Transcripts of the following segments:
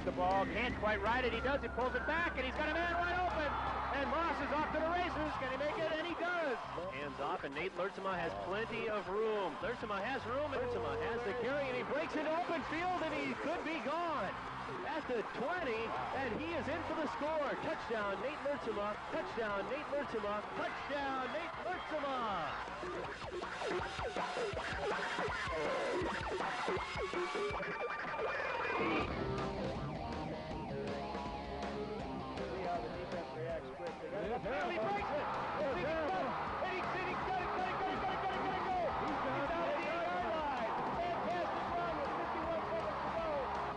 the ball, can't quite ride it. He does. He pulls it back, and he's got a man wide open. And Moss is off to the races. Can he make it? And he does. Hands off, and Nate Lertsema has plenty of room. Lertsema has room, and Lertsema has the carry, and he breaks into open field, and he could be gone. At the 20, and he is in for the score. Touchdown, Nate Lertsema. Touchdown, Nate Lertsema. Touchdown, Nate Lertsema. See how the defense reacts quickly. He breaks it. And he got it.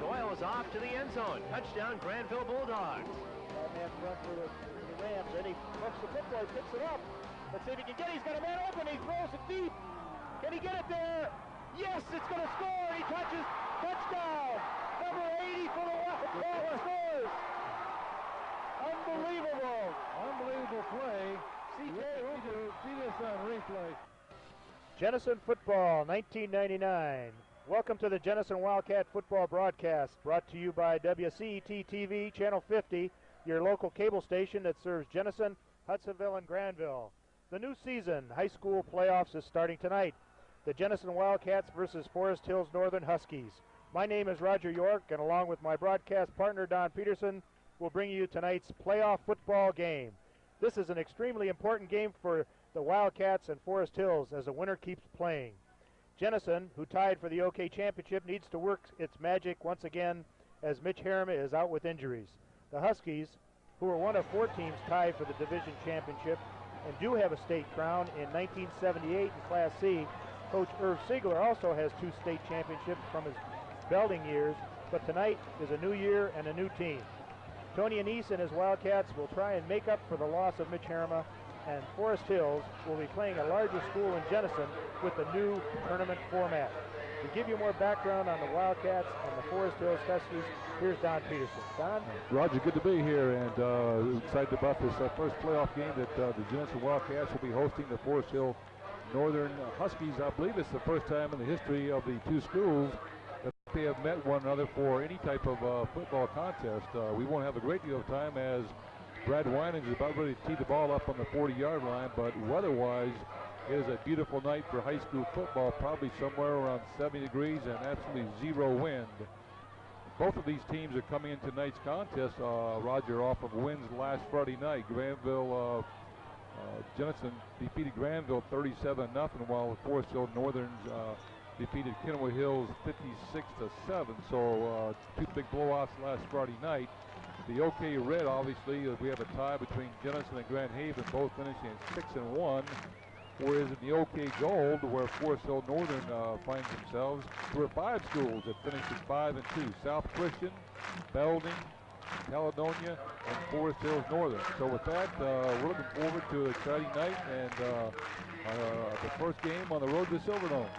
Doyle is off to the end zone. Touchdown, Granville Bulldogs. Man front for the Rams, and he hooks the football, he picks it up. Let's see if he can get it. He's got a man open. He throws it deep. Can he get it there? Yes, it's going to score. He touches. Touchdown. Number 80 for the Wildcats scores. Unbelievable. Unbelievable play. See this on replay. Jenison football, 1999. Welcome to the Jenison Wildcat football broadcast, brought to you by WCET-TV, Channel 50, your local cable station that serves Jenison, Hudsonville, and Granville. The new season, high school playoffs, is starting tonight. The Jenison Wildcats versus Forest Hills Northern Huskies. My name is Roger York, and along with my broadcast partner, Don Peterson, we'll bring you tonight's playoff football game. This is an extremely important game for the Wildcats and Forest Hills as the winner keeps playing. Jenison, who tied for the OK Championship, needs to work its magic once again as Mitch Harriman is out with injuries. The Huskies, who are one of 4 teams tied for the division championship and do have a state crown in 1978 in Class C, Coach Irv Siegler also has 2 state championships from his Belding years, but tonight is a new year and a new team. Tony Anise and his Wildcats will try and make up for the loss of Mitch Harriman, and Forest Hills will be playing a larger school in Jenison with the new tournament format. To give you more background on the Wildcats and the Forest Hills Huskies, here's Don Peterson. Don? Roger, good to be here, and excited about this first playoff game that the Jenison Wildcats will be hosting the Forest Hill Northern Huskies. I believe it's the first time in the history of the 2 schools that they have met one another for any type of football contest. We won't have a great deal of time as Brad Winans is about ready to tee the ball up on the 40-yard line, but weather-wise, it is a beautiful night for high school football, probably somewhere around 70 degrees and absolutely 0 wind. Both of these teams are coming into tonight's contest, Roger, off of wins last Friday night. Jenison defeated Granville 37-0, while Forest Hill Northerns defeated Kennewood Hills 56-7. So 2 big blowouts last Friday night. The OK Red, obviously, we have a tie between Jenison and Grand Haven, both finishing at 6-1. Whereas in the OK Gold, where Forest Hill Northern finds themselves, there are 5 schools that finished at 5-2: South Christian, Belding, Caledonia, and Forest Hills Northern. So with that, we're looking forward to an exciting night and the first game on the road to Silverdome.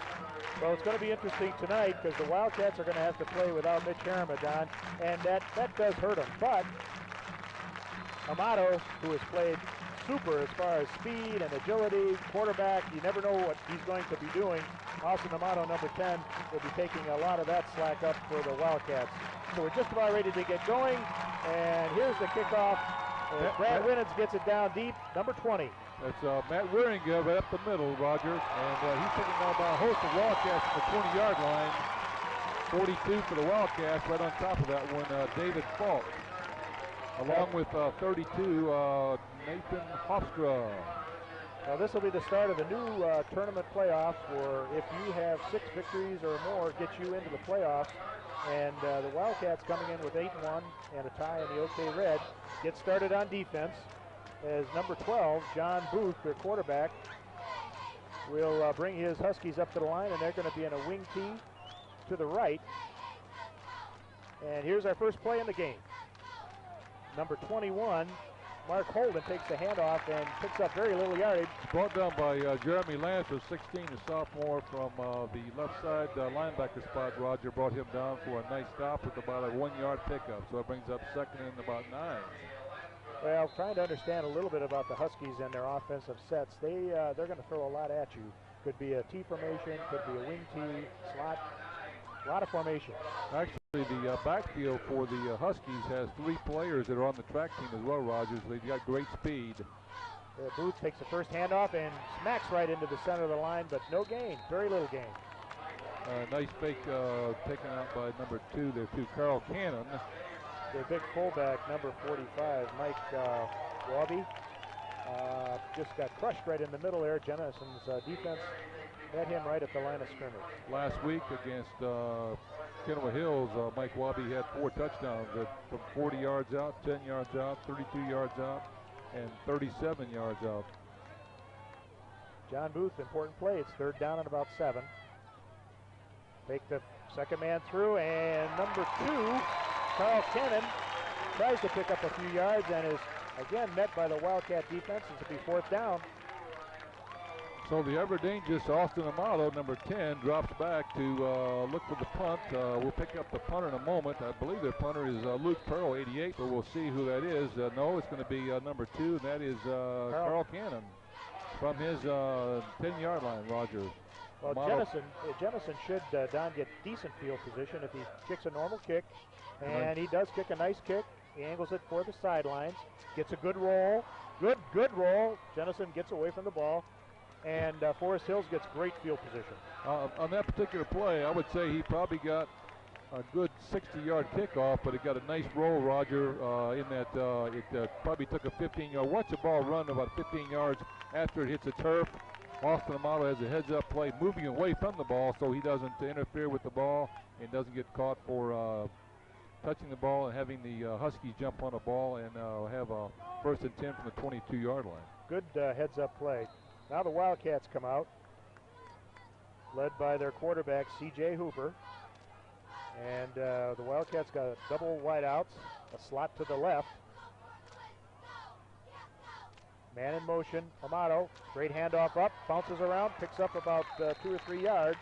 Well, it's going to be interesting tonight because the Wildcats are going to have to play without Mitch Harriman, Don, and that does hurt them. But Amato, who has played super as far as speed and agility, quarterback, you never know what he's going to be doing. Austin Amato, number 10, will be taking a lot of that slack up for the Wildcats. So we're just about ready to get going, and here's the kickoff. Brad Winans gets it down deep, number 20. That's Matt Waring right up the middle, Roger, and he's taking about a host of Wildcats from the 20-yard line. 42 for the Wildcats, right on top of that one, David Falk. Along with 32, Nathan Hofstra. Now this will be the start of the new tournament playoff, where if you have 6 victories or more, get you into the playoffs. And the Wildcats coming in with 8-1 and a tie in the OK Red get started on defense as number 12, John Booth, their quarterback, will bring his Huskies up to the line, and they're going to be in a wing tee to the right. And here's our first play in the game. Number 21, Mark Holden, takes the handoff and picks up very little yardage. It's brought down by Jeremy Lancer, 16, the sophomore from the left side linebacker spot. Roger brought him down for a nice stop with about a 1-yard pickup. So it brings up second and about 9. Well, trying to understand a little bit about the Huskies and their offensive sets. They're going to throw a lot at you. Could be a T formation, could be a wing T, slot, a lot of formation. Actually, The backfield for the Huskies has 3 players that are on the track team as well, Rogers. They've got great speed. Booth takes the first handoff and smacks right into the center of the line, but no gain, very little gain. Nice fake taken out by number 2 there, too, Carl Cannon. Their big fullback, number 45, Mike Wabi, just got crushed right in the middle there. Jenison's defense met him right at the line of scrimmage. Last week against Kennewick Hills, Mike Wabi had 4 touchdowns from 40 yards out, 10 yards out, 32 yards out, and 37 yards out. John Booth, important play. It's 3rd down and about 7. Take the second man through, and number 2, Carl Cannon, tries to pick up a few yards and is again met by the Wildcat defense. This will be 4th down. So the ever dangerous Austin Amato, number 10, drops back to look for the punt. We'll pick up the punter in a moment. I believe their punter is Luke Pearl, 88, but we'll see who that is. No, it's going to be number 2, and that is Carl Cannon from his 10-yard line, Roger. Well, Jenison should, Don, get decent field position if he kicks a normal kick, and he does kick a nice kick. He angles it for the sidelines, gets a good roll, good roll. Jenison gets away from the ball, and Forest Hills gets great field position. On that particular play, I would say he probably got a good 60-yard kickoff, but it got a nice roll, Roger, in that it probably took a 15-yard. Watch the ball run about 15 yards after it hits the turf. Austin Amato has a heads-up play moving away from the ball so he doesn't interfere with the ball and doesn't get caught for touching the ball and having the Huskies jump on the ball and have a 1st and 10 from the 22-yard line. Good heads-up play. Now the Wildcats come out, led by their quarterback, C.J. Hooper. And the Wildcats got double wideouts, a slot to the left. Man in motion, Amato, great handoff up, bounces around, picks up about 2 or 3 yards.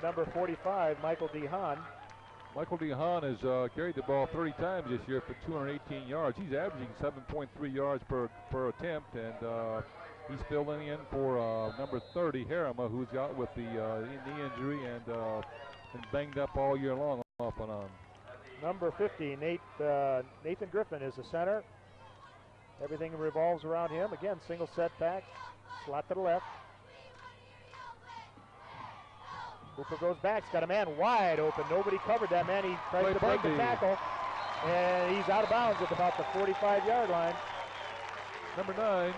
Number 45, Michael DeHaan. Michael DeHaan has carried the ball 30 times this year for 218 yards. He's averaging 7.3 yards per attempt, and he's filling in for number 30, Harriman, who's out with the knee injury and been banged up all year long, off and on. Number 50, Nathan Griffin is the center. Everything revolves around him. Again, single setback, slot to the left. Hooper goes back. He's got a man wide open. Nobody covered that man. He tries to break the tackle, and he's out of bounds at about the 45-yard line. Number 9,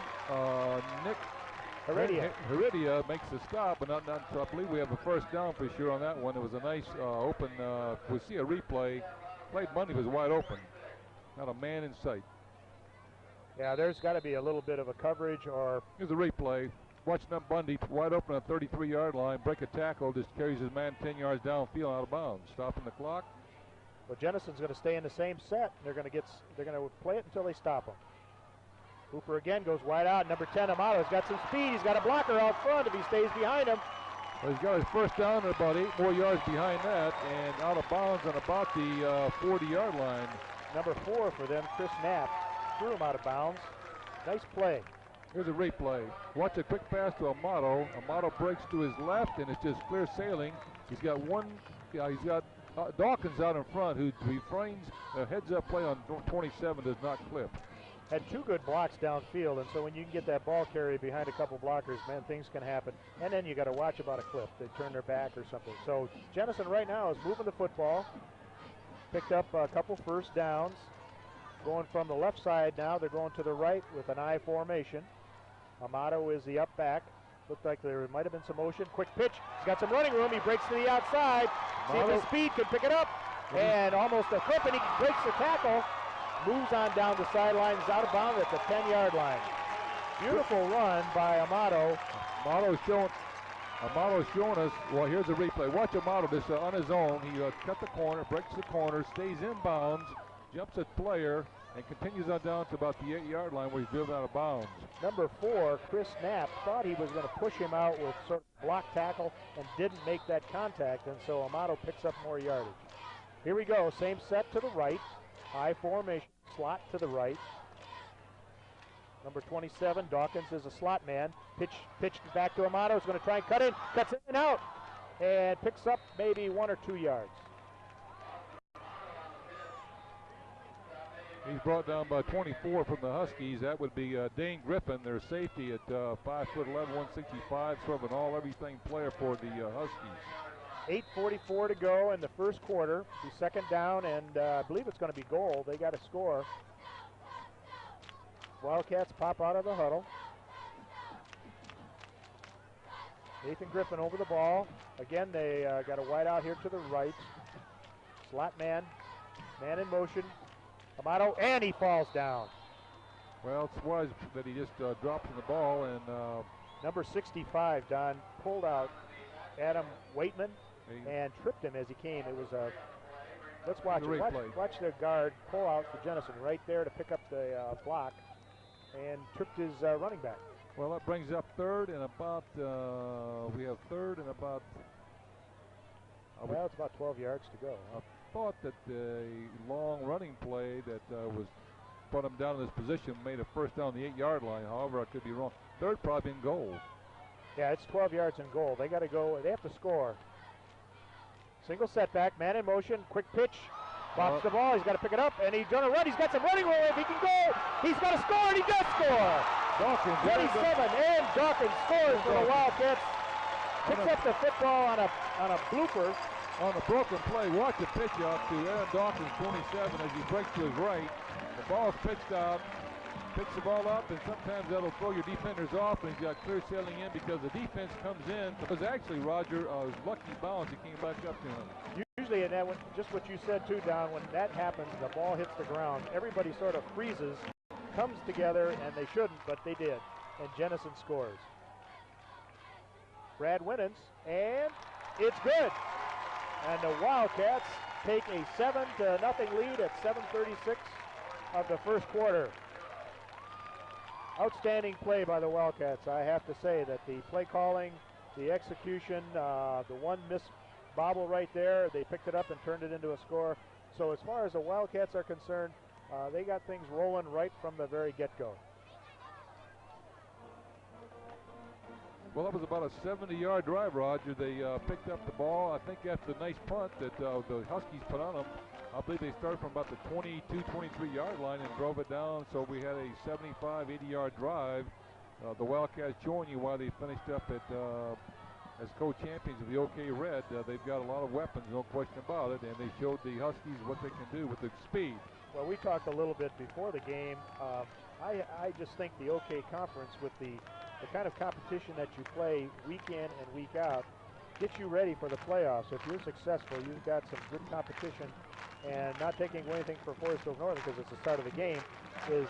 Nick Heredia makes the stop, but not until I believe we have a 1st down for sure on that one. It was a nice open. We'll see a replay. Played Monday was wide open. Not a man in sight. Yeah, there's got to be a little bit of a coverage or... Here's a replay. Watching up Bundy wide open on the 33-yard line. Break a tackle, just carries his man 10 yards downfield out of bounds. Stopping the clock. Well, Jenison's going to stay in the same set. They're going to play it until they stop him. Hooper again goes wide out. Number 10, Amato's got some speed. He's got a blocker out front if he stays behind him. Well, he's got his 1st down and about 8 more yards behind that, and out of bounds on about the 40-yard line. Number 4 for them, Chris Knapp, threw him out of bounds. Nice play. Here's a replay. Watch a quick pass to Amato. Amato breaks to his left, and it's just clear sailing. He's got Dawkins out in front, who refrains a heads-up play on 27, does not clip. Had 2 good blocks downfield, and so when you can get that ball carried behind a couple blockers, man, things can happen. And then you got to watch about a clip. They turn their back or something. So Jenison right now is moving the football. Picked up a couple 1st downs. Going from the left side now, they're going to the right with an I formation. Amato is the up back. Looked like there might have been some motion. Quick pitch. He's got some running room. He breaks to the outside. See if his speed can pick it up. And almost a clip, and he breaks the tackle. Moves on down the sideline. He's out of bounds at the 10-yard line. Beautiful run by Amato. Amato's showing us, well, here's a replay. Watch Amato just on his own. He cut the corner, breaks the corner, stays in bounds, jumps at player, and continues on down to about the 8-yard line where he's driven out of bounds. Number 4, Chris Knapp, thought he was going to push him out with sort of block tackle and didn't make that contact, and so Amato picks up more yardage. Here we go, same set to the right, high formation, slot to the right. Number 27, Dawkins is a slot man. Pitched back to Amato, is going to try and cut in, cuts in and out, and picks up maybe 1 or 2 yards. He's brought down by 24 from the Huskies. That would be Dane Griffin, their safety at 5'11", 165, sort of an all-everything player for the Huskies. 8:44 to go in the first quarter. The second down, and I believe it's going to be goal. They got to score. Wildcats pop out of the huddle. Nathan Griffin over the ball. Again, they got a wide out here to the right. Slot man. Man in motion. Amato, and he falls down. Well, it's wise that he just dropped the ball, and number 65, Don, pulled out Adam Waitman and tripped him as he came. It was a, let's watch it. Watch the guard pull out for Jenison right there to pick up the block and tripped his running back. Well, that brings up third and about, we have third and about. Well, it's about 12 yards to go. Thought that the long running play that was put him down in this position made a first down on the 8-yard line. However, I could be wrong. Third probably in goal. Yeah, it's 12 yards in goal. They got to go. They have to score. Single setback, man in motion, quick pitch, bops the ball. He's got to pick it up, and he's going to run. He's got some running room. If he can go, he's got to score, and he does score. Dawkins, 27, and Dawkins scores for the Wildcats. Picks up the football on a blooper. On a broken play, watch the pitch out to Aaron Dawkins, 27, as he breaks to his right. The ball's pitched out, picks the ball up, and sometimes that'll throw your defenders off, and he's got clear sailing in because the defense comes in. Because actually, Roger, lucky bounce, he came back up to him. Usually, and that just what you said too, Don, when that happens, the ball hits the ground, everybody sort of freezes, comes together, and they shouldn't, but they did. And Jenison scores. Brad Winans, and it's good. And the Wildcats take a 7-0 lead at 7:36 of the first quarter. Outstanding play by the Wildcats. I have to say that the play calling, the execution, the one missed bobble right there, they picked it up and turned it into a score. So as far as the Wildcats are concerned, they got things rolling right from the very get-go. Well, that was about a 70-yard drive, Roger. They picked up the ball, I think, after the nice punt that the Huskies put on them. I believe they started from about the 22, 23-yard line and drove it down. So we had a 75, 80-yard drive. The Wildcats join you while they finished up at as co-champions of the OK Red. They've got a lot of weapons, no question about it, and they showed the Huskies what they can do with the speed. Well, we talked a little bit before the game. I just think the OK Conference, with the kind of competition that you play week in and week out, gets you ready for the playoffs. If you're successful, you've got some good competition, and not taking away anything for Forest Hills Northern because it's the start of the game, is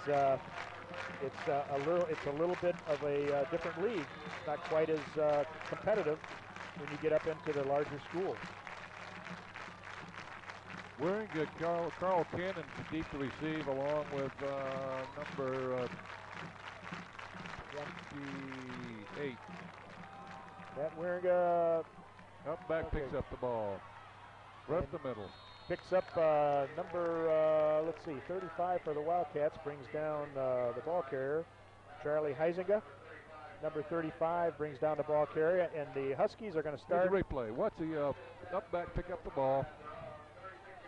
it's a little bit of a different league. It's not quite as competitive when you get up into the larger schools. Wearing good. Carl Cannon deep to receive, along with number 28. Matt Wearing up back picks up the ball. Right up the middle. Picks up number, 35 for the Wildcats. Brings down the ball carrier, Charlie Heisinger. Number 35 brings down the ball carrier, and the Huskies are going to start. Here's a replay. Watch the up back pick up the ball.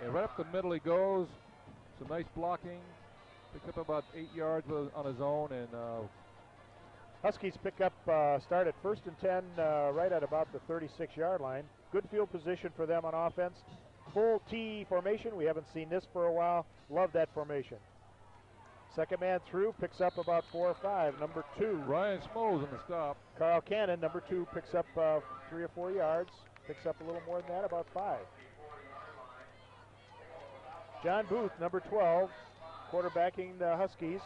And right up the middle he goes. Some nice blocking. Picks up about 8 yards on his own, and Huskies pick up, start at 1st and 10, right at about the 36-yard line. Good field position for them on offense. Full T formation. We haven't seen this for a while. Love that formation. Second man through, picks up about 4 or 5. Number 2. Ryan Smoes on the stop. Carl Cannon, number 2, picks up 3 or 4 yards. Picks up a little more than that, about 5. John Booth, number 12, quarterbacking the Huskies.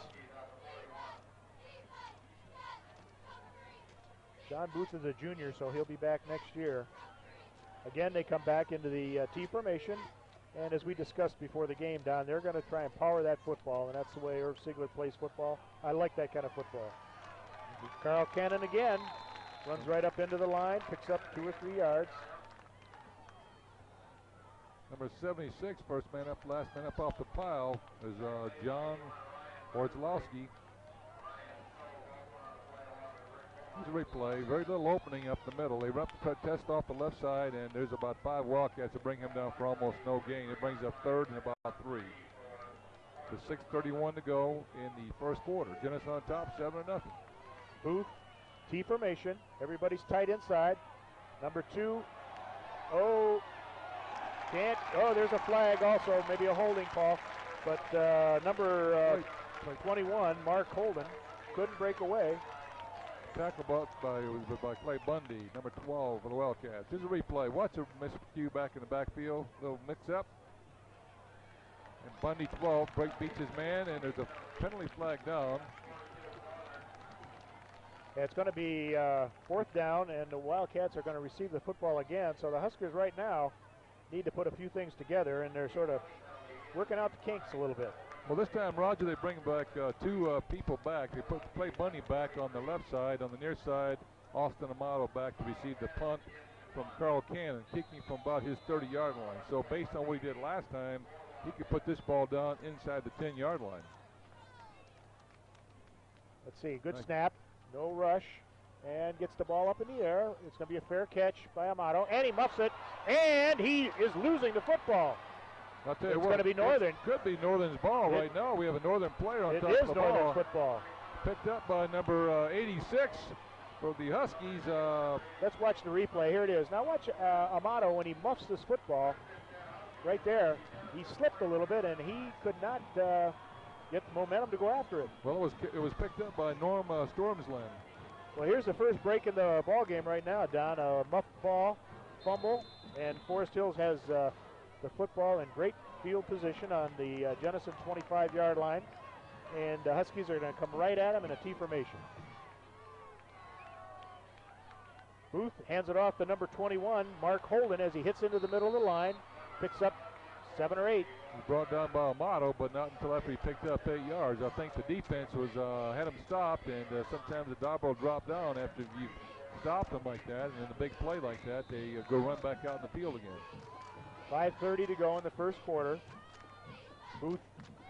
John Booth is a junior, so he'll be back next year. Again, they come back into the T formation, and as we discussed before the game, Don, they're going to try and power that football, and that's the way Irv Ziegler plays football. I like that kind of football. Carl Cannon again, runs right up into the line, picks up 2 or 3 yards. Number 76, first man up, last man up off the pile, is John Ordzlowski. Here's a replay. Very little opening up the middle. They run the test off the left side, and there's about 5 Wildcats to bring him down for almost no gain. It brings up 3rd and about 3. with 6:31 to go in the first quarter. Jenison on top, 7-0. Booth, T formation. Everybody's tight inside. Number 2. Oh, can't. Oh, there's a flag also, maybe a holding call. But number 21, Mark Holden, couldn't break away. Tackle by Clay Bundy, number 12 for the Wildcats. Here's a replay. Watch a miscue back in the backfield. Little mix-up. And Bundy 12 beats his man, and there's a penalty flag down. Yeah, it's going to be 4th down, and the Wildcats are going to receive the football again. So the Huskers right now need to put a few things together, and they're sort of working out the kinks a little bit. Well, this time, Roger, they bring back 2 people back. They put Clay Bundy back on the left side. On the near side, Austin Amato back to receive the punt from Carl Cannon, kicking from about his 30-yard line. So based on what he did last time, he could put this ball down inside the 10-yard line. Let's see, good snap, no rush, and gets the ball up in the air. It's going to be a fair catch by Amato, and he muffs it, and he is losing the football. I'll tell you it's what, going to be Northern. Could be Northern's ball right now. We have a Northern player on top of the ball. It is Northern football. Picked up by number 86 for the Huskies. Let's watch the replay. Here it is. Now watch Amato when he muffs this football. Right there, he slipped a little bit, and he could not get the momentum to go after it. Well, it was picked up by Norm Stormsland. Well, here's the first break in the ball game right now, Don. A muffed ball, fumble, and Forest Hills has the football in great field position on the Jenison 25-yard line, and the Huskies are going to come right at him in a T formation. Booth hands it off to number 21, Mark Holden, as he hits into the middle of the line, picks up 7 or 8. He brought down by Amato, but not until after he picked up 8 yards. I think the defense was had him stopped, and sometimes the dog will drop down after you stop them like that, and in a big play like that, they go run back out in the field again. 5:30 to go in the first quarter. Booth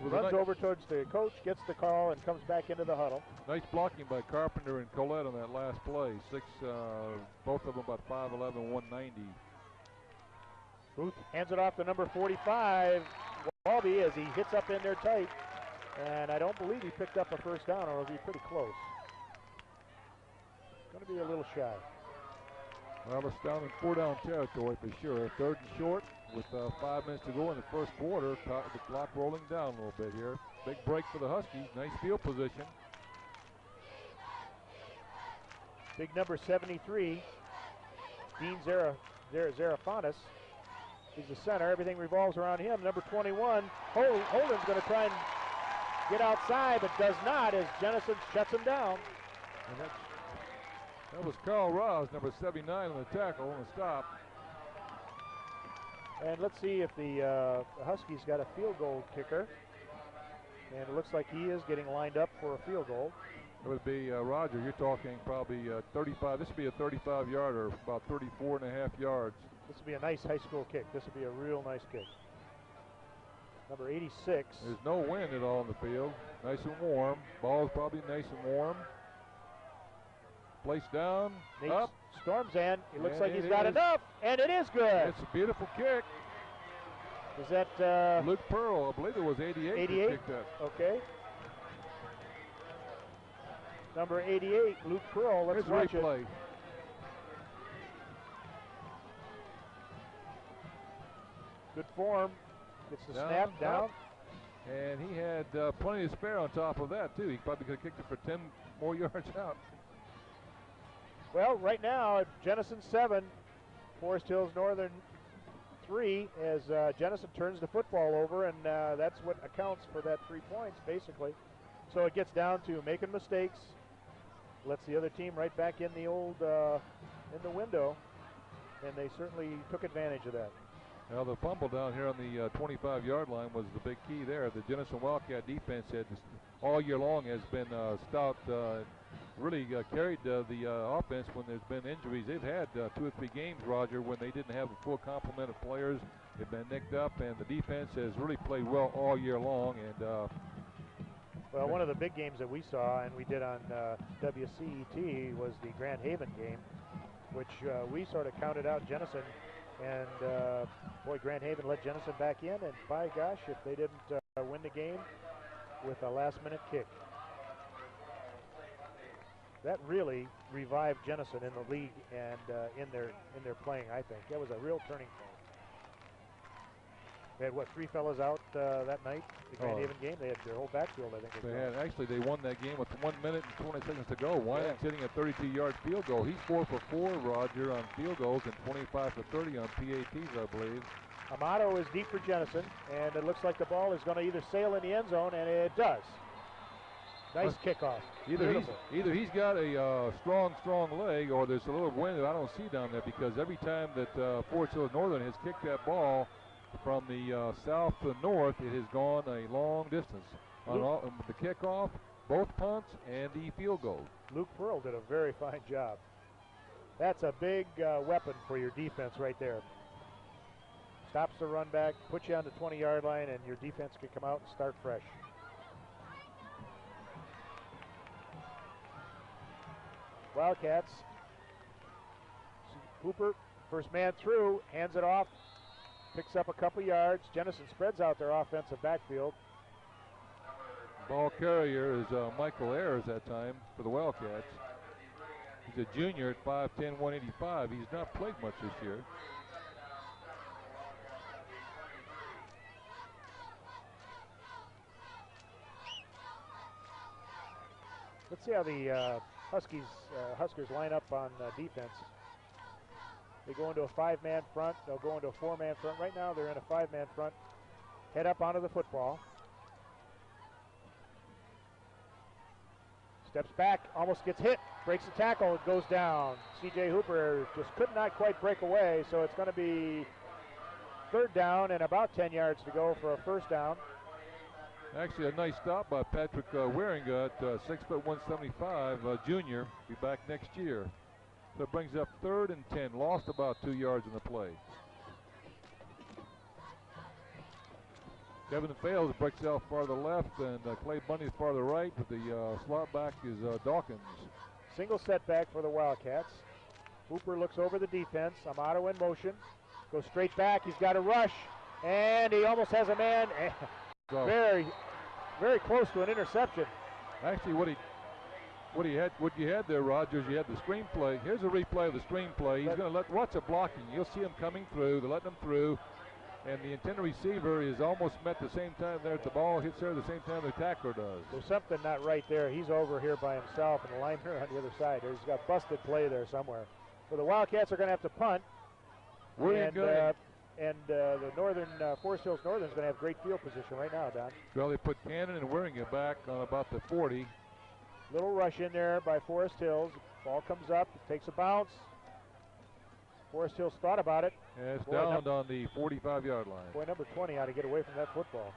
runs over towards the coach, gets the call, and comes back into the huddle. Nice blocking by Carpenter and Collette on that last play. Both of them about 5'11", 190. Booth hands it off to number 45, Walby, as he hits up in there tight. And I don't believe he picked up a first down, or was he pretty close? Going to be a little shy. Well, it's down in 4-down territory for sure. 3rd and short with 5 minutes to go in the first quarter. The clock rolling down a little bit here. Big break for the Huskies. Nice field position. Big number 73, Dean Zarafonis. He's the center. Everything revolves around him. Number 21, Holden's going to try and get outside, but does not as Jenison shuts him down. And that was Carl Ross, number 79 on the tackle and the stop. And let's see if the Huskies got a field goal kicker. And it looks like he is getting lined up for a field goal. It would be Roger. You're talking probably 35. This would be a 35-yarder, about 34 and a half yards. This would be a nice high school kick. This would be a real nice kick. Number 86. There's no wind at all in the field. Nice and warm. Ball's probably nice and warm. Placed down, Nate up. Storms in. It looks like he's got enough, and it is good. It's a beautiful kick. Is that Luke Pearl? I believe it was 88. 88. Kicked that. Okay. Number 88, Luke Pearl. Let's watch it. Replay. Good form. Gets the Down, snap down. up. And he had plenty to spare on top of that, too. He probably could have kicked it for 10 more yards out. Well, right now, Jenison 7, Forest Hills Northern 3, as Jenison turns the football over, and that's what accounts for that 3 points, basically. So it gets down to making mistakes, lets the other team right back in the old in the window, and they certainly took advantage of that. Now the fumble down here on the 25-yard line was the big key there. The Jenison Wildcat defense had all year long has been stout. Really carried the offense when there's been injuries. They've had 2 or 3 games, Roger, when they didn't have a full complement of players. They've been nicked up, and the defense has really played well all year long. And well, one of the big games that we saw and we did on WCET was the Grand Haven game, which we sort of counted out Jenison. And boy, Grand Haven let Jenison back in, and by gosh, if they didn't win the game, with a last-minute kick. That really revived Jenison in the league and in their playing, I think. That was a real turning point. They had, what, 3 fellas out that night, the Grand Haven game? They had their whole backfield, I think. Actually, they won that game with 1 minute and 20 seconds to go. Wynant's hitting a 32-yard field goal. He's 4 for 4, Roger, on field goals and 25 for 30 on PATs, I believe. Amato is deep for Jenison, and it looks like the ball is going to either sail in the end zone, and it does. Nice kickoff. Either he's got a strong leg, or there's a little wind that I don't see down there, because every time that Forest Hills Northern has kicked that ball from the south to north, it has gone a long distance. On the kickoff, both punts, and the field goal. Luke Pearl did a very fine job. That's a big weapon for your defense right there. Stops the run back, puts you on the 20-yard line, and your defense can come out and start fresh. Wildcats. Hooper, first man through, hands it off, picks up a couple yards. Jenison spreads out their offensive backfield. Ball carrier is Michael Ayers that time for the Wildcats. He's a junior at 5'10", 185. He's not played much this year. Let's see how the Huskers line up on defense. They go into a 5-man front. They'll go into a 4-man front. Right now they're in a 5-man front. Head up onto the football. Steps back, almost gets hit, breaks the tackle, it goes down. C.J. Hooper just could not quite break away, so it's going to be 3rd down and about 10 yards to go for a 1st down. Actually, a nice stop by Patrick Waringa at 6'1", 175, junior. Be back next year. So it brings up 3rd and 10. Lost about 2 yards in the play. Kevin Fales breaks out far to the left, and Clay Bunny far to the right, but the slot back is Dawkins. Single setback for the Wildcats. Hooper looks over the defense. Amato in motion. Goes straight back. He's got a rush, and he almost has a man. Very, very close to an interception. Actually, what you had there, Rogers, you had the screenplay. Here's a replay of the screenplay. He's going to watch the blocking. You'll see him coming through. They're letting him through, and the intended receiver is almost met the same time there. The ball hits there the same time the tackler does. There's something not right there. He's over here by himself, and the lineman on the other side. He's got busted play there somewhere. So the Wildcats are going to have to punt. And the Forest Hills Northern's going to have great field position right now, Don. Well, they put Cannon and Waringa back on about the 40. Little rush in there by Forest Hills. Ball comes up, it takes a bounce. Forest Hills thought about it. And it's downed on the 45-yard line. Boy, number 20 ought to get away from that football.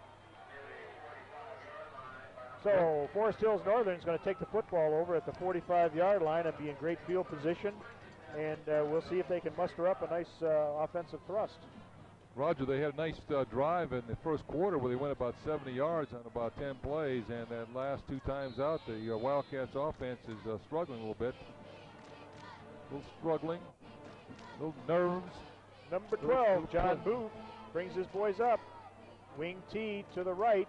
So Forest Hills Northern's going to take the football over at the 45-yard line and be in great field position. And we'll see if they can muster up a nice offensive thrust. Roger, they had a nice drive in the first quarter where they went about 70 yards on about 10 plays, and that last 2 times out, the Wildcats offense is struggling a little bit. A little struggling, a little nerves. Number 12, John Booth, brings his boys up. Wing T to the right.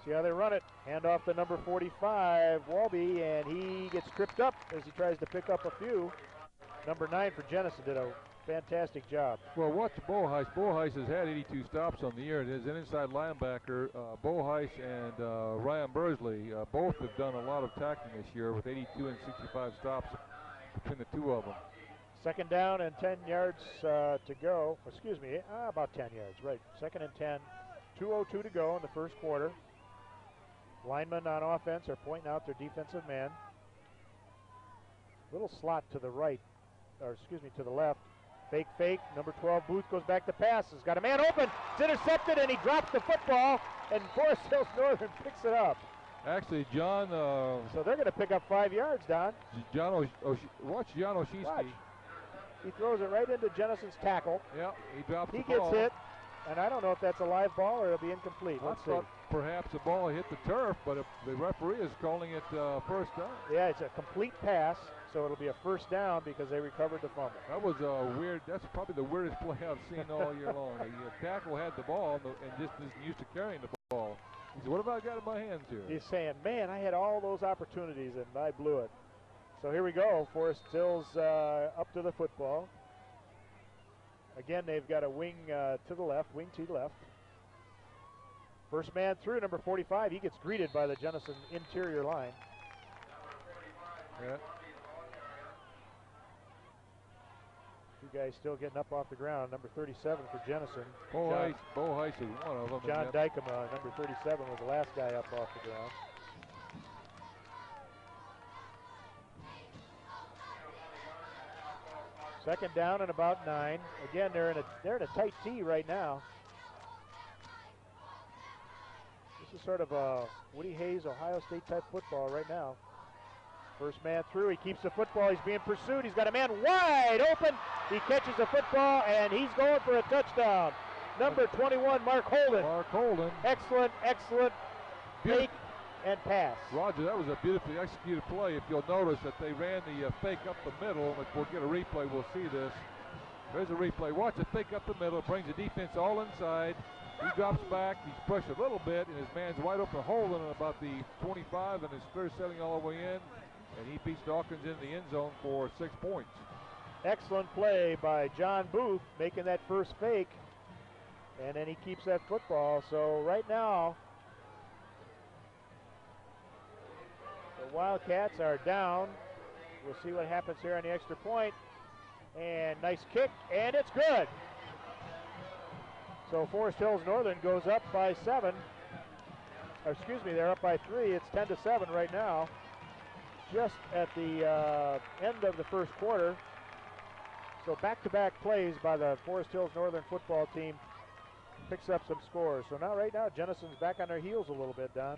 See how they run it. Hand off to number 45, Walby, and he gets tripped up as he tries to pick up a few. Number 9 for Jenison did a fantastic job. Well, watch Boheis. Boheis has had 82 stops on the year. It is an inside linebacker. Boheis and Ryan Bursley both have done a lot of tackling this year with 82 and 65 stops between the 2 of them. 2nd down and 10 yards to go. Excuse me, about 10 yards, right. 2nd and 10. 2:02 to go in the first quarter. Linemen on offense are pointing out their defensive man. Little slot to the right, or excuse me, to the left. Fake, number 12, Booth goes back to pass. He's got a man open. It's intercepted, and he drops the football, and Forest Hills Northern picks it up. Actually, John... so they're going to pick up 5 yards, Don. Watch John Oshieski. Watch. He throws it right into Jenison's tackle. Yeah, he drops the ball. He gets hit, and I don't know if that's a live ball or it'll be incomplete. Let's see. Perhaps the ball hit the turf, but the referee is calling it first down. Yeah, it's a complete pass. So it'll be a 1st down because they recovered the fumble. That was weird. That's probably the weirdest play I've seen all year long. The tackle had the ball and just isn't used to carrying the ball. He said, what have I got in my hands here? He's saying, man, I had all those opportunities and I blew it. So here we go. Forest Hills up to the football. Again, they've got a wing to the left, wing to the left. First man through, number 45. He gets greeted by the Jenison interior line. Yeah. Two guys still getting up off the ground. Number 37 for Jenison. Bo Heiss is one of them. John Dykema, number 37, was the last guy up off the ground. Second down and about 9. Again, they're in a tight tee right now. This is sort of a Woody Hayes, Ohio State type football right now. First man through, he keeps the football, he's being pursued, he's got a man wide open, he catches the football and he's going for a touchdown. Number 21, Mark Holden. Mark Holden. Excellent fake and pass. Roger, that was a beautifully executed play. If you'll notice that they ran the fake up the middle, and if we'll get a replay, we'll see this. There's a replay. Watch the fake up the middle, brings the defense all inside. He drops back, he's pushed a little bit, and his man's wide open Holden at about the 25, and his spear setting all the way in. And he beats Dawkins in the end zone for 6 points. Excellent play by John Booth, making that first fake. And then he keeps that football. So right now, the Wildcats are down. We'll see what happens here on the extra point. And nice kick, and it's good. So Forest Hills Northern goes up by 7. Or excuse me, they're up by 3. It's 10-7 right now. Just at the end of the first quarter. So back-to-back plays by the Forest Hills Northern football team picks up some scores. So now right now Jenison's back on their heels a little bit, Don.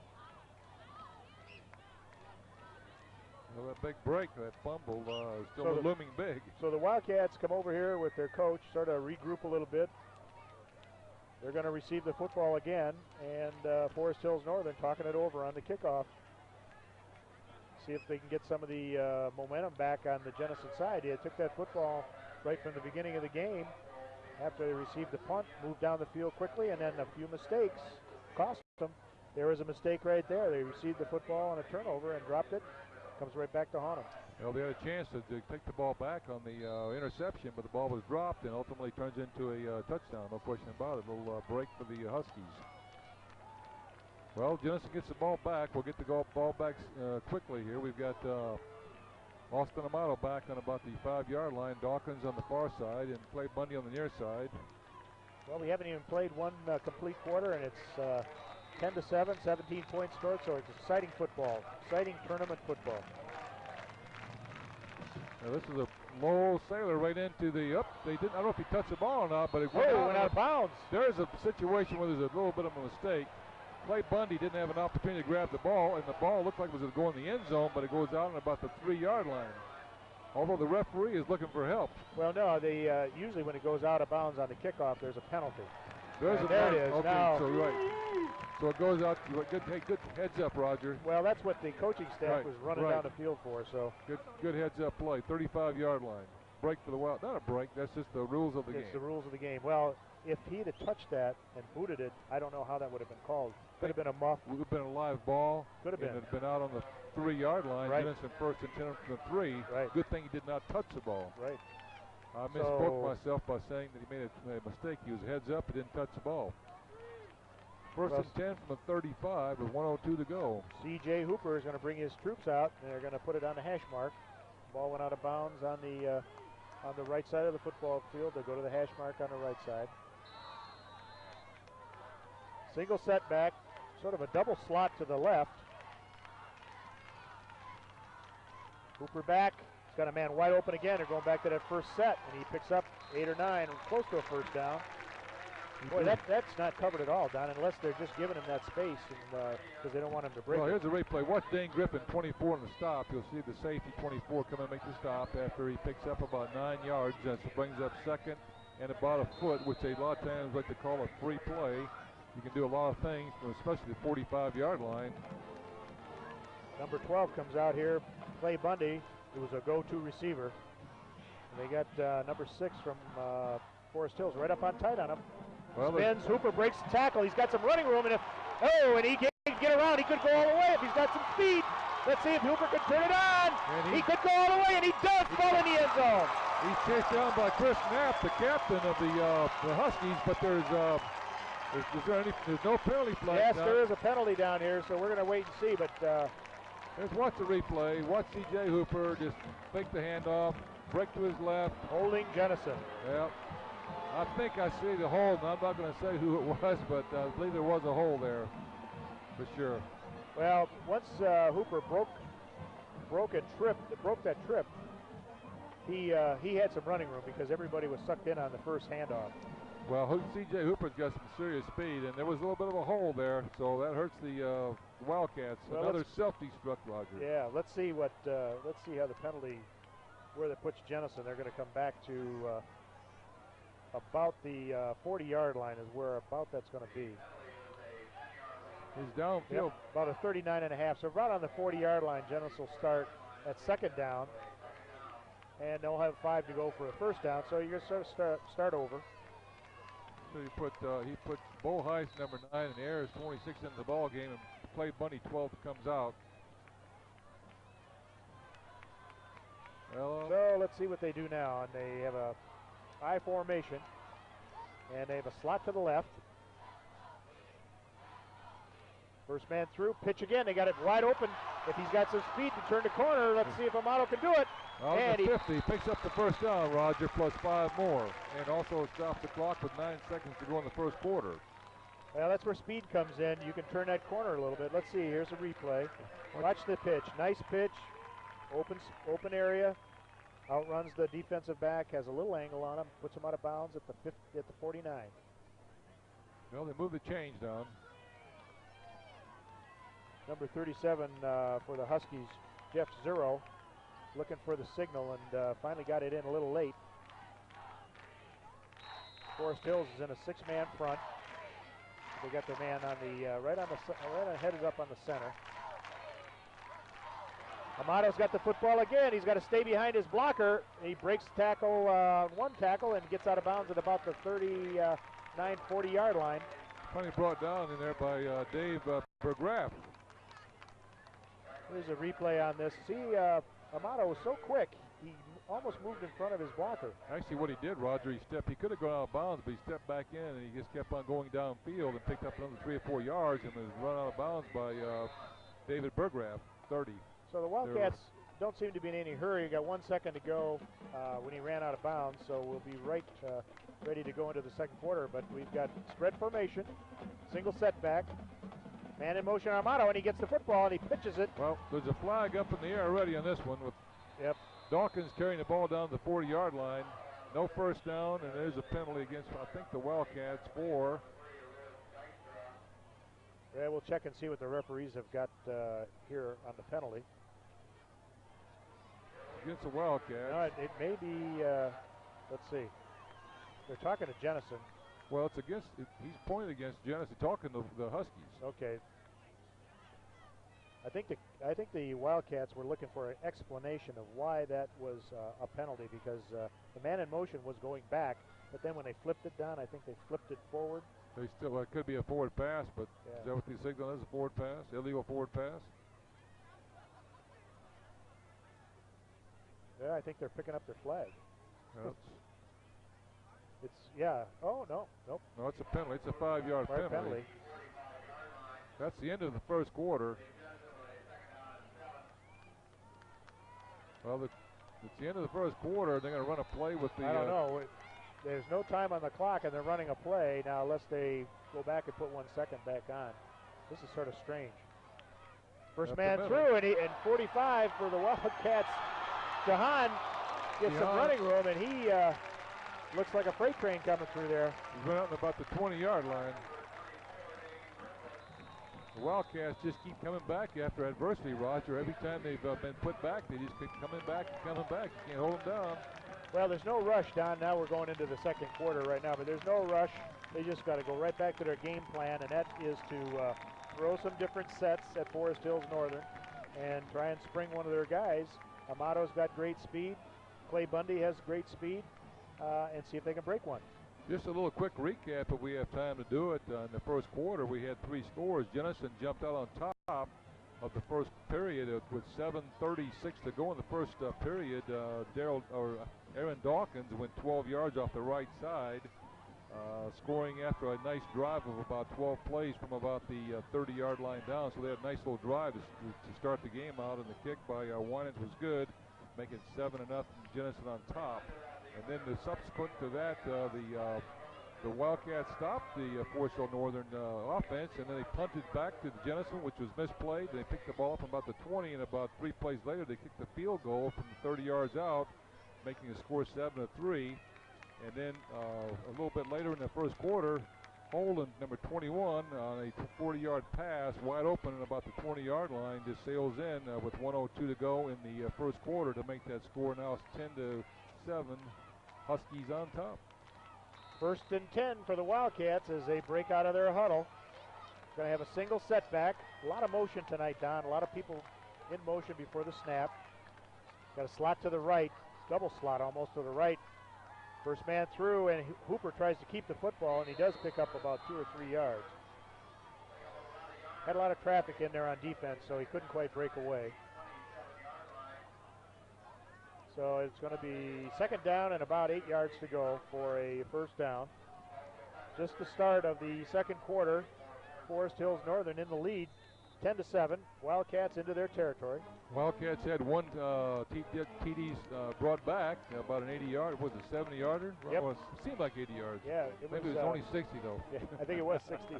Well, that big break, that fumble, still looming big. So the Wildcats come over here with their coach, sort of regroup a little bit. They're going to receive the football again, and Forest Hills Northern talking it over on the kickoff. See if they can get some of the momentum back on the Jenison side. They took that football right from the beginning of the game. After they received the punt, moved down the field quickly, and then a few mistakes cost them. There was a mistake right there. They received the football on a turnover and dropped it. Comes right back to haunt them. Well, they had a chance to take the ball back on the interception, but the ball was dropped and ultimately turns into a touchdown. No question about it. A little break for the Huskies. Well, Jenison gets the ball back. We'll get the ball back quickly here. We've got Austin Amato back on about the 5-yard line. Dawkins on the far side and Clay Bundy on the near side. Well, we haven't even played one complete quarter, and it's 10-7, 17 points scored, so it's exciting football, exciting tournament football. Now this is a low sailor right into the they didn't. I don't know if he touched the ball or not, but it went out of bounds. There's a situation where there's a little bit of a mistake. Clay Bundy didn't have an opportunity to grab the ball, and the ball looked like it was going to go in the end zone, but it goes out on about the 3-yard line. Although the referee is looking for help. Well, no, they usually when it goes out of bounds on the kickoff, there's a penalty. There it is. Okay, now. So right. So it goes out. Good heads up, Roger. Well, that's what the coaching staff was running down the field for. So good heads up play. 35-yard line. Break for the Wild. Not a break. That's just the rules of the game. It's the rules of the game. Well, if he'd have touched that and booted it, I don't know how that would have been called. Could have been a muff. Would have been a live ball. Could have been. It had been out on the 3-yard line. Right. Jenison first and 10 from the 3. Right. Good thing he did not touch the ball. Right. I misspoke myself by saying that he made a mistake. He was heads up and didn't touch the ball. First and 10 from the 35 with 1:02 to go. C.J. Hooper is going to bring his troops out, and they're going to put it on the hash mark. Ball went out of bounds on the right side of the football field. They go to the hash mark on the right side. Single setback, sort of a double slot to the left. Hooper back. He's got a man wide open again. They're going back to that first set, and he picks up 8 or 9, close to a first down. Boy, that's not covered at all, Don, unless they're just giving him that space because they don't want him to break. Well, here's a replay. Watch Dane Griffin, 24 on the stop. You'll see the safety, 24, come and make the stop after he picks up about 9 yards. That brings up second and about a foot, which a lot of times like to call a free play. You can do a lot of things, especially the 45-yard line. Number 12 comes out here, Clay Bundy, who was a go-to receiver. And they got number 6 from Forest Hills right up on tight on him. Well, spins, Hooper breaks the tackle. He's got some running room, and if Oh, and he can get around. He could go all the way if he's got some speed. Let's see if Hooper can turn it on. He could go all the way, and he does fall in the end zone. He's chased down by Chris Knapp, the captain of the Huskies, but there's no penalty flag. Yes, there is a penalty down here, so we're going to wait and see. But let's watch the replay. Watch C.J. Hooper just fake the handoff, break to his left. Holding Jenison. Yep. I think I see the hold, and I'm not going to say who it was, but I believe there was a hold there for sure. Well, once Hooper broke that trip, he had some running room because everybody was sucked in on the first handoff. Well, C.J. Hooper's got some serious speed, and there was a little bit of a hole there, so that hurts the Wildcats. Well, another self-destruct, Roger. Yeah, let's see how the penalty, where that puts Jenison. They're going to come back to about the 40-yard line is where about that's going to be. He's downfield. Yep, about a 39.5. So right on the 40-yard line, Jenison will start at second down, and they'll have 5 to go for a first down. So you're going to start over. So he put Bo Heist number 9 and Ayers 26 in the ball game, and Clay Bundy 12 comes out. Well, so let's see what they do now. And they have a I formation, and they have a slot to the left. First man through, pitch again. They got it wide open. If he's got some speed to turn the corner, let's see if Amato can do it. And the 50 picks up the first down, Roger, plus 5 more, and also stops the clock with 9 seconds to go in the first quarter. Well, that's where speed comes in. You can turn that corner a little bit. Let's see. Here's a replay. Watch the pitch. Nice pitch. Open area. Outruns the defensive back. Has a little angle on him. Puts him out of bounds at the 49. Well, they move the change down. Number 37 for the Huskies, Jeff Zero, looking for the signal and finally got it in a little late. Forest Hills is in a 6-man front. They got their man on the right headed up on the center. Amato's got the football again. He's got to stay behind his blocker. He breaks tackle, one tackle, and gets out of bounds at about the 39, 40-yard line. Funny brought down in there by Dave Bergraff. Here's a replay on this. See, Amato was so quick, he almost moved in front of his blocker. Actually, what he did, Roger, he could have gone out of bounds, but he stepped back in and he just kept on going downfield and picked up another 3 or 4 yards and was run out of bounds by David Bergraff, 30. So the Wildcats don't seem to be in any hurry. You got 1 second to go when he ran out of bounds, so we'll be ready to go into the second quarter. But we've got spread formation, single setback, man in motion Amato, and he gets the football and he pitches it. Well, there's a flag up in the air already on this one with Dawkins carrying the ball down the 40-yard line. No first down, and there's a penalty against, I think, the Wildcats for. Yeah, we'll check and see what the referees have got here on the penalty. Against the Wildcats. No, it may be, let's see. They're talking to Jenison. Well, it's against, he's pointed against Jenison, talking to the Huskies. Okay. I think the Wildcats were looking for an explanation of why that was a penalty, because the man in motion was going back, but then when they flipped it down, I think they flipped it forward. They still, it could be a forward pass, but is that what the signal is, a forward pass, illegal forward pass? Yeah, I think they're picking up their flag. Yeah, oh, no, nope. No, it's a penalty. It's a 5-yard penalty. That's the end of the first quarter. Well, it's the end of the first quarter. They're going to run a play with the. I don't know. There's no time on the clock, and they're running a play now. Unless they go back and put 1 second back on. This is sort of strange. First man through, and 45 for the Wildcats. Jahan gets some running room, and he looks like a freight train coming through there. He's run out in about the 20-yard line. The Wildcats just keep coming back after adversity, Roger. Every time they've been put back, they just keep coming back and coming back. You can't hold them down. Well, there's no rush, Don. Now we're going into the second quarter right now, but there's no rush. They just got to go right back to their game plan, and that is to throw some different sets at Forest Hills Northern and try and spring one of their guys. Amato's got great speed. Clay Bundy has great speed, and see if they can break one. Just a little quick recap if we have time to do it. In the first quarter, we had 3 scores. Jenison jumped out on top of the first period with 7:36 to go in the first period. Aaron Dawkins went 12 yards off the right side, scoring after a nice drive of about 12 plays from about the 30-yard line down. So they had a nice little drive to start the game out, and the kick by Winans was good, making 7-0 Jenison on top. And then the subsequent to that, the Wildcats stopped the Forest Hill Northern offense, and then they punted back to the Jenison, which was misplayed. They picked the ball up from about the 20, and about 3 plays later, they kicked the field goal from 30 yards out, making the score 7-3. And then a little bit later in the first quarter, Holden, number 21, on a 40-yard pass, wide open at about the 20-yard line, just sails in with 1:02 to go in the first quarter to make that score. Now it's 10-7, Huskies on top. 1st and 10 for the Wildcats as they break out of their huddle. Going to have a single setback. A lot of motion tonight, Don. A lot of people in motion before the snap. Got a slot to the right, double slot almost to the right. First man through, and Hooper tries to keep the football, and he does pick up about 2 or 3 yards. Had a lot of traffic in there on defense, so he couldn't quite break away. So it's going to be 2nd down and about 8 yards to go for a first down. Just the start of the second quarter. Forest Hills Northern in the lead, 10-7. Wildcats into their territory. Wildcats had one TDs brought back, about an 80-yard. Was it 70-yarder? Yep. Well, it seemed like 80 yards. Yeah, Maybe it was only 60 though. Yeah, I think it was 60.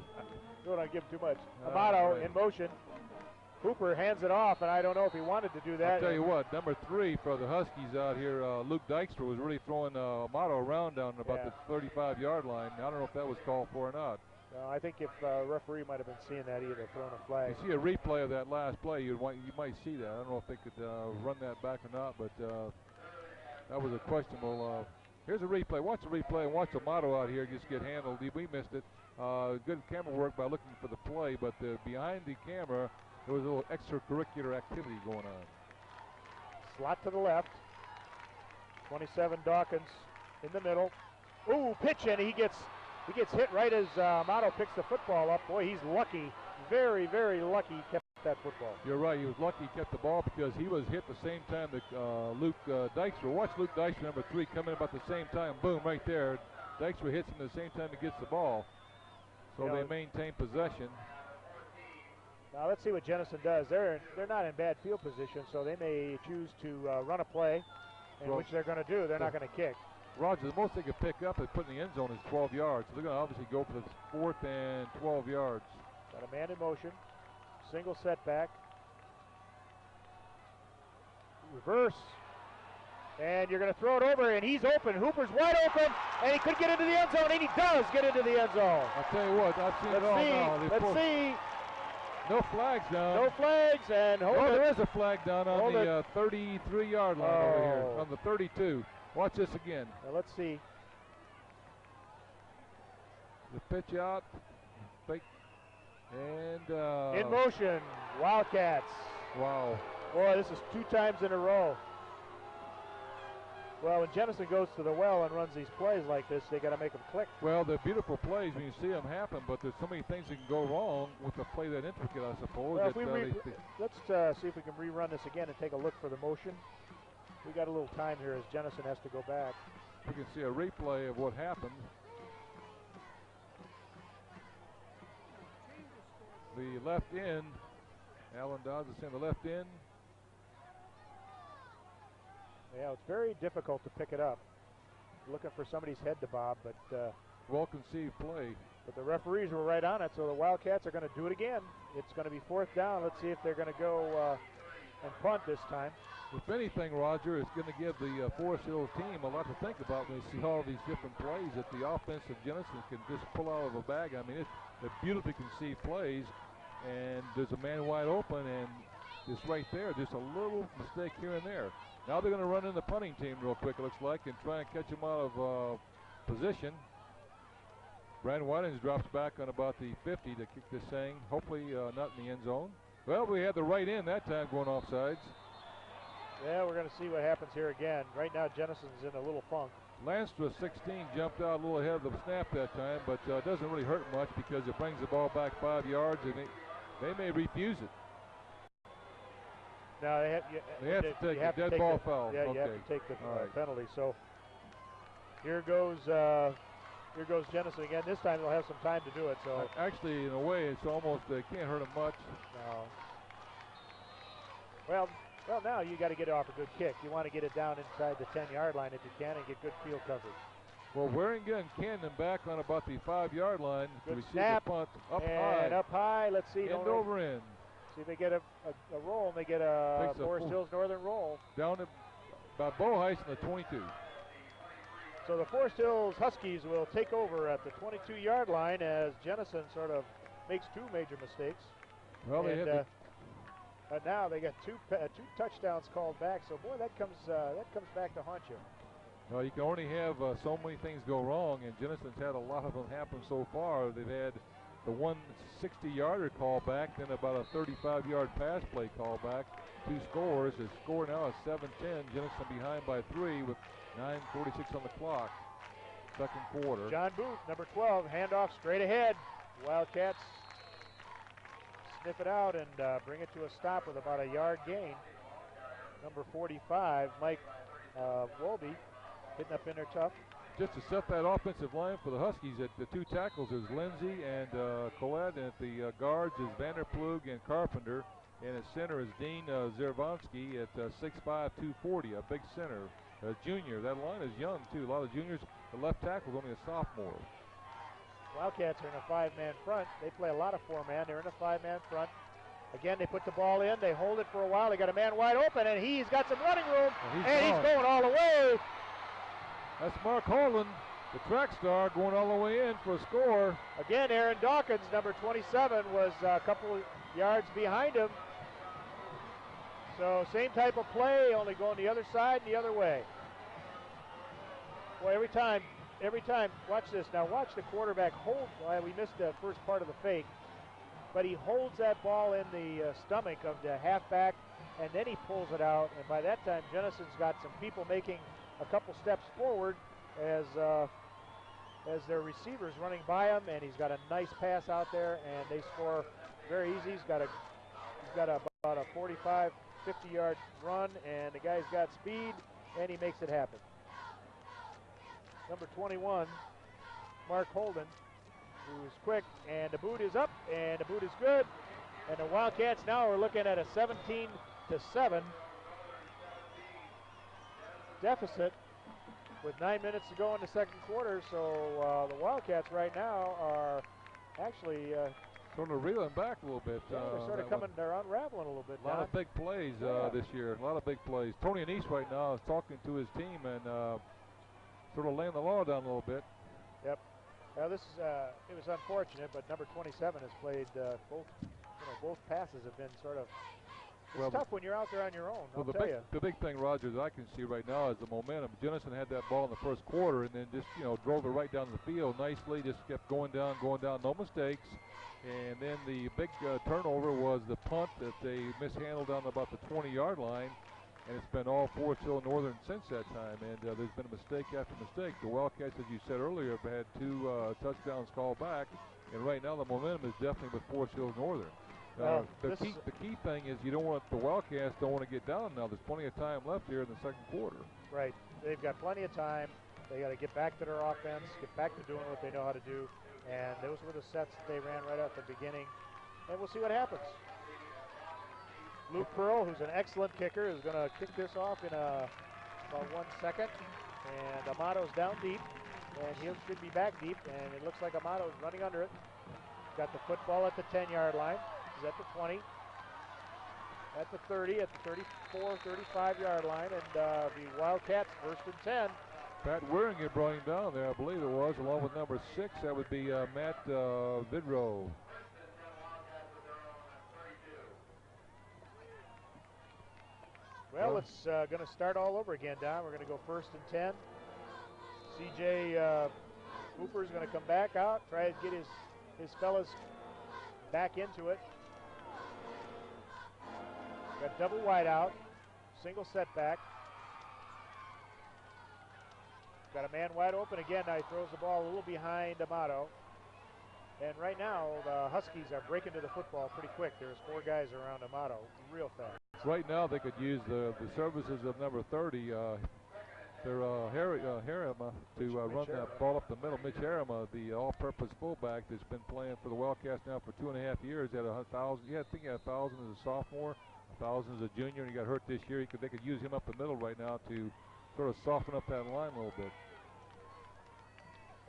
Don't want to give him too much. Amato in motion. Hooper hands it off, and I don't know if he wanted to do that. I'll tell you what, number 3 for the Huskies out here, Luke Dykstra, was really throwing Amato around down about the 35-yard line. I don't know if that was called for or not. No, I think if referee might have been seeing that either, throwing a flag. You see a replay of that last play, you might see that. I don't know if they could run that back or not, but that was a questionable. Here's a replay. Watch the replay and watch Amato out here just get handled. We missed it. Good camera work by looking for the play, but behind the camera, there was a little extracurricular activity going on. Slot to the left. 27 Dawkins in the middle. Ooh, pitch, and he gets hit right as Amato picks the football up. Boy, he's lucky. Very, very lucky he kept that football. You're right. He was lucky he kept the ball because he was hit the same time that Luke Dykstra. Watch Luke Dykstra, number 3, come in about the same time. Boom, right there. Dykstra hits him the same time he gets the ball. So they maintain possession. Now let's see what Jenison does. They're not in bad field position, so they may choose to run a play, which they're going to do. They're not going to kick. Roger, the most they could pick up and put in the end zone is 12 yards. So they're going to obviously go for the 4th and 12 yards. Got a man in motion. Single setback. Reverse. And you're going to throw it over, and he's open. Hooper's wide open, and he could get into the end zone, and he does get into the end zone. I'll tell you what, I've seen it all now. Let's see. No flags down. No flags, and hold it. There is a flag down on the 33-yard line over here, on the 32. Watch this again. Now let's see. The pitch out. Fake. And in motion, Wildcats. Wow. Boy, this is 2 times in a row. Well, when Jenison goes to the well and runs these plays like this, they got to make them click. Well, they're beautiful plays when you see them happen, but there's so many things that can go wrong with a play that intricate, I suppose. Well, let's see if we can rerun this again and take a look for the motion. We got a little time here as Jenison has to go back. We can see a replay of what happened. The left end, Alan Dodds is saying the left end. Yeah, it's very difficult to pick it up. Looking for somebody's head to bob, but well-conceived play. But the referees were right on it, so the Wildcats are going to do it again. It's going to be 4th down. Let's see if they're going to go and punt this time. If anything, Roger, it's going to give the Forest Hills team a lot to think about when they see all these different plays that the offense of Jenison can just pull out of a bag. I mean, they're beautifully conceived plays, and there's a man wide open, and it's right there. Just a little mistake here and there. Now they're going to run in the punting team real quick, it looks like, and try and catch him out of position. Brandon Winans drops back on about the 50 to kick this thing, hopefully not in the end zone. Well, we had the right end that time going offsides. Yeah, we're going to see what happens here again. Right now, Jenison's in a little funk. Lanstra 16 jumped out a little ahead of the snap that time, but it doesn't really hurt much because it brings the ball back 5 yards, and they may refuse it. No, they have to take a dead ball foul. Yeah, okay. you have to take the right. penalty. So here goes Jenison again. This time they'll have some time to do it. So actually, in a way, it's almost can't hurt them much. No. Well, now you got to get off a good kick. You want to get it down inside the 10-yard line if you can and get good field coverage. Well, Waringa and Cannon back on about the 5-yard line to receive snap, the punt up and high. And up high. Let's see. End over end. See if they get a roll, and they get a Forest Hills Northern roll. Down at about Boheis in the 22. So the Forest Hills Huskies will take over at the 22-yard line as Jenison sort of makes two major mistakes. Well, they had but now they got two touchdowns called back. So boy, that comes back to haunt you. Well, you can only have so many things go wrong, and Jenison's had a lot of them happen so far. They've had the 160-yarder call back, then about a 35-yard pass play call back. 2 scores. The score now is 7-10. Jenison behind by 3 with 9:46 on the clock. Second quarter. John Booth, number 12, handoff straight ahead. Wildcats sniff it out and bring it to a stop with about a yard gain. Number 45, Mike Wolby, hitting up in there tough. Just to set that offensive line for the Huskies, at the 2 tackles is Lindsay and Collette, and at the guards is Vanderplug and Carpenter, and at center is Dean Zervansky at 6'5", 240, a big center, a junior. That line is young too. A lot of juniors. The left tackle is only a sophomore. Wildcats are in a 5-man front. They play a lot of 4-man. They're in a 5-man front. Again, they put the ball in. They hold it for a while. They got a man wide open, and he's got some running room, and he's going all the way. That's Mark Holland, the track star, going all the way in for a score. Again, Aaron Dawkins, number 27, was a couple of yards behind him. So same type of play, only going the other side and the other way. Boy, every time, watch this. Now watch the quarterback hold. Well, we missed the first part of the fake, but he holds that ball in the stomach of the halfback, and then he pulls it out. And by that time, Jenison's got some people making a couple steps forward as their receivers running by him, and he's got a nice pass out there, and they score very easy. He's got about a 45, 50-yard run, and the guy's got speed, and he makes it happen. Number 21, Mark Holden, who's quick, and the boot is up, and the boot is good, and the Wildcats now are looking at a 17-7 deficit with 9 minutes to go in the second quarter. So the Wildcats right now are actually sort of reeling back a little bit. They're sort of they're unraveling a little bit. A lot of big plays this year. A lot of big plays. Tony Anise right now is talking to his team and sort of laying the law down a little bit. Yep. Now this is it was unfortunate, but number 27 has played both passes have been sort of. It's tough when you're out there on your own. Well, the big thing, Roger, that I can see right now is the momentum. Jenison had that ball in the first quarter and then just drove it right down the field nicely. Just kept going down, no mistakes. And then the big turnover was the punt that they mishandled down about the 20-yard line, and it's been all Forest Hill Northern since that time. And there's been mistake after mistake. The Wildcats, as you said earlier, have had 2 touchdowns called back, and right now the momentum is definitely with Forest Hill Northern. The key thing is the Wildcats don't want to get down now. There's plenty of time left here in the second quarter. Right. They've got plenty of time. They got to get back to their offense, get back to doing what they know how to do. And those were the sets that they ran right at the beginning. And we'll see what happens. Luke Pearl, who's an excellent kicker, is going to kick this off in about 1 second. And Amato's down deep. And he should be back deep. And it looks like Amato's running under it. Got the football at the 10-yard line. He's at the 20. At the 30, at the 34, 35-yard line. And the Wildcats first and 10. Pat Wieringer brought him down there, I believe it was, along with number 6. That would be Matt Vidrow. Well, it's going to start all over again, Don. We're going to go first and 10. C.J. Hooper's going to come back out, try to get his fellas back into it. Got double wide out, single setback. Got a man wide open again. Now he throws the ball a little behind Amato. And right now, the Huskies are breaking to the football pretty quick. There's 4 guys around Amato real fast. Right now, they could use the services of number 30. Harriman to run that ball up the middle. Mitch Harriman, the all-purpose fullback that's been playing for the Wildcats now for 2.5 years. He had 1,000. Yeah, I think he had 1,000 as a sophomore, 1,000 as a junior, and he got hurt this year. They could use him up the middle right now to sort of soften up that line a little bit.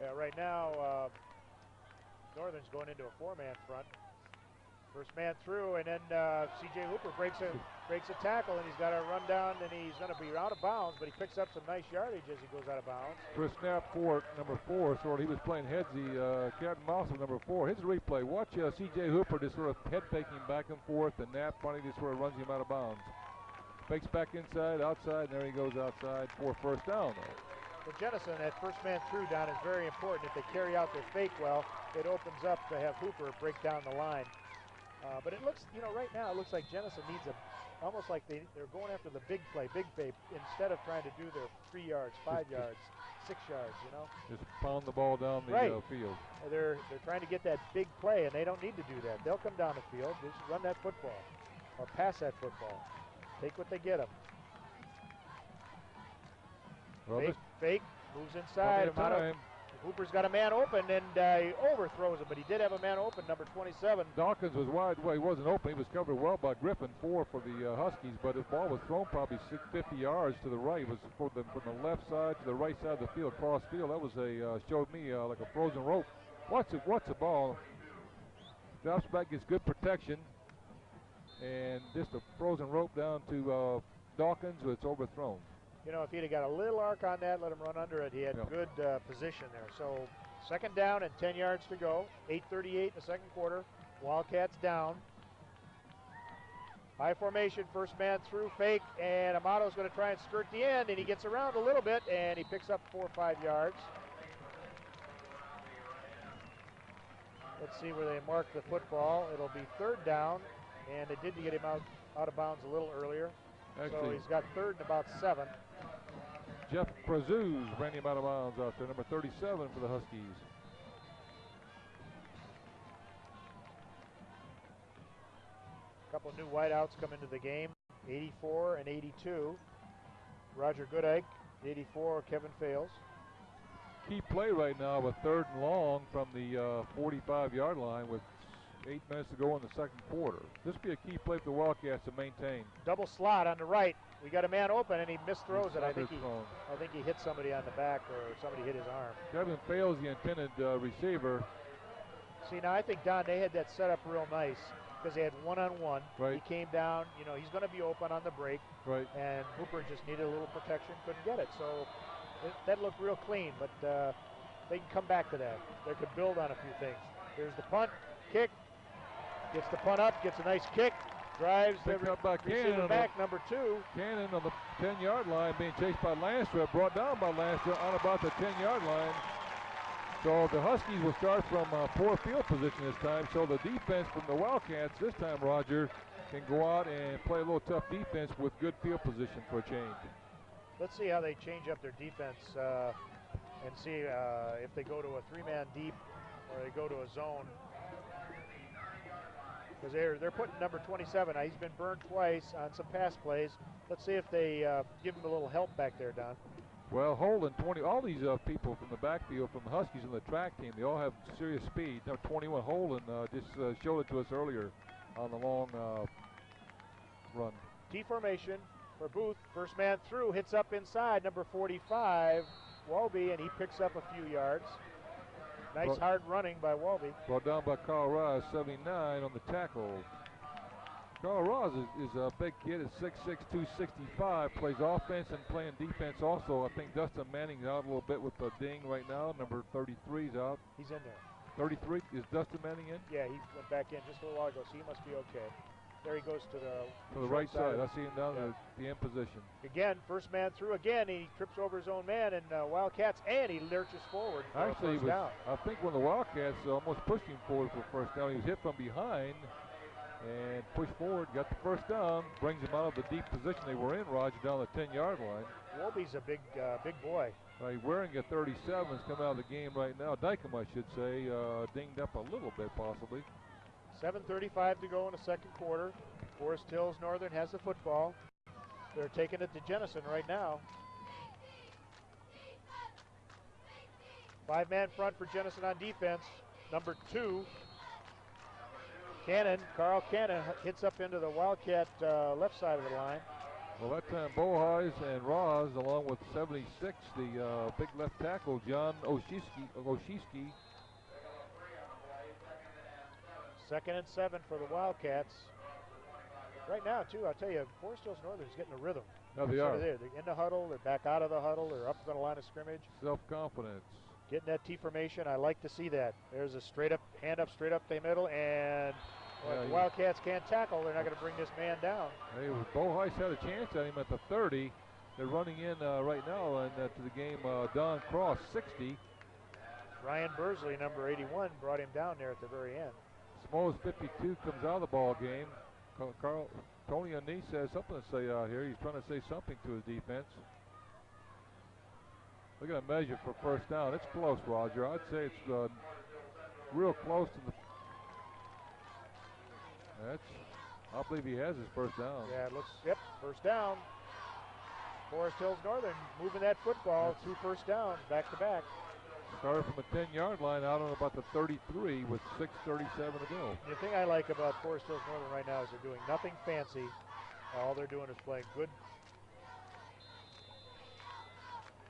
Yeah, right now, Northern's going into a 4-man front. First man through, and then C.J. Hooper breaks a tackle, and he's got to run down, and he's going to be out of bounds, but he picks up some nice yardage as he goes out of bounds. For a snap for number 4, sort of, he was playing headsy. Captain Moss with number 4. Here's the replay. Watch C.J. Hooper just sort of head faking back and forth, and Knapp finally just sort of runs him out of bounds. Fakes back inside, outside, and there he goes outside for first down, though. For Jenison, that first man through down is very important. If they carry out their fake well, it opens up to have Hooper break down the line. But it looks, right now, it looks like Jenison needs almost like they're going after the big play, instead of trying to do their 3 yards, 5 yards, 6 yards, Just pound the ball down the field. They're trying to get that big play, and they don't need to do that. They'll come down the field, just run that football, or pass that football. Take what they get them. Well, fake, moves inside. Hooper's got a man open, and he overthrows him, but he did have a man open, number 27. Dawkins was wide. Well, he wasn't open. He was covered well by Griffin, 4 for the Huskies, but the ball was thrown probably 50 yards to the right. It was from the left side to the right side of the field, cross field. That was showed me like a frozen rope. Watch the ball. Drops back, gets good protection, and just a frozen rope down to Dawkins, so it's overthrown. If he'd have got a little arc on that, let him run under it, he had good position there. So second down and 10 yards to go. 8:38 in the second quarter. Wildcats down. High formation, first man through, fake, and Amato's going to try and skirt the end, and he gets around a little bit, and he picks up 4 or 5 yards. Let's see where they mark the football. It'll be third down, and they did get him out of bounds a little earlier. Actually, so he's got third and about 7. Jeff Prezuz ran him out of bounds out there, number 37 for the Huskies. A couple new wideouts come into the game, 84 and 82. Roger Goodike, 84, Kevin Fales. Key play right now with third and long from the 45-yard line with 8 minutes to go in the second quarter. This will be a key play for the Wildcats to maintain. Double slot on the right. We got a man open, and he misthrows it. I think he hit somebody on the back, or somebody hit his arm. Kevin Fales, the intended receiver. See, now I think, Don, they had that set up real nice because they had one-on-one. Right. He came down. He's going to be open on the break. Right. And Hooper just needed a little protection, couldn't get it. So that looked real clean, but they can come back to that. They could build on a few things. Here's the punt, kick. Gets the punt up, gets a nice kick, drives the receiver back, number 2. Cannon on the 10-yard line being chased by Lanstra, brought down by Lanstra on about the 10-yard line. So the Huskies will start from poor field position this time. So the defense from the Wildcats this time, Roger, can go out and play a little tough defense with good field position for a change. Let's see how they change up their defense and see if they go to a 3-man deep or they go to a zone. Because they're putting number 27. Now, he's been burned twice on some pass plays. Let's see if they give him a little help back there, Don. Well, Holden, all these people from the backfield, from the Huskies and the track team, they all have serious speed. Number 21, Holden, just showed it to us earlier on the long run. T formation for Booth. First man through, hits up inside, number 45, Walby, and he picks up a few yards. Nice hard running by Walby. Brought down by Carl Ross, 79 on the tackle. Carl Ross is a big kid at 6'6", 265, plays offense and playing defense also. I think Dustin Manning's out a little bit with the ding right now. Number 33's out. He's in there. 33, is Dustin Manning in? Yeah, he went back in just a little while ago, so he must be okay. There he goes to the right side. I see him down the end position. Again, first man through again. He trips over his own man, and Wildcats, and he lurches forward for Actually, first down. I think one of the Wildcats almost pushed him forward for first down. He was hit from behind and pushed forward, got the first down, brings him out of the deep position they were in, Roger, down the 10-yard line. Wolby's a big boy. Wearing a 37's come out of the game right now. Dykem, I should say, dinged up a little bit possibly. 7:35 to go in the second quarter. Forest Hills Northern has the football. They're taking it to Jenison right now. 5-man front for Jenison on defense. Number 2, Carl Cannon hits up into the Wildcat left side of the line. Well, that time Bohais and Roz, along with 76, the big left tackle, John Oshiski. 2nd and 7 for the Wildcats. Right now, too, I'll tell you, Forest Hills Northern's getting a rhythm. No, they are. They're in the huddle, they're back out of the huddle, they're up on the line of scrimmage. Self-confidence. Getting that T formation, I like to see that. There's a straight up, hand up, straight up the middle, and the Wildcats can't tackle. They're not going to bring this man down. Hey, Bohais had a chance at him at the 30. They're running in right now and to the game. Don Cross, 60. Ryan Bursley, number 81, brought him down there at the very end. Smoes, 52, comes out of the ball game. Tony Anise has something to say out here. He's trying to say something to his defense. Look at a measure for first down. It's close, Roger. I'd say it's real close to the. I believe he has his first down. Yeah, it looks, yep, first down. Forest Hills Northern moving that football, 2 first downs, back to back. Started from a 10-yard line out on about the 33 with 6:37 to go. The thing I like about Forest Hills Northern right now is they're doing nothing fancy. All they're doing is playing good.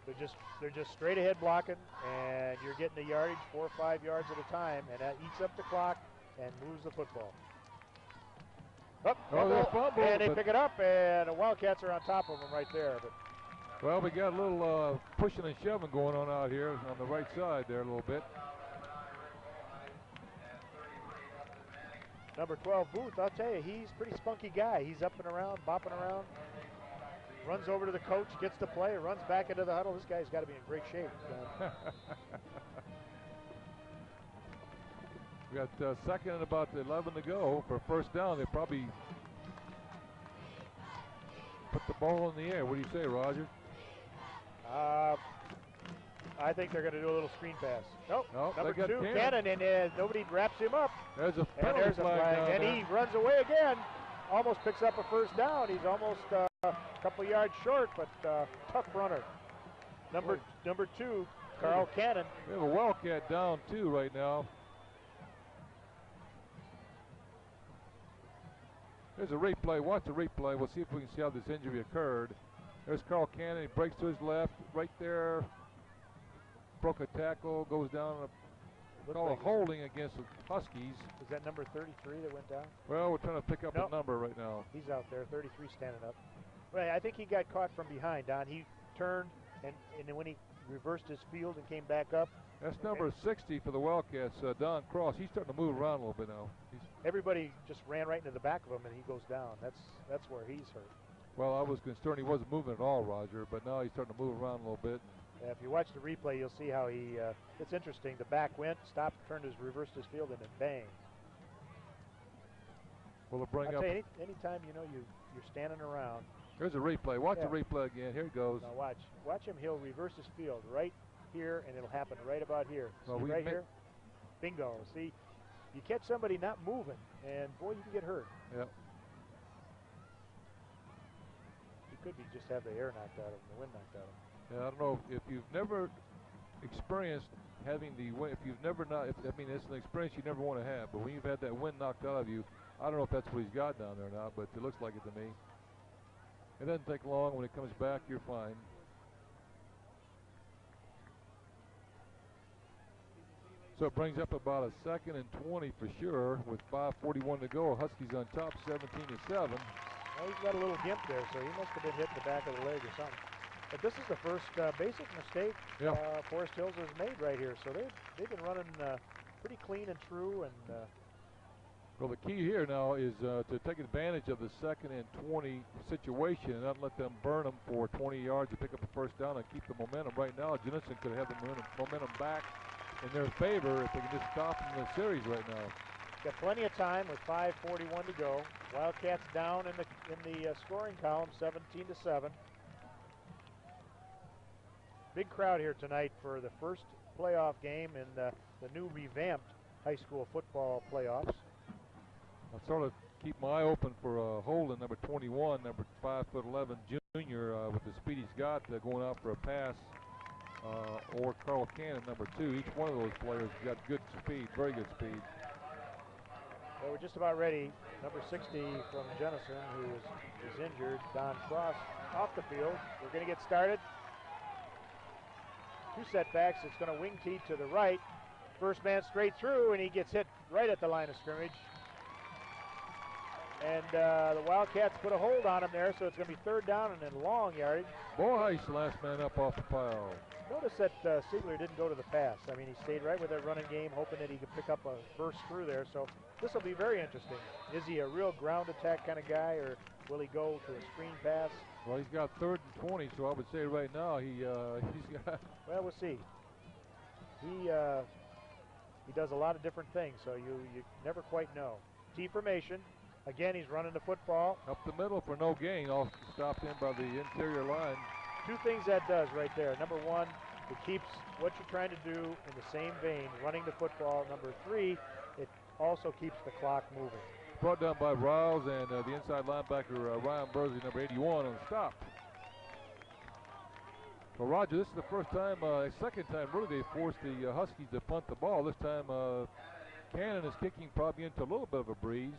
They're just straight ahead blocking, and you're getting the yardage 4 or 5 yards at a time, and that eats up the clock and moves the football. Fumble, and they pick it up, and the Wildcats are on top of them right there. But well, we got a little pushing and shoving going on out here on the right side there a little bit. Number 12, Booth, I'll tell you, he's a pretty spunky guy. He's up and around, bopping around. Runs over to the coach, gets the play, runs back into the huddle. This guy's got to be in great shape. We got 2nd and about 11 to go for first down. They probably put the ball in the air. What do you say, Roger? I think they're going to do a little screen pass. Nope. Number 2, Cannon, and nobody wraps him up. There's a penalty flag, and he runs away again. Almost picks up a first down. He's almost a couple yards short, but tough runner. Number 2, Carl Cannon. We have a Wildcat down 2 right now. There's a replay. Watch the replay. We'll see if we can see how this injury occurred. There's Carl Cannon. He breaks to his left. Right there. Broke a tackle. Goes down. Call a holding against the Huskies. Is that number 33 that went down? Well, we're trying to pick up a number right now. He's out there. 33 standing up. Well, I think he got caught from behind, Don. He turned, and then when he reversed his field and came back up. That's number 60 for the Wildcats, Don Cross. He's starting to move around a little bit now. Everybody just ran right into the back of him, and he goes down. That's where he's hurt. Well, I was concerned he wasn't moving at all, Roger, but now he's starting to move around a little bit. If you watch the replay, you'll see how he, it's interesting. The back went, stopped, reversed his field, and then bang. Will it bring I'll up? tell you, anytime you're standing around. There's a replay. Watch the replay again. Here it goes. Now watch him. He'll reverse his field right here, and it'll happen right about here. Well, right here. Bingo. See, you catch somebody not moving, and boy, you can get hurt. Yep. He could be just have the air knocked out of him, the wind knocked out of him. Yeah, I don't know if you've never experienced having the wind. If you've never I mean, it's an experience you never want to have. But when you've had that wind knocked out of you, I don't know if that's what he's got down there or not. But it looks like it to me. It doesn't take long. When it comes back, you're fine. So it brings up about a 2nd and 20 for sure, with 5:41 to go. Huskies on top, 17-7. Well, he's got a little gimp there, so he must have been hit in the back of the leg or something. But this is the first basic mistake Forest Hills has made right here. So they've been running pretty clean and true. And well, the key here now is to take advantage of the 2nd and 20 situation and not let them burn them for 20 yards to pick up a first down and keep the momentum. Right now, Jenison could have the momentum back in their favor if they can just stop them in the series right now. Got plenty of time with 5:41 to go. Wildcats down in the scoring column, 17-7. Big crowd here tonight for the first playoff game in the new revamped high school football playoffs. I sort of keep my eye open for Holden, number 21, number 5'11" junior with the speed he's got going out for a pass, or Carl Cannon, number 2. Each one of those players got good speed, very good speed. Well, we're just about ready. Number 60 from Jenison, who is injured, Don Cross, off the field. We're going to get started. 2 setbacks. It's going to wing tee to the right. First man straight through, and he gets hit right at the line of scrimmage. And the Wildcats put a hold on him there, so it's going to be 3rd down and then long yardage. Boyce, last man up off the pile. Notice that Siegler didn't go to the pass. I mean, he stayed right with that running game, hoping that he could pick up a burst through there. So this will be very interesting. Is he a real ground attack kind of guy, or will he go to a screen pass? Well, he's got 3rd and 20, so I would say right now he's got. Well, we'll see. He does a lot of different things, so you never quite know. T formation. Again, he's running the football. Up the middle for no gain, all stopped in by the interior line. 2 things that does right there. Number 1, it keeps what you're trying to do in the same vein, running the football. Number 3, it also keeps the clock moving. Brought down by Riles and the inside linebacker Ryan Bursley, number 81, on the stop. Well, Roger, this is the first time, second time really they forced the Huskies to punt the ball. This time Cannon is kicking probably into a little bit of a breeze.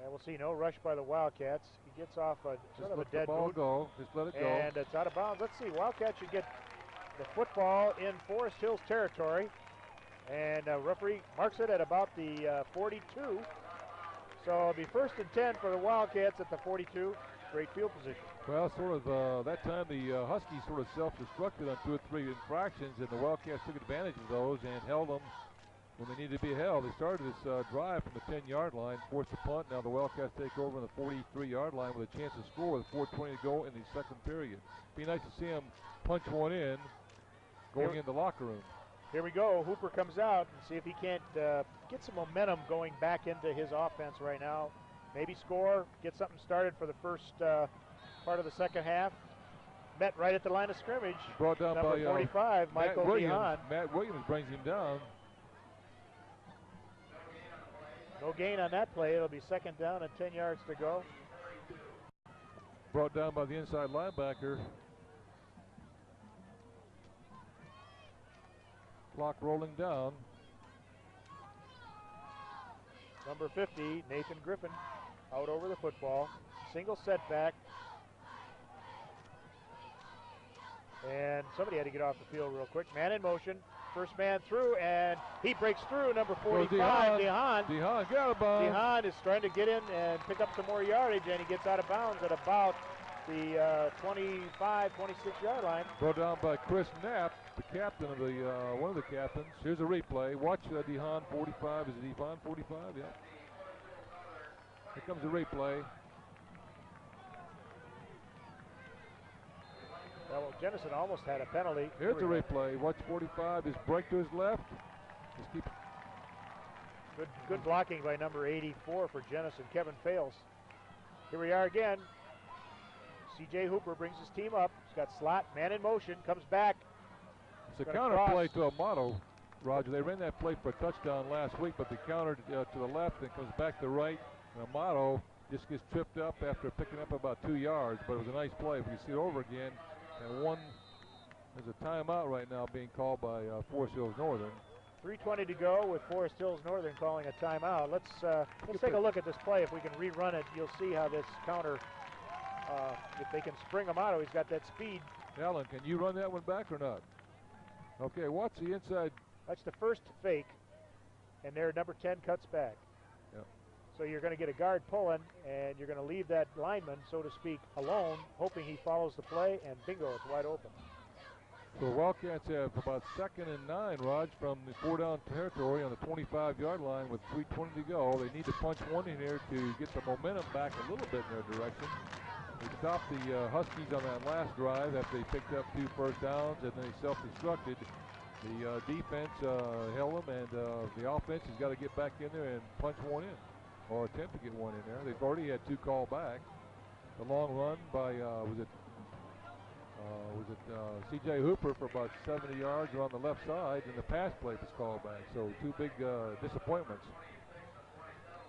And we'll see no rush by the Wildcats. He gets off a sort of a dead ball boot. Go. Just let it go. And it's out of bounds. Let's see. Wildcats should get the football in Forest Hills territory. And referee marks it at about the 42. So it'll be 1st and 10 for the Wildcats at the 42. Great field position. Well, sort of that time the Huskies sort of self-destructed on 2 or 3 infractions, and the Wildcats took advantage of those and held them when they needed to be held. They started this drive from the 10-yard line, forced a punt. Now the Wildcats take over on the 43-yard line with a chance to score with 4:20 to go in the 2nd period. Be nice to see him punch one in going in the locker room. Here we go. Hooper comes out and see if he can't get some momentum going back into his offense right now. Maybe score, get something started for the first part of the 2nd half. Met right at the line of scrimmage. Brought down number by 45, Michael DeHaan. Matt Williams brings him down. No gain on that play. It'll be 2nd down and 10 yards to go. Brought down by the inside linebacker. Clock rolling down. Number 50, Nathan Griffin, out over the football. Single setback. And somebody had to get off the field real quick. Man in motion. First man through, and he breaks through. Number 45, DeHaan. DeHaan, get out of bounds. DeHaan is trying to get in and pick up some more yardage, and he gets out of bounds at about the 25, 26-yard line. Brought down by Chris Knapp, the captain of the one of the captains. Here's a replay. Watch DeHaan 45. Is it DeHaan 45? Yeah. Here comes the replay. Well, Jenison almost had a penalty. Here's the replay. Watch 45. His break to his left. Just keep. Good blocking by number 84 for Jenison, Kevin Fales. Here we are again. C.J. Hooper brings his team up. He's got slot, man in motion, comes back. It's a counter play to Amato, Roger. They ran that play for a touchdown last week, but they countered to the left and comes back to the right. And Amato just gets tripped up after picking up about 2 yards, but it was a nice play. If you see it over again, and there's a timeout right now being called by Forest Hills Northern. 3:20 to go with Forest Hills Northern calling a timeout. Let's take a look at this play. If we can rerun it, you'll see how this counter, if they can spring Amato, he's got that speed. Alan, can you run that one back or not? Okay, watch the inside. That's the first fake, and there number 10 cuts back. Yep. So you're going to get a guard pulling, and you're going to leave that lineman, so to speak, alone, hoping he follows the play, and bingo, it's wide open. So the Wildcats have about 2nd and 9, Raj, from the 4-down territory on the 25-yard line with 3:20 to go. They need to punch one in here to get the momentum back a little bit in their direction. They stopped the Huskies on that last drive after they picked up 2 first downs, and then they self-destructed. The defense held them, and the offense has got to get back in there and punch one in, or attempt to get one in there. They've already had 2 called back. The long run by, was it Was it C.J. Hooper for about 70 yards on the left side, and the pass play was called back. So two big disappointments.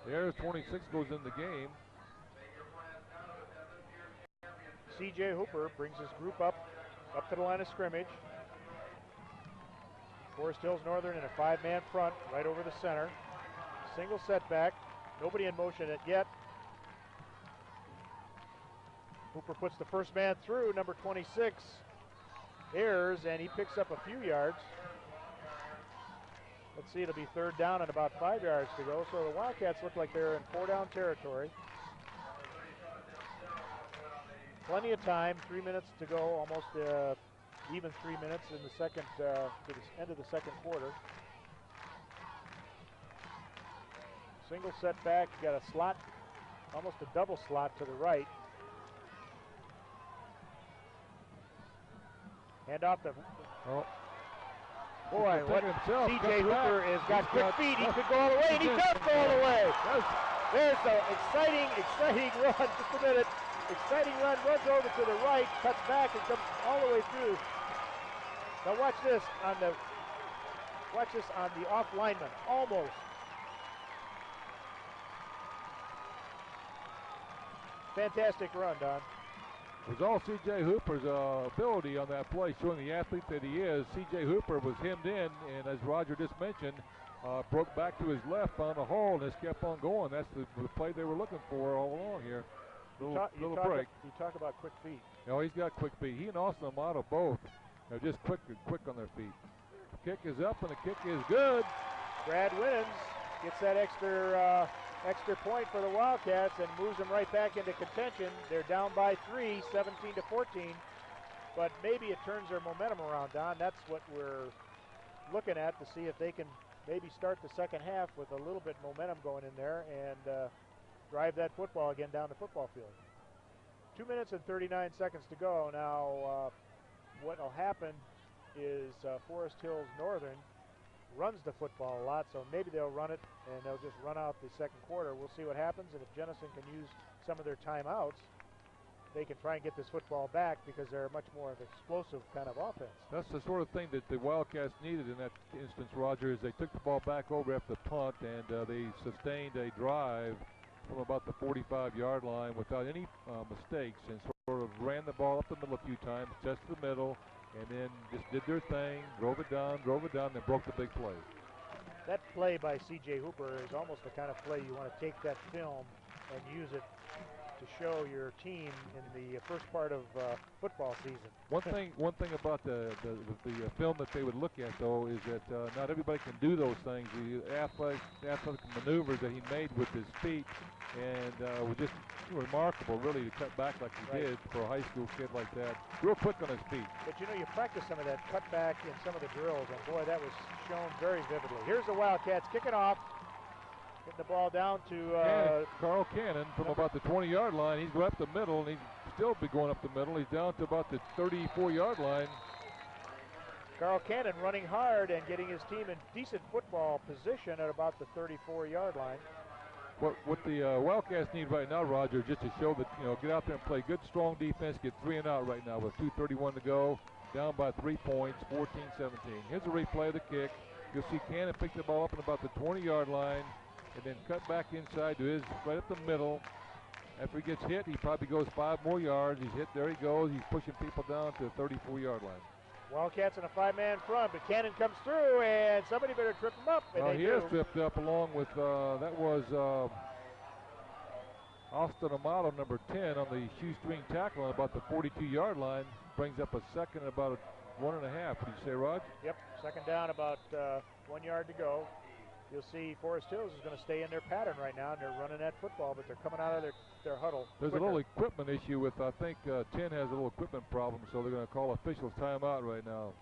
The Airs 26 goes in the game. C.J. Hooper brings his group up to the line of scrimmage. Forest Hills Northern in a 5-man front right over the center. Single setback. Nobody in motion yet. Hooper puts the first man through, number 26, Ayers, and he picks up a few yards. Let's see, it'll be third down and about 5 yards to go. So the Wildcats look like they're in 4-down territory. Plenty of time, 3 minutes to go, almost even 3 minutes in the second, to the end of the second quarter. Single setback, you got a slot, almost a double slot to the right. Hand off the. Oh. Boy, what C.J. Hooper has got quick feet. He could go all the way, and he does go all the way. There's an exciting run. Just a minute. Exciting run. Runs over to the right, cuts back, and comes all the way through. Now watch this on the off lineman. Almost. Fantastic run, Don. It was all C.J. Hooper's ability on that play, showing the athlete that he is. C.J. Hooper was hemmed in, and as Roger just mentioned, broke back to his left, found a hole, and just kept on going. That's the play they were looking for all along here. Little break. You talk about quick feet. No, he's got quick feet. He and Austin Amato both are just quick on their feet. The kick is up, and the kick is good. Brad Winans gets that extra point for the Wildcats and moves them right back into contention. They're down by 3, 17-14, but maybe it turns their momentum around, Don. That's what we're looking at, to see if they can maybe start the second half with a little bit momentum going in there and drive that football again down the football field. 2 minutes and 39 seconds to go. Now, what will happen is Forest Hills Northern runs the football a lot, so maybe they'll run it and they'll just run out the second quarter. We'll see what happens, and if Jenison can use some of their timeouts, they can try and get this football back, because they're much more of an explosive kind of offense. That's the sort of thing that the Wildcats needed in that instance, Roger, is they took the ball back over after the punt, and they sustained a drive from about the 45-yard line without any mistakes, and sort of ran the ball up the middle a few times, just the middle, and then just did their thing, drove it down, and broke the big play. That play by C.J. Hooper is almost the kind of play you want to take that film and use it to show your team in the first part of football season. One thing about the film that they would look at, though, is that not everybody can do those things. The athletic maneuvers that he made with his feet, and was just remarkable, really, to cut back like he did for a high school kid like that. Real quick on his feet. But you know, you practice some of that cutback in some of the drills, and boy, that was shown very vividly. Here's the Wildcats kicking off. Getting the ball down to Carl Cannon from about the 20-yard line. He's going up the middle, and he's still be going up the middle. He's down to about the 34-yard line. Carl Cannon running hard and getting his team in decent football position at about the 34-yard line. What the Wildcats need right now, Roger, just to show that, get out there and play good, strong defense, get 3 and out right now with 2:31 to go, down by 3 points, 14-17. Here's a replay of the kick. You'll see Cannon pick the ball up at about the 20-yard line, and then cut back inside to his right up the middle. After he gets hit, he probably goes 5 more yards. He's hit, there he goes. He's pushing people down to the 34-yard line. Wildcats in a 5-man front, but Cannon comes through, and somebody better trip him up. And he is tripped up along with, that was Austin Amato, number 10, on the shoestring tackle on about the 42-yard line. Brings up a second, about 1.5. What do you say, Rod? Yep, second down, about 1 yard to go. You'll see Forest Hills is going to stay in their pattern right now, and they're running that football, but they're coming out of their huddle. There's a little equipment issue with, I think 10 has a little equipment problem, so they're going to call officials timeout right now.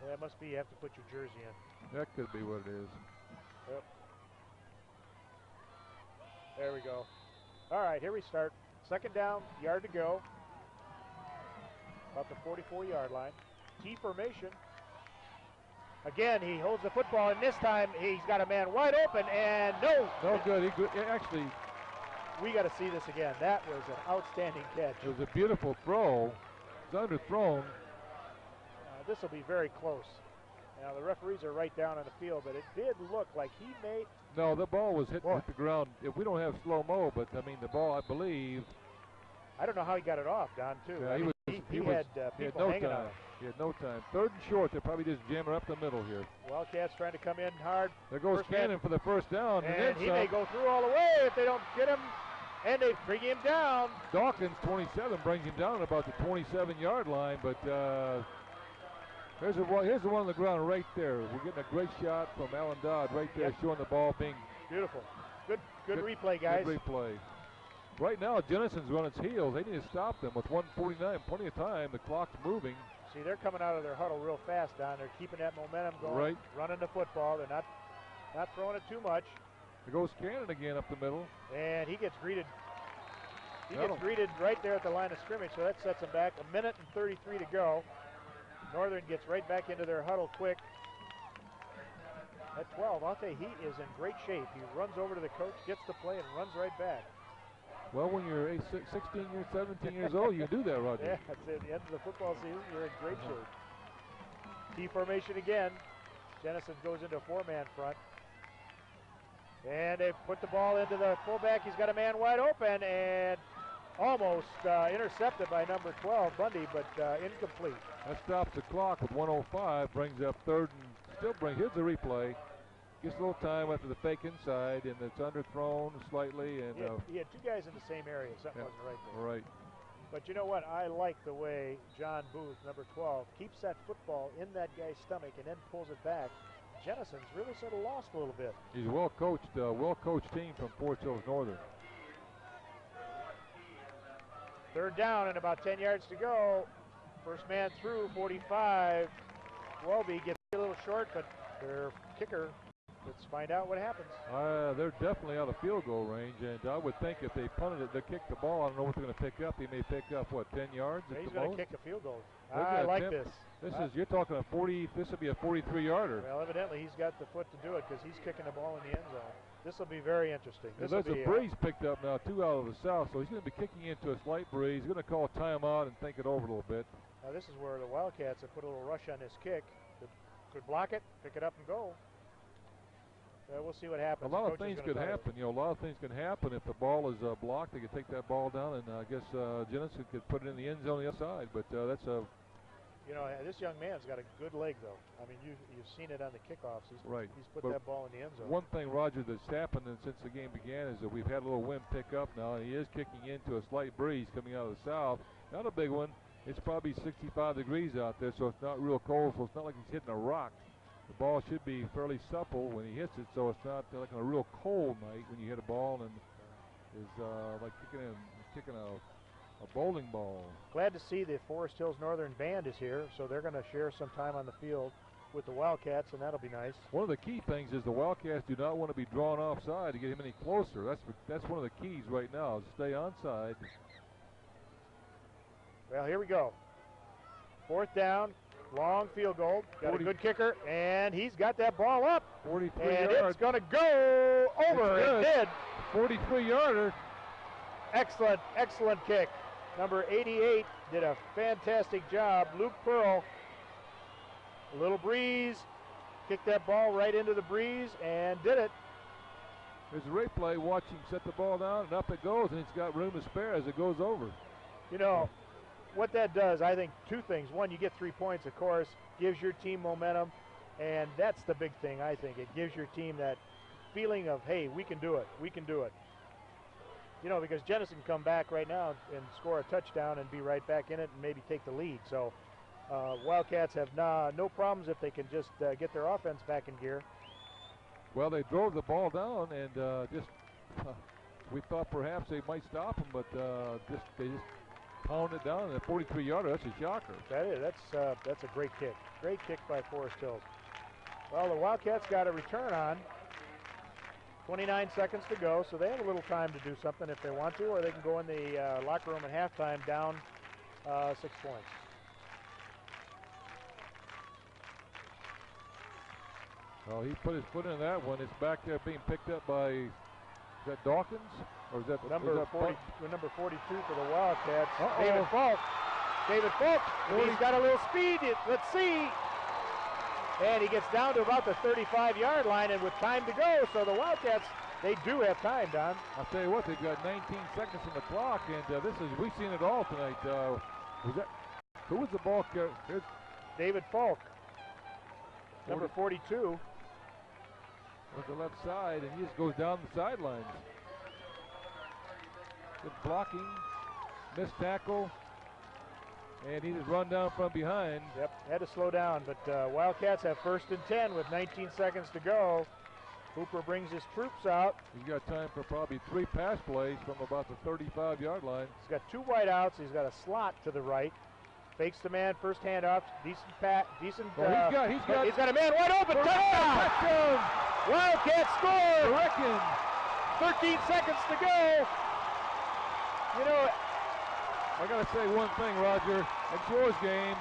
Yeah, it must be you have to put your jersey in. That could be what it is. Yep. There we go. All right, here we start. Second down, yard to go. About the 44-yard line. T formation. Again, he holds the football, and this time he's got a man wide open, and no good. Actually, we got to see this again. That was an outstanding catch. It was a beautiful throw. It's underthrown. This will be very close. Now the referees are right down on the field, but it did look like he made. No, the ball was hit the ground. If we don't have slow-mo, but I mean the ball, I believe. I don't know how he got it off, Don, too. Yeah, he had people hanging on him. He had no time. 3rd and short. They're probably just jamming up the middle here. Wildcats trying to come in hard. There goes Cannon for the first down. And he may go through all the way if they don't get him. And they bring him down. Dawkins, 27, brings him down at about the 27-yard line. But here's the one on the ground right there. We're getting a great shot from Alan Dodd right there, showing the ball being beautiful. Good replay, guys. Good replay. Right now, Jenison's on its heels. They need to stop them with 1:49, plenty of time. The clock's moving. See, they're coming out of their huddle real fast, Don. They're keeping that momentum going, right. Running the football. They're not throwing it too much. There goes Cannon again up the middle. And he gets greeted. He gets greeted right there at the line of scrimmage, so that sets him back. 1:33 to go. Northern gets right back into their huddle quick. At 12, I'll tell you, he is in great shape. He runs over to the coach, gets the play, and runs right back. Well, when you're 16 years, 17 years old, you can do that, Roger. Yeah, at the end of the football season, you're in great shape. T formation again. Jenison goes into a 4-man front. And they put the ball into the fullback. He's got a man wide open and almost intercepted by number 12, Bundy, but incomplete. That stops the clock with 1:05, brings up 3rd and still here's the replay. Gets a little time after the fake inside, and it's underthrown slightly. And he had 2 guys in the same area. Something wasn't right there. Right. But you know what? I like the way John Booth, number 12, keeps that football in that guy's stomach and then pulls it back. Jenison's really sort of lost a little bit. He's a well-coached team from Forest Hills Northern. 3rd down and about 10 yards to go. First man through, 45. Welby gets a little short, but their kicker. Let's find out what happens. They're definitely out of field goal range, and I would think if they punted it, they kicked the ball. I don't know what they're going to pick up. He may pick up, what, 10 yards at the most? He's going to kick a field goal. I like this. You're talking a 40, this would be a 43-yarder. Well, evidently he's got the foot to do it because he's kicking the ball in the end zone. This will be very interesting. There's a breeze picked up now, 2 out of the south, so he's going to be kicking into a slight breeze. He's going to call a timeout and think it over a little bit. Now this is where the Wildcats have put a little rush on this kick. Could block it, pick it up, and go. We'll see what happens. A lot of things could happen. A lot of things can happen if the ball is blocked. They could take that ball down, and I guess Jenison could put it in the end zone on the other side. But that's a. This young man's got a good leg, though. I mean, you've seen it on the kickoffs. He's put that ball in the end zone. One thing, Roger, that's happened since the game began is that we've had a little wind pick up now, and he is kicking into a slight breeze coming out of the south. Not a big one. It's probably 65 degrees out there, so it's not real cold. So it's not like he's hitting a rock. The ball should be fairly supple when he hits it, so it's not like on a real cold night when you hit a ball and is like kicking a bowling ball. Glad to see the Forest Hills Northern Band is here, so they're going to share some time on the field with the Wildcats, and that'll be nice. One of the key things is the Wildcats do not want to be drawn offside to get him any closer. That's one of the keys right now, is stay onside. Well, here we go. 4th down. Long field goal. Got a good kicker, and he's got that ball up. 43 and yards. It's going to go over. It did. 43-yarder. Excellent, excellent kick. Number 88 did a fantastic job. Luke Pearl, a little breeze, kicked that ball right into the breeze and did it. There's a replay. Watch him set the ball down, and up it goes, and it's got room to spare as it goes over. What that does, I think, 2 things. One, you get 3 points, of course, gives your team momentum, and that's the big thing, I think. It gives your team that feeling of, hey, we can do it, we can do it. Because Jenison can come back right now and score a touchdown and be right back in it and maybe take the lead. So Wildcats have no problems if they can just get their offense back in gear. Well, they drove the ball down, and we thought perhaps they might stop them, but they just pound it down. And a 43-yarder, that's a shocker. That is. That's a great kick. Great kick by Forest Hills. Well, the Wildcats got a return on. 29 seconds to go, so they have a little time to do something if they want to, or they can go in the locker room at halftime down 6 points. Well, he put his foot in that one. It's back there being picked up by, is that Dawkins? Or is that number 42 for the Wildcats? David Falk. David Falk, he's got a little speed. Let's see. And he gets down to about the 35-yard line, and with time to go, so the Wildcats, they do have time, Don. I'll tell you what, they've got 19 seconds on the clock, and we've seen it all tonight. Who was the ball carrier? Here's David Falk, number 42. On the left side, and he just goes down the sidelines. Good blocking, missed tackle, and he just run down from behind. Yep, had to slow down, but Wildcats have 1st and 10 with 19 seconds to go. Hooper brings his troops out. He's got time for probably 3 pass plays from about the 35-yard line. He's got 2 wideouts. He's got a slot to the right. Fakes the man, first handoff, decent pat, decent. He's got a man wide open. Touchdown! Wildcats score. Reckon. 13 seconds to go. You know, I got to say one thing, Roger. At Shore's game,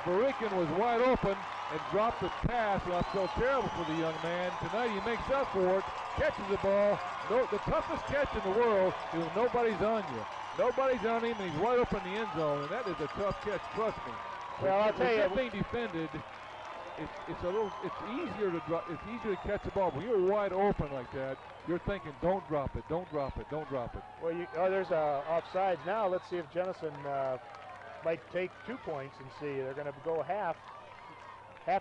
Barikin was wide open and dropped the pass, and I felt terrible for the young man. Tonight he makes up for it, catches the ball. The toughest catch in the world is when nobody's on you. Nobody's on him, and he's wide open in the end zone, and that is a tough catch, trust me. Well, I'll tell you, if being defended, it's easier to drop. It's easier to catch the ball. When you're wide open like that, you're thinking, don't drop it, don't drop it, don't drop it. Well, there's offsides now. Let's see if Jenison might take 2 points and see. They're going to go half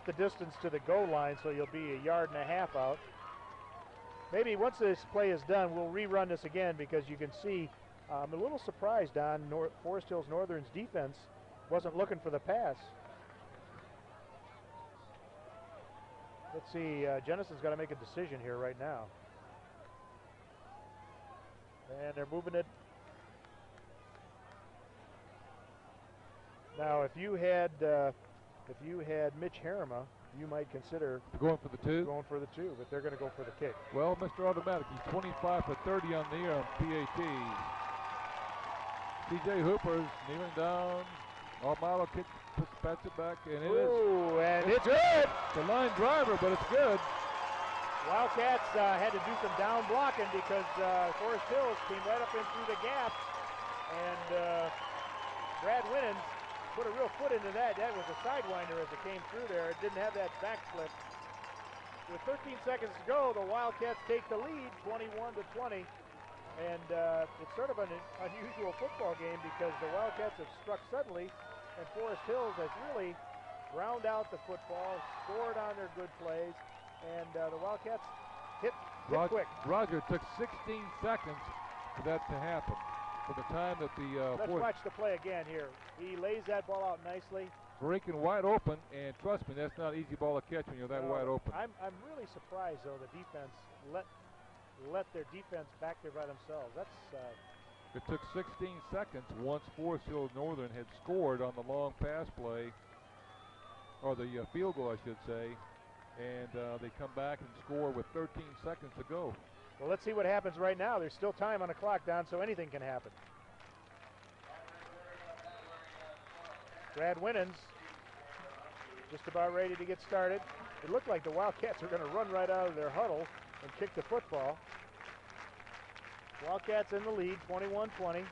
the distance to the goal line, so you'll be 1.5 yards out. Maybe once this play is done, we'll rerun this again because you can see. I'm a little surprised on Forest Hills Northern's defense wasn't looking for the pass. Let's see, Jenison's got to make a decision here right now. And they're moving it. Now, if you had Mitch Harriman, you might consider going for the 2. Going for the 2, but they're going to go for the kick. Well, Mr. Automatic, he's 25 for 30 on the year on PATs. C.J. Hooper's kneeling down. Almalo kick, pats it back, and it's good. It's a line driver, but it's good. Wildcats had to do some down blocking because Forest Hills came right up in through the gap, and Brad Winans put a real foot into that. That was a sidewinder as it came through there. It didn't have that backslip. With 13 seconds to go, the Wildcats take the lead, 21-20. And it's sort of an unusual football game because the Wildcats have struck suddenly, and Forest Hills has really ground out the football, scored on their good plays, and the Wildcats hit quick. Roger, it took 16 seconds for that to happen. For the time that the Let's watch the play again here. He lays that ball out nicely. Breaking wide open, and trust me, that's not an easy ball to catch when you're that wide open. I'm really surprised, though, the defense let their defense back there by themselves. It took 16 seconds once Forest Hills Northern had scored on the long pass play, or the field goal, I should say, and they come back and score with 13 seconds to go. Well, let's see what happens right now. There's still time on the clock, Don, so anything can happen. Brad Winans just about ready to get started. It looked like the Wildcats are going to run right out of their huddle and kick the football. Wildcats in the lead, 21-20.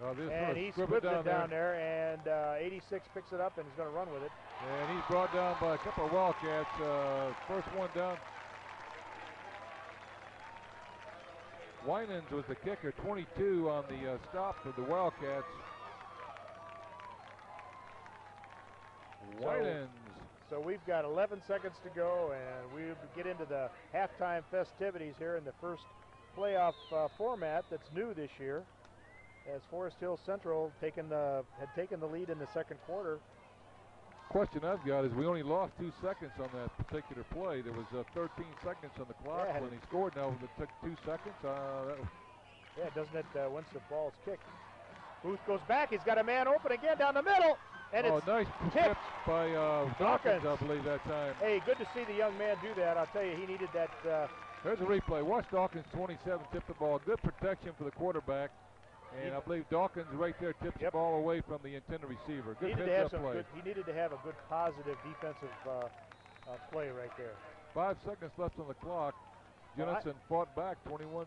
And he slipped it down there, and 86 picks it up, and he's going to run with it. And he's brought down by a couple of Wildcats. First one down. Winans was the kicker, 22 on the stop for the Wildcats. Winans. So we've got 11 seconds to go, and we get into the halftime festivities here in the first playoff format that's new this year, as Forest Hills Central had taken the lead in the second quarter. Question I've got is we only lost 2 seconds on that particular play. There was 13 seconds on the clock when he scored. Now it took 2 seconds. Doesn't it once the ball's kicked? Booth goes back. He's got a man open again down the middle. And it's nice tip by Dawkins, I believe, that time. Hey, good to see the young man do that. I'll tell you, he needed that. There's a replay. Watch Dawkins, 27, tip the ball. Good protection for the quarterback. And I believe Dawkins right there tips the ball away from the intended receiver. Good heads-up play. He needed to have a good positive defensive play right there. 5 seconds left on the clock. Jenison fought back 21-20.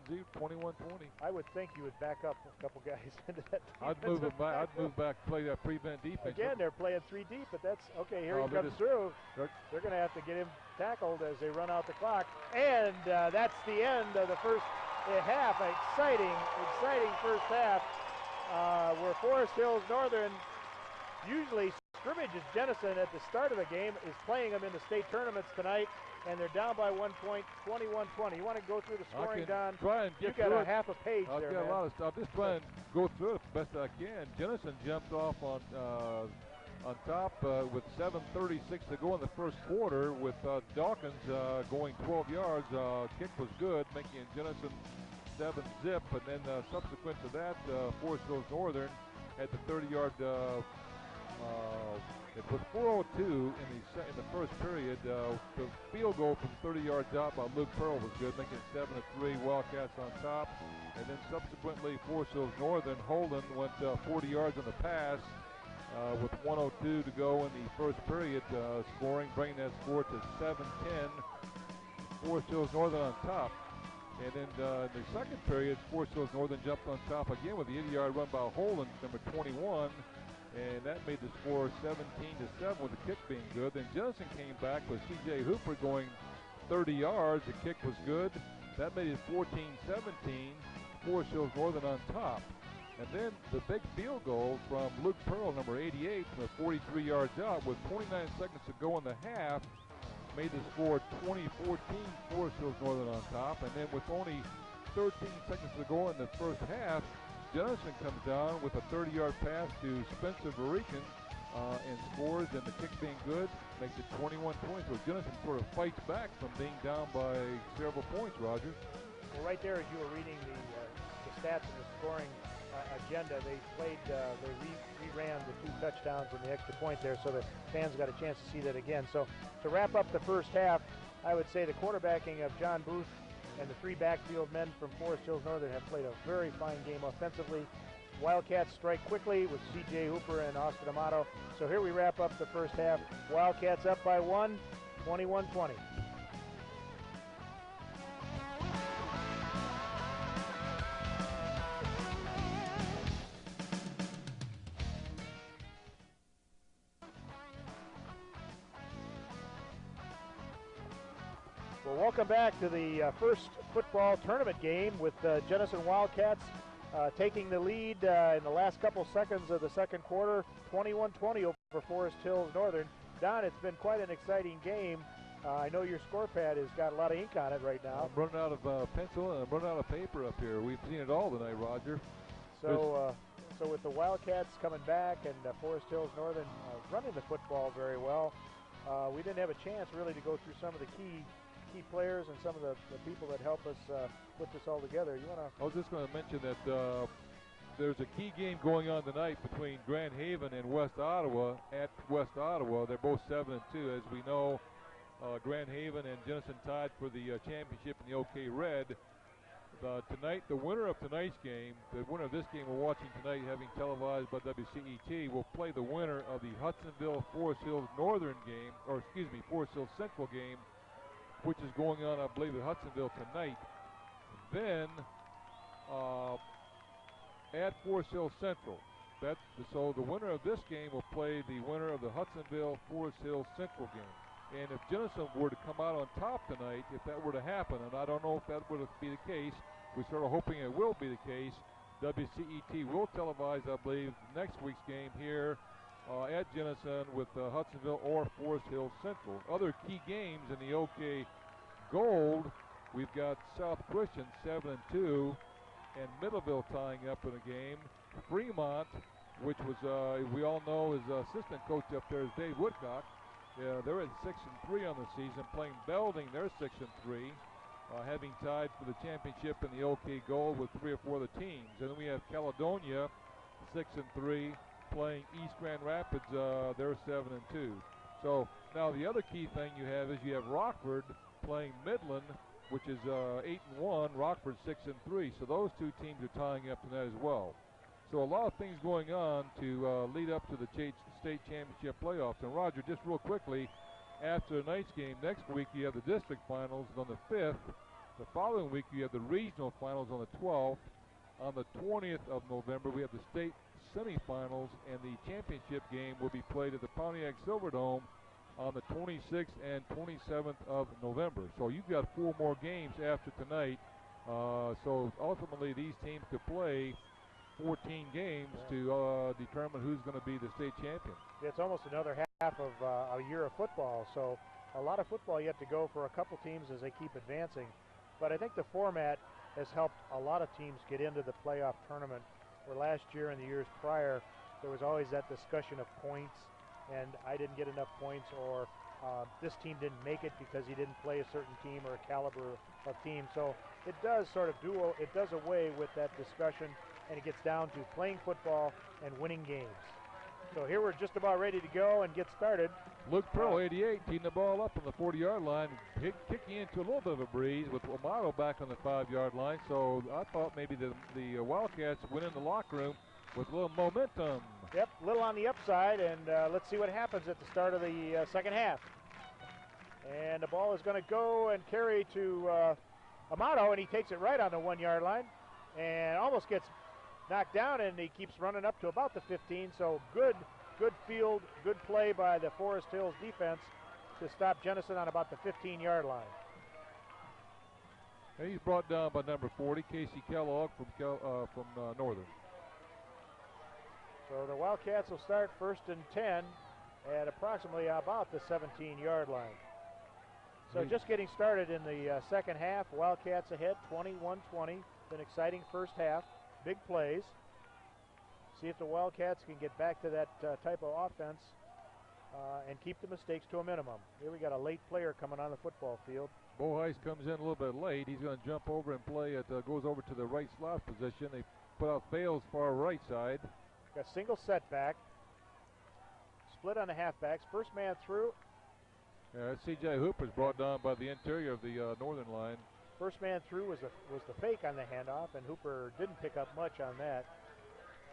I would think you would back up a couple guys into that defense. I'd move them back. I'd move back, play that prevent defense. Again, they're playing 3 deep, but that's okay. Here he comes through. They're going to have to get him tackled as they run out the clock, and that's the end of the first half. Exciting first half. Where Forest Hills Northern usually scrimmages Jenison at the start of the game, is playing them in the state tournaments tonight, and they're down by 1 point, 21-20. You want to go through the scoring, Don? Try and get you got a half a page there, man. I've got a lot of stuff. Just try and go through it the best I can. Jenison jumped off on top with 7:36 to go in the first quarter with Dawkins going 12 yards. Kick was good, making Jenison 7-zip, and then subsequent to that, Forest Hills Northern had the 30-yard. It was 4:02 in the first period. The field goal from 30 yards out by Luke Pearl was good, making it 7-3. Wildcats on top, and then subsequently Forest Hills Northern, Holden went 40 yards on the pass with 1:02 to go in the first period, scoring, bringing that score to 7-10. Forest Hills Northern on top. And then in the second period, Forest Hills Northern jumped on top again with the 80-yard run by Holden, number 21, and that made the score 17-7 with the kick being good. Then Jenison came back with C.J. Hooper going 30 yards. The kick was good. That made it 14-17. Forest Hills Northern on top. And then the big field goal from Luke Pearl, number 88, from the 43 yards out with 29 seconds to go in the half, made the score 20-14, Forest Hills Northern on top. And then with only 13 seconds to go in the first half, Jenison comes down with a 30-yard pass to Spencer Varican and scores, and the kick being good makes it 21-20. So Jenison sort of fights back from being down by several points, Roger. Well, right there as you were reading the stats and the scoring agenda, they ran the 2 touchdowns and the extra point there, so the fans got a chance to see that again. So to wrap up the first half, I would say the quarterbacking of John Booth and the 3 backfield men from Forest Hills Northern have played a very fine game offensively. Wildcats strike quickly with C.J. Hooper and Austin Amato. So here we wrap up the first half. Wildcats up by 1, 21-20. Well, welcome back to the first football tournament game with Jenison Wildcats taking the lead in the last couple seconds of the second quarter, 21-20 over Forest Hills Northern. Don, it's been quite an exciting game. I know your score pad has got a lot of ink on it right now. I'm running out of pencil and I'm running out of paper up here. We've seen it all tonight, Roger. So with the Wildcats coming back and Forest Hills Northern running the football very well, we didn't have a chance really to go through some of the key players and some of the people that help us put this all together. You want to? I was just going to mention that there's a key game going on tonight between Grand Haven and West Ottawa at West Ottawa. They're both 7-2, as we know. Grand Haven and Jenison tied for the championship in the OK Red. Tonight, the winner of tonight's game, the winner of this game we're watching tonight, having televised by WCET, will play the winner of the Hudsonville Forest Hills Northern game, or excuse me, Forest Hills Central game, which is going on, I believe, at Hudsonville tonight. Then at Forest Hills Central. So the winner of this game will play the winner of the Hudsonville Forest Hills Central game. And if Jenison were to come out on top tonight, if that were to happen, and I don't know if that would be the case, we're sort of hoping it will be the case, WCET will televise, I believe, next week's game here at Jenison with Hudsonville or Forest Hills Central. Other key games in the OK Gold, we've got South Christian 7-2 and Middleville tying up in a game. Fremont, which was we all know his assistant coach up there is Dave Woodcock. They're at 6-3 on the season, playing Belding. They're 6-3, having tied for the championship in the OK Gold with 3 or 4 other teams. And then we have Caledonia 6-3. Playing East Grand Rapids, they're 7-2. So now the other key thing you have is you have Rockford playing Midland, which is 8-1. Rockford 6-3. So those 2 teams are tying up tonight as well. So a lot of things going on to lead up to the state championship playoffs. And Roger, just real quickly, after tonight's game next week, you have the district finals. And on the 5th, The following week, you have the regional finals on the 12th. On the 20th of November, we have the state semifinals, and the championship game will be played at the Pontiac Silverdome on the 26th and 27th of November. So you've got 4 more games after tonight. So ultimately, these teams could play 14 games to determine who's going to be the state champion. It's almost another half of a year of football, so a lot of football yet to go for a couple teams as they keep advancing. But I think the format has helped a lot of teams get into the playoff tournament, where last year and the years prior, there was always that discussion of points, and I didn't get enough points, or this team didn't make it because he didn't play a certain team or a caliber of team. So it does sort of it does away with that discussion, and it gets down to playing football and winning games. So here we're just about ready to go and get started. Luke Pearl, 88, teeing the ball up on the 40-yard line, kicking into a little bit of a breeze with Amato back on the 5-yard line. So I thought maybe the Wildcats went in the locker room with a little momentum. Yep, a little on the upside, and let's see what happens at the start of the second half. And the ball is going to go and carry to Amato, and he takes it right on the 1-yard line and almost gets knocked down, and he keeps running up to about the 15. So good field, good play by the Forest Hills defense to stop Jenison on about the 15-yard line. And he's brought down by number 40, Casey Kellogg from Northern. So the Wildcats will start 1st and 10 at approximately about the 17-yard line. So just getting started in the second half. Wildcats ahead 21-20. Been exciting first half. Big plays. See if the Wildcats can get back to that type of offense and keep the mistakes to a minimum. Here we got a late player coming on the football field. Bo Heiss comes in a little bit late. He's going to jump over and play it, goes over to the right slot position. They put out Bales far right side. Got single setback. Split on the halfbacks. First man through. C.J. Hooper's brought down by the interior of the Northern line. First man through was the fake on the handoff, and Hooper didn't pick up much on that.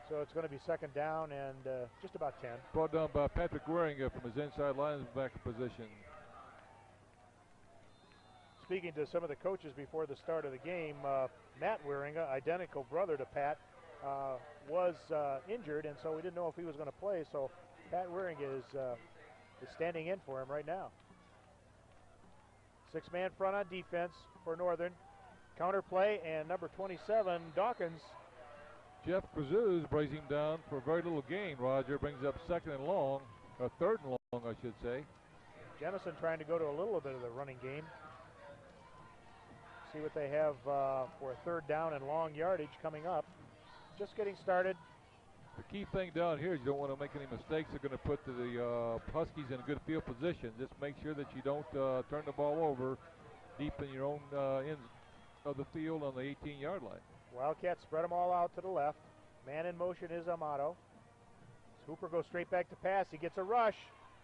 So it's going to be second down and just about 10. Brought down by Patrick Waringa from his inside linebacker position. Speaking to some of the coaches before the start of the game, Matt Waringa, identical brother to Pat, was injured, and so we didn't know if he was going to play. So Pat Waringa is standing in for him right now. 6-man front on defense for Northern. Counter play, and number 27, Dawkins. Jeff Krazuz brings him down for a very little gain. Roger brings up second and long, or third and long, I should say. Jenison trying to go to a little bit of the running game. See what they have for a third down and long yardage coming up. Just getting started. The key thing down here is you don't want to make any mistakes. They're going to put the Huskies in a good field position. Just make sure that you don't turn the ball over deep in your own end of the field on the 18-yard line. Wildcats spread them all out to the left. Man in motion is Amato. Hooper goes straight back to pass. He gets a rush,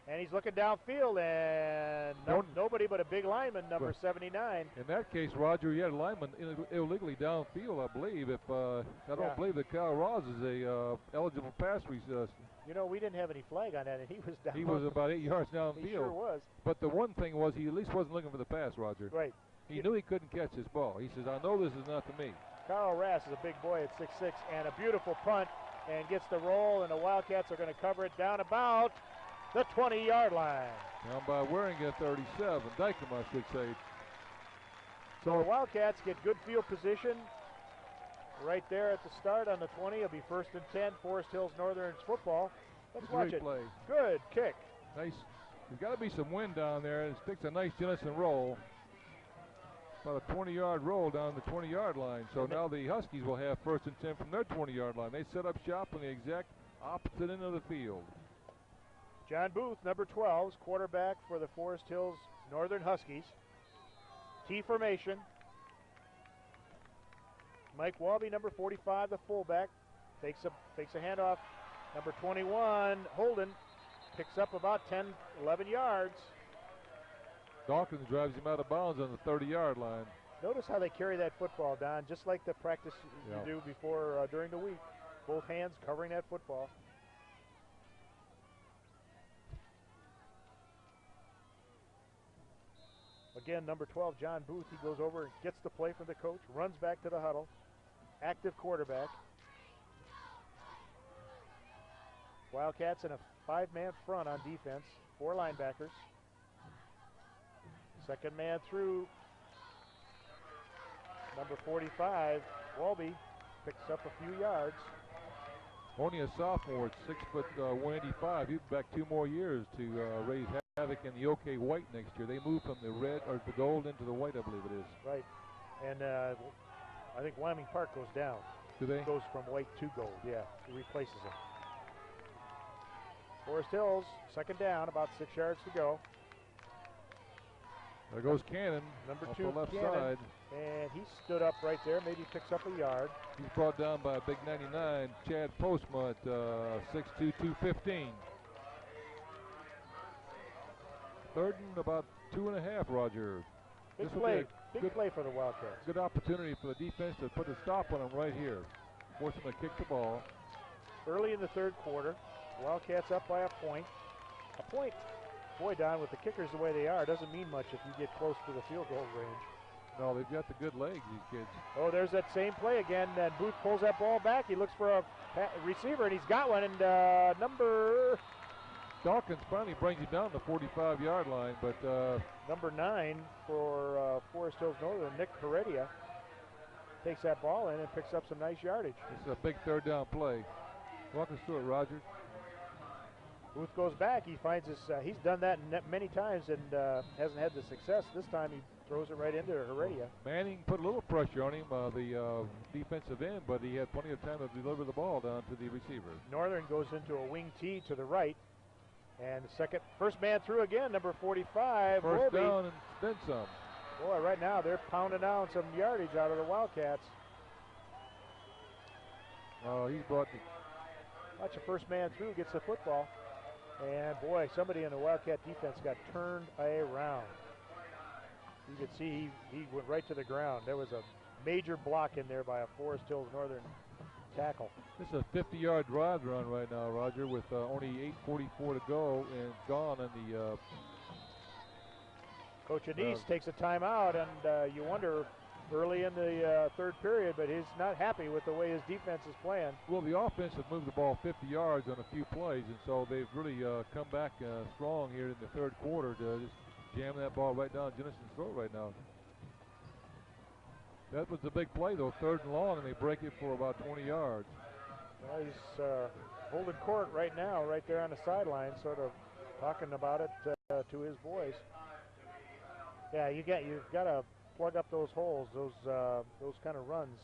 and he's looking downfield, and nobody but a big lineman, number 79. In that case, Roger, you had a lineman illegally downfield, I believe. I don't believe that Kyle Ross is a eligible pass. You know, we didn't have any flag on that, and he was down. He was about 8 yards downfield. He sure was. But the one thing was he at least wasn't looking for the pass, Roger. Right. He knew he couldn't catch his ball. He says, I know this is not to me. Carl Rass is a big boy at 6'6", and a beautiful punt, and gets the roll, and the Wildcats are going to cover it down about the 20-yard line. Down by Waringa, 37. Dykem, I should say. So the Wildcats get good field position right there at the start on the 20. It'll be 1st and 10, Forest Hills Northern's football. Let's watch it. Play. Good kick. Nice. There's got to be some wind down there. It sticks a nice Jenison roll. About a 20-yard roll down the 20-yard line. So now the Huskies will have 1st and 10 from their 20-yard line. They set up shop on the exact opposite end of the field. John Booth, number 12, is quarterback for the Forest Hills Northern Huskies. T formation. Mike Walby, number 45, the fullback, takes a handoff. Number 21, Holden, picks up about 10, 11 yards. Dawkins drives him out of bounds on the 30-yard line. Notice how they carry that football, Don, just like the practice you do before during the week. Both hands covering that football. Again, number 12, John Booth, he goes over and gets the play from the coach, runs back to the huddle. Active quarterback. Wildcats in a 5-man front on defense, 4 linebackers. Second man through, number 45, Walby, picks up a few yards. Only a sophomore at 6'185". He's back 2 more years to raise havoc in the OK white next year. They move from the red or the gold into the white, I believe it is. Right, and I think Wyoming Park goes down. Do they? It goes from white to gold. Yeah, it replaces them. Forest Hills, second down, about 6 yards to go. There goes Cannon, number off 2, the left Cannon, side. And he stood up right there, maybe picks up a yard. He's brought down by a big 99, Chad Postma at 6'2", 215. Third and about 2.5, Roger. Big play, big play for the Wildcats. Good opportunity for the defense to put a stop on them right here. Force them to kick the ball. Early in the third quarter, Wildcats up by a point. A point, boy, Don, with the kickers the way they are, doesn't mean much if you get close to the field goal range. No, they've got the good legs, these kids. Oh, there's that same play again, and Booth pulls that ball back. He looks for a receiver, and he's got one, and number... Dawkins finally brings him down the 45-yard line, but... number 9 for Forest Hills Northern, Nick Heredia, takes that ball in and picks up some nice yardage. This is a big third down play. Walk us through it, Roger. Booth goes back. He finds his, he's done that many times and hasn't had the success. This time he throws it right into Heredia. Manning put a little pressure on him, the defensive end, but he had plenty of time to deliver the ball down to the receiver. Northern goes into a wing T to the right. And the first man through again, number 45. First Wolby. down and then some. Boy, right now they're pounding down some yardage out of the Wildcats. Oh, he's brought the... Watch the first man through, gets the football. And boy, somebody in the Wildcat defense got turned around. You could see he went right to the ground. There was a major block in there by a Forest Hills Northern tackle. This is a 50-yard drive run right now, Roger, with only 8:44 to go and gone on the... Coach Anise takes a timeout, and you wonder early in the third period, but he's not happy with the way his defense is playing. Well, the offense has moved the ball 50 yards on a few plays, and so they've really come back strong here in the third quarter to just jam that ball right down Jenison's throat right now. That was the big play, though, third and long, and they break it for about 20 yards. Well, he's holding court right now, right there on the sideline, sort of talking about it to his boys. Yeah, you've got to plug up those holes. Those kind of runs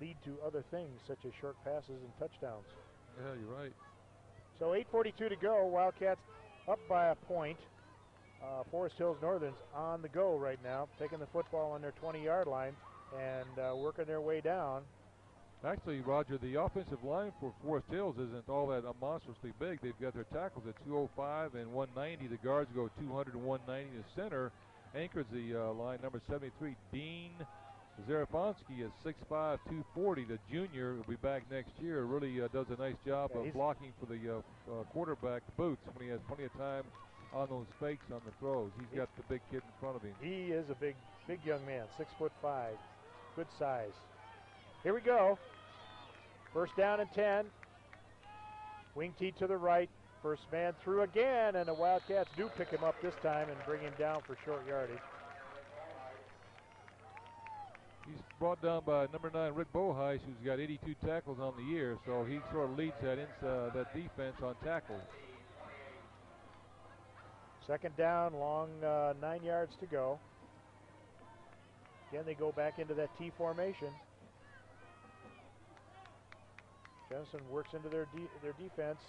lead to other things, such as short passes and touchdowns. Yeah, you're right. So 8:42 to go. Wildcats up by a point. Forest Hills Northern's on the go right now, taking the football on their 20-yard line and working their way down. Actually, Roger, the offensive line for Forest Hills isn't all that monstrously big. They've got their tackles at 205 and 190. The guards go 200 and 190. The center anchors the line, number 73, Dean Zarafonsky is 6'5", 240. The junior will be back next year. Really does a nice job of blocking for the quarterback Boots when he has plenty of time on those fakes on the throws. He's got the big kid in front of him. He is a big young man, 6'5", good size. Here we go. First down and 10. Wing T to the right. First man through again, and the Wildcats do pick him up this time and bring him down for short yardage. He's brought down by number 9, Rick Boheis, who's got 82 tackles on the year, so he sort of leads that defense on tackles. Second down, long 9 yards to go. Again, they go back into that T formation. Jenison works into their defense.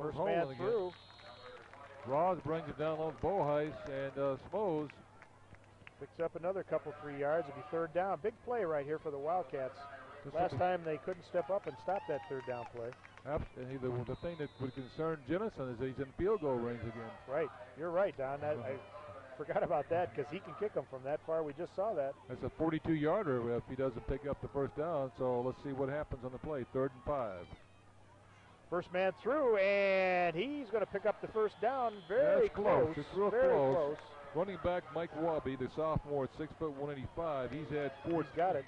First man through. Ross brings it down on Boheis, and Smoes picks up another couple 3 yards. It'll be third down. Big play right here for the Wildcats. Last time they couldn't step up and stop that third down play. The thing that would concern Jenison is that he's in field goal range again. Right. You're right, Don. I forgot about that because he can kick them from that far. We just saw that. That's a 42-yarder if he doesn't pick up the first down. So let's see what happens on the play. 3rd and 5. First man through, and he's going to pick up the first down. Very close. It's real very close. close. Running back Mike Wabi, the sophomore at 6'1", 185. He's had four. He's got it.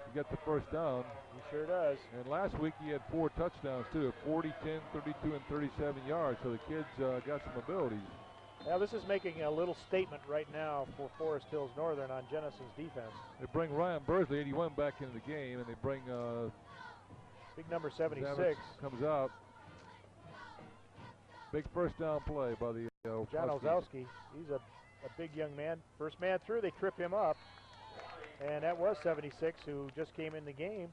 He got the first down. He sure does. And last week he had 4 touchdowns too, 40, 10, 32, and 37 yards. So the kid's got some abilities. Now this is making a little statement right now for Forest Hills Northern on Jenison's defense. They bring Ryan Bursley, 81, back into the game, and they bring big number 76 comes out. Big first down play by the John Huskies. Olzowski. He's a big young man. First man through, they trip him up. And that was 76 who just came in the game.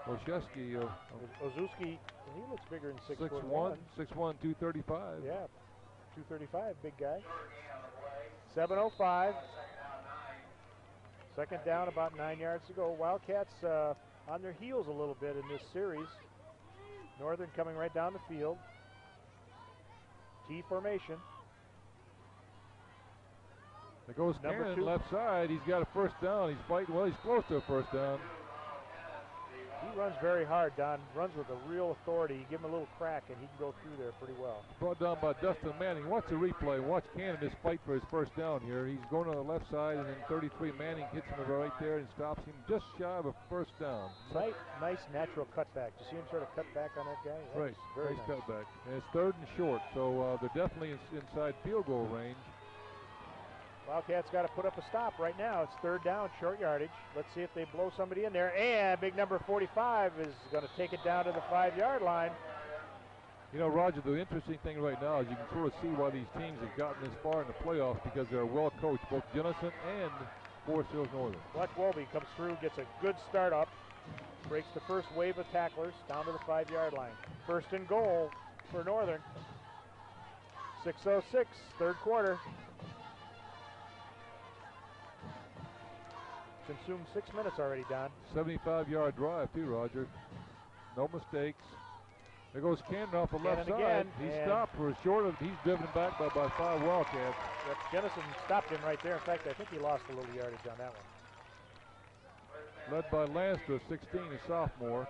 Olszewski, Olszewski, he looks bigger than 6'1". 6'1", 235. Yeah, 235, big guy. 7:05. Second down, about 9 yards to go. Wildcats on their heels a little bit in this series. Northern coming right down the field. T formation. There goes Cannon, left side. He's got a first down. He's fighting. Well, he's close to a first down. He runs very hard, Don. Runs with a real authority. You give him a little crack, and he can go through there pretty well. Brought down by Dustin Manning. Watch the replay. Watch Cannon just fight for his first down here. He's going on the left side, and then 33 Manning hits him right there and stops him just shy of a first down. Nice natural cutback. You see him sort of cut back on that guy? Right, very nice nice cutback. And it's 3rd and short, so they're definitely inside field goal range. Wildcats got to put up a stop right now. It's 3rd down, short yardage. Let's see if they blow somebody in there. And big number 45 is going to take it down to the 5-yard line. You know, Roger, the interesting thing right now is you can sort of see why these teams have gotten this far in the playoffs, because they're well coached, both Jenison and Forest Hills Northern. Watch Wolby comes through, gets a good start up, breaks the first wave of tacklers down to the 5-yard line. 1st and goal for Northern. 6:06, 3rd quarter. Consumed 6 minutes already, Don. 75-yard drive too, Roger. No mistakes. There goes Cannon off the left side. Again, He's stopped for a short of. He's driven back by 5 Wildcats. Yep, Jenison stopped him right there. In fact, I think he lost a little yardage on that one. Led by Lanster, 16, a sophomore,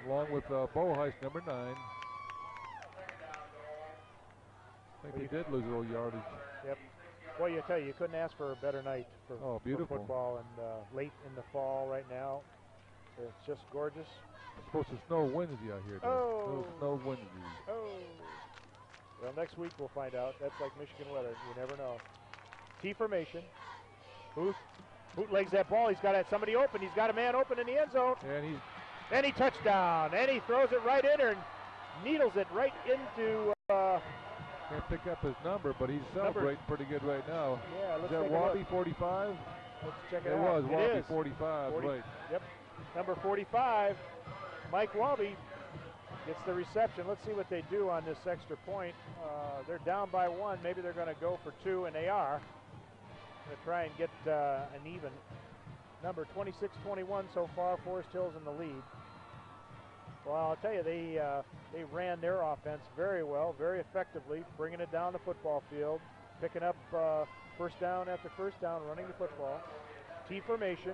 along with Boheist, number 9. I think they did lose a little yardage. Yep. Boy, you tell you, you couldn't ask for a better night for football, and late in the fall right now. It's just gorgeous. It's supposed to snow Wednesday out here. Oh. Snow Wednesday. Oh. Well, next week we'll find out. That's like Michigan weather. You never know. T formation. Booth bootlegs that ball. He's got somebody open. He's got a man open in the end zone. And he touchdown. And he throws it right in there and needles it right into. Can't pick up his number, but he's celebrating pretty good right now. Yeah, let's Is that take Wabi 45? Let's check it out. It was Wabi 45, right. Yep, number 45, Mike Wabi gets the reception. Let's see what they do on this extra point. They're down by 1. Maybe they're going to go for 2, and they are. Going to try and get an even. Number 26-21 so far, Forest Hills in the lead. Well, I'll tell you, they ran their offense very well, very effectively, bringing it down the football field, picking up first down after first down, running the football. T formation.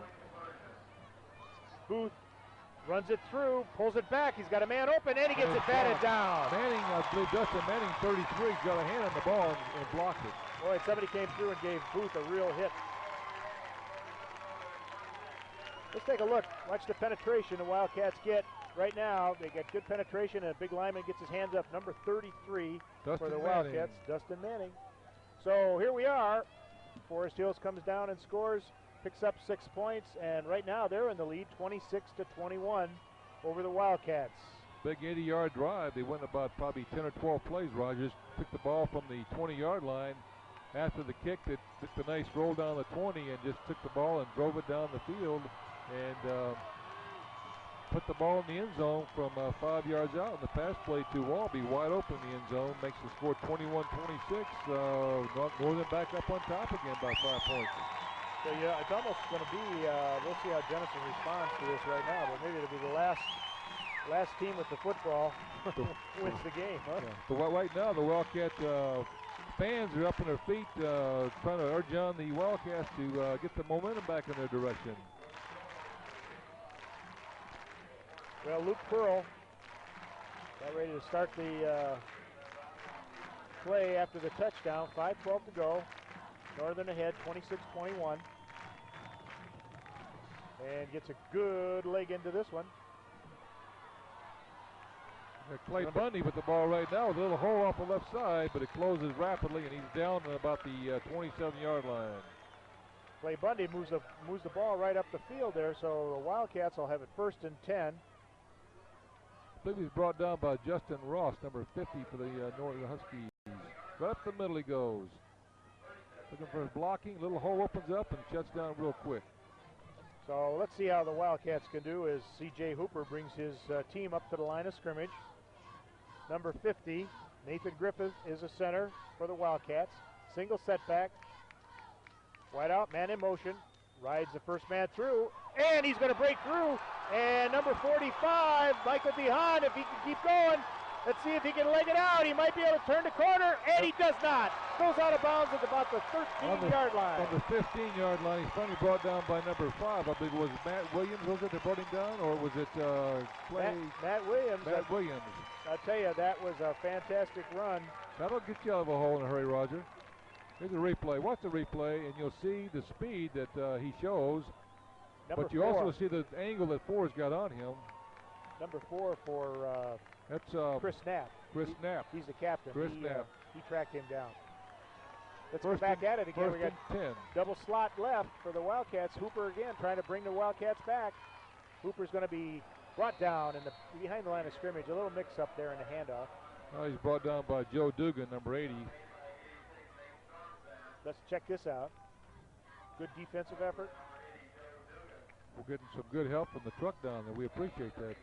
Booth runs it through, pulls it back. He's got a man open, and he gets it batted down. Manning, I believe Dustin Manning, 33, got a hand on the ball and blocked it. Boy, somebody came through and gave Booth a real hit. Let's take a look. Watch the penetration the Wildcats get. Right now, they get good penetration, and a big lineman gets his hands up, number 33 for the Wildcats, Dustin Manning. So here we are. Forest Hills comes down and scores, picks up 6 points, and right now they're in the lead, 26-21 over the Wildcats. Big 80-yard drive. They went about probably 10 or 12 plays, Rogers. Took the ball from the 20-yard line. After the kick, they took the nice roll down the 20 and just took the ball and drove it down the field. And put the ball in the end zone from 5 yards out, and the pass play to Walby wide open in the end zone makes the score 21-26. Northern back up on top again by 5 points. So yeah, it's almost going to be. We'll see how Jenison responds to this right now, but maybe it'll be the last team with the football wins the game. Huh? Yeah. So right now the Wildcat fans are up on their feet, trying to urge on the Wildcats to get the momentum back in their direction. Well, Luke Pearl got ready to start the play after the touchdown. 5:12 to go. Northern ahead, 26-21. And gets a good leg into this one. Clay Bundy with the ball right now with a little hole off the left side, but it closes rapidly, and he's down at about the 27-yard line. Clay Bundy moves the ball right up the field there, so the Wildcats will have it 1st and 10. I believe he's brought down by Justin Ross, number 50 for the Northern Huskies. Right up the middle he goes. Looking for his blocking. Little hole opens up and shuts down real quick. So let's see how the Wildcats can do as C.J. Hooper brings his team up to the line of scrimmage. Number 50, Nathan Griffith, is a center for the Wildcats. Single setback. Wide out, man in motion. Rides the first man through, and he's going to break through. And number 45, Michael DeHaan, if he can keep going, let's see if he can leg it out. He might be able to turn the corner, and he does not. Goes out of bounds at about the 13-yard line. On the 15-yard line, he's finally brought down by number 5. I believe it was Matt Williams, was it, that brought him down, or was it Clay? Matt Williams. Matt Williams. I'll tell you, that was a fantastic run. That'll get you out of a hole in a hurry, Roger. Here's a replay. Watch the replay, and you'll see the speed that he shows. But you also see the angle that Forrest got on him. Number 4 for that's Chris Knapp. Chris Knapp. He's the captain. Chris Knapp. He tracked him down. Let's First go back at it again. We got 10. Double slot left for the Wildcats. Hooper again trying to bring the Wildcats back. Hooper's going to be brought down behind the line of scrimmage. A little mix-up there in the handoff. Oh, he's brought down by Joe Dugan, number 80. Let's check this out. Good defensive effort. We're getting some good help from the truck down there. We appreciate that.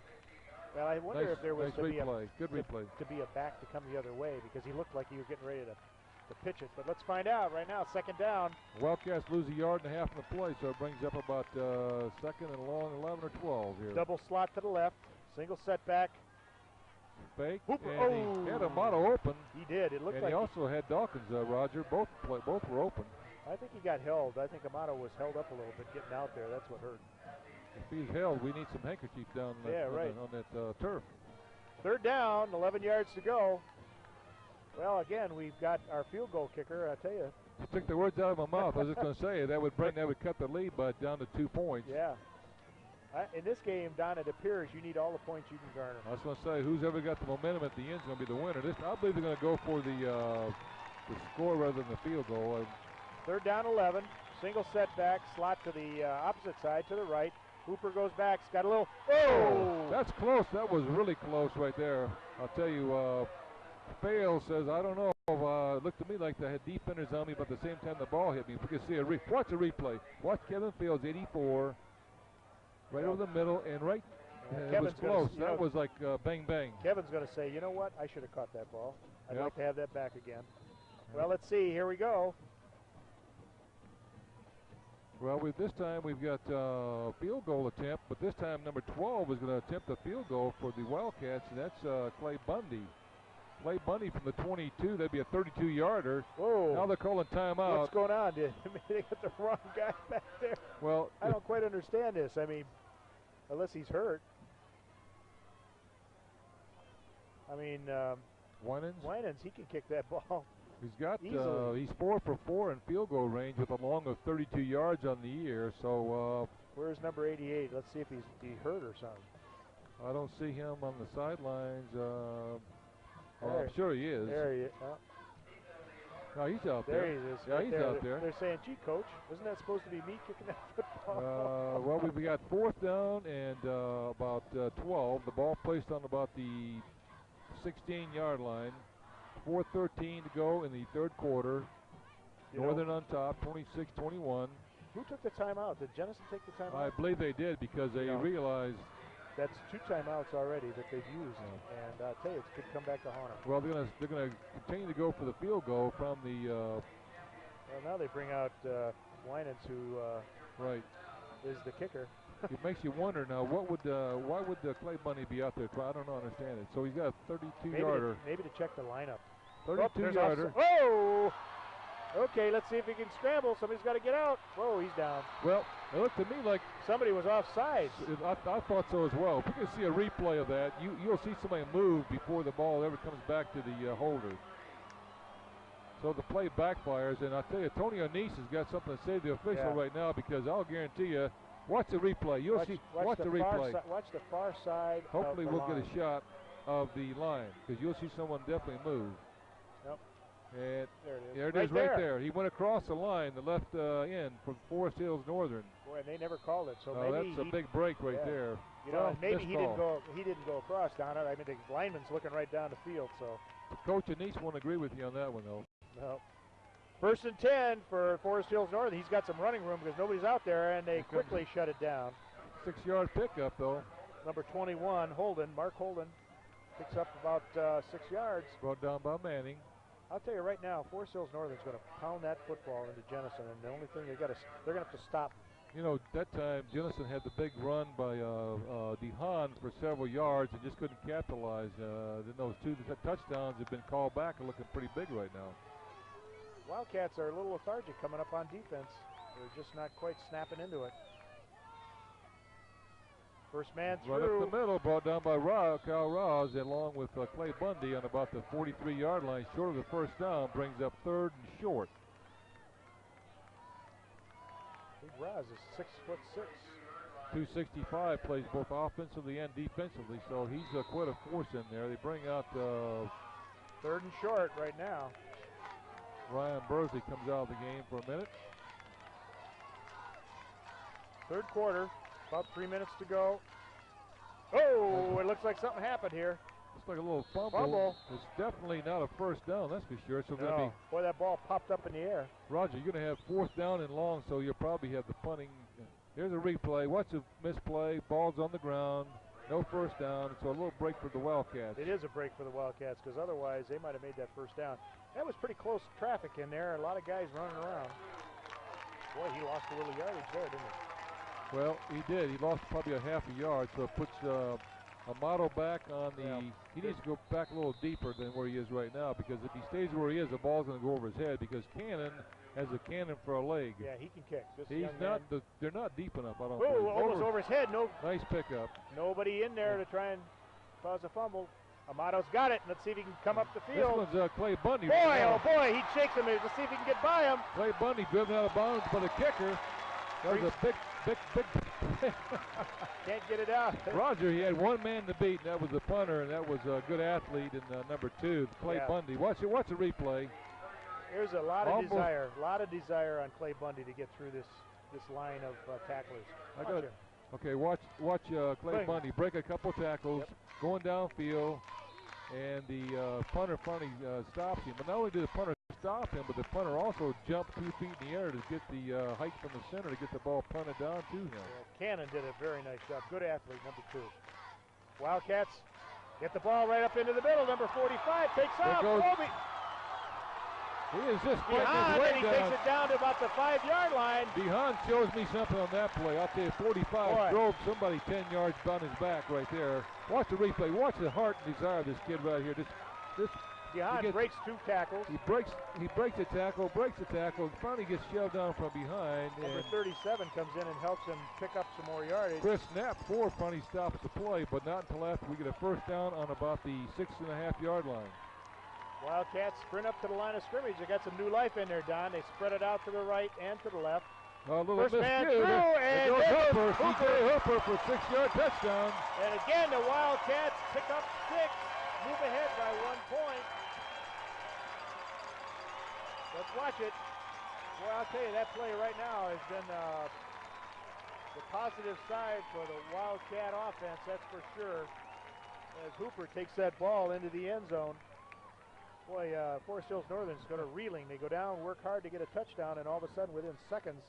Well, I wonder if there was to be a back to come the other way, because he looked like he was getting ready to pitch it. But let's find out right now. 2nd down. Wildcats lose a yard and a half in the play, so it brings up about 2nd and long, 11 or 12 here. Double slot to the left. Single setback. Fake. Hooper. And he had Amato open. He did. It looked like he also had Dawkins, Roger. Both were open. I think he got held. I think Amato was held up a little bit getting out there. That's what hurt. If he's held, we need some handkerchief down on that turf. 3rd down, 11 yards to go. Well, again, we've got our field goal kicker. I tell you. You took the words out of my mouth. I was just going to say that would cut the lead down to 2 points. Yeah. In this game, Don, it appears you need all the points you can garner. I was going to say, who's ever got the momentum at the end is going to be the winner. I believe they're going to go for the score rather than the field goal. 3rd down, 11. Single setback, slot to the opposite side, to the right. Hooper goes back. He's got a little. Oh! That's close. That was really close right there. I'll tell you, Fail says, I don't know. It looked to me like they had defenders on me, but at the same time the ball hit me. If we can see watch a replay. Watch Kevin Fields, 84. Right over the middle, and right. It was close. That was like bang, bang. Kevin's going to say, you know what? I should have caught that ball. I'd like to have that back again. Well, let's see. Here we go. Well, this time we've got field goal attempt, but this time number 12 is going to attempt a field goal for the Wildcats, and that's Clay Bundy. Clay Bundy from the 22. That'd be a 32-yarder. Whoa. Now they're calling timeout. What's going on? They got the wrong guy back there. Well, I don't quite understand this. I mean, unless he's hurt. I mean, Winans, he can kick that ball. He's got he's 4 for 4 in field goal range with a long of 32 yards on the year. So where's number 88? Let's see if he's hurt or something. I don't see him on the sidelines. I'm sure he is. There he is. No, he's out there. There he is. Yeah, right he's there. out there. They're saying, gee, coach, isn't that supposed to be me kicking that football? Well, we've got 4th down and about 12. The ball placed on about the 16-yard line. 4:13 to go in the 3rd quarter. Northern on top, 26-21. Who took the timeout? Did Jenison take the timeout? I believe they did, because they realized that's 2 timeouts already that they've used, and I'll tell you, it could come back to haunt them. Well, they're gonna continue to go for the field goal from the. Well, now they bring out Winans, who is the kicker. It makes you wonder now. Why would Clay Bundy be out there? I don't understand it. So he's got a 32-yarder. Maybe to check the lineup. 32-yarder. Oh! Okay, let's see if he can scramble. Somebody's got to get out. Whoa, he's down. Well, it looked to me like somebody was offside. I thought so as well. If we can see a replay of that, you'll see somebody move before the ball ever comes back to the holder. So the play backfires, and I tell you, Tony Anise has got something to say to the official right now, because I'll guarantee you, watch the replay. You'll see. Watch the replay. Watch the far side. Hopefully, we'll line. get a shot of the line, because you'll see someone definitely move. Yep. And there it is right there. He went across the line, the left end from Forest Hills Northern. Boy, and they never called it. So maybe that's a big break right there. You know, maybe he didn't go. He didn't go across, Donna. I mean, the lineman's looking right down the field. So Coach Anise won't agree with you on that one, though. No. 1st and 10 for Forest Hills Northern. He's got some running room because nobody's out there, and they quickly shut it down. 6-yard pickup, though. Number 21, Holden, Mark Holden, picks up about 6 yards. Brought down by Manning. I'll tell you right now, Forest Hills Northern's going to pound that football into Jenison, and the only thing they're going to have to stop. You know, that time Jenison had the big run by DeHaan for several yards and just couldn't capitalize. Then those 2 touchdowns have been called back and looking pretty big right now. Wildcats are a little lethargic coming up on defense. They're just not quite snapping into it. First man through. Right up the middle, brought down by Kyle Rouse, along with Clay Bundy on about the 43-yard line, short of the first down, brings up 3rd and short. Big Rouse is 6'6". 265, plays both offensively and defensively, so he's quite a force in there. They bring out 3rd and short right now. Ryan Bursley comes out of the game for a minute. 3rd quarter, about 3 minutes to go. Oh, it looks like something happened here. Looks like a little fumble. It's definitely not a first down, that's for sure. So no. Boy, that ball popped up in the air. Roger, you're going to have 4th down and long, so you'll probably have the punting. Here's a replay. Watch the misplay. Ball's on the ground. No first down, so a little break for the Wildcats. It is a break for the Wildcats, because otherwise they might have made that first down. That was pretty close traffic in there. A lot of guys running around. Boy, he lost a little yardage there, didn't he? Well, he did. He lost probably a half a yard, so it puts Amato back on the. Yeah. He needs to go back a little deeper than where he is right now, because if he stays where he is, the ball's going to go over his head, because Cannon has a cannon for a leg. Yeah, he can kick. He's not. They're not deep enough. I don't think. Oh, almost over his head. No. Nice pickup. Nobody in there to try and cause a fumble. Amato's got it. Let's see if he can come up the field. This one's Clay Bundy. Boy, oh boy, he shakes him. Let's see if he can get by him. Clay Bundy driven out of bounds by the kicker. That was a big. Can't get it out. Roger, he had one man to beat, and that was the punter, and that was a good athlete in number 2, Clay Bundy. Watch the replay. There's a lot of desire on Clay Bundy to get through this line of tacklers. Okay, watch Clay Bundy break a couple tackles, going downfield, and the punter finally stops him. But not only did the punter stop him, but the punter also jumped 2 feet in the air to get the height from the center to get the ball punted down to him. Cannon did a very nice job. Good athlete, number 2. Wildcats get the ball right up into the middle. Number 45 takes off. Colby. He is just fighting his way down. He takes it down to about the 5-yard line. DeHaan shows me something on that play. I'll tell you, 45 drove somebody 10 yards down his back right there. Watch the replay. Watch the heart and desire of this kid right here. DeHaan breaks 2 tackles. He breaks a tackle, and finally gets shoved down from behind. Number 37 comes in and helps him pick up some more yardage. Chris Knapp, finally stops the play, but not until after we get a first down on about the 6.5-yard line. Wildcats sprint up to the line of scrimmage. They got some new life in there, Don. They spread it out to the right and to the left. First man through, and goes Hooper. Hooper for 6-yard touchdown. And again, the Wildcats pick up 6, move ahead by 1 point. Let's watch it. Boy, I'll tell you, that play right now has been the positive side for the Wildcat offense, that's for sure, as Hooper takes that ball into the end zone. Boy, Forest Hills Northern's going to reeling. They go down, work hard to get a touchdown, and all of a sudden, within seconds,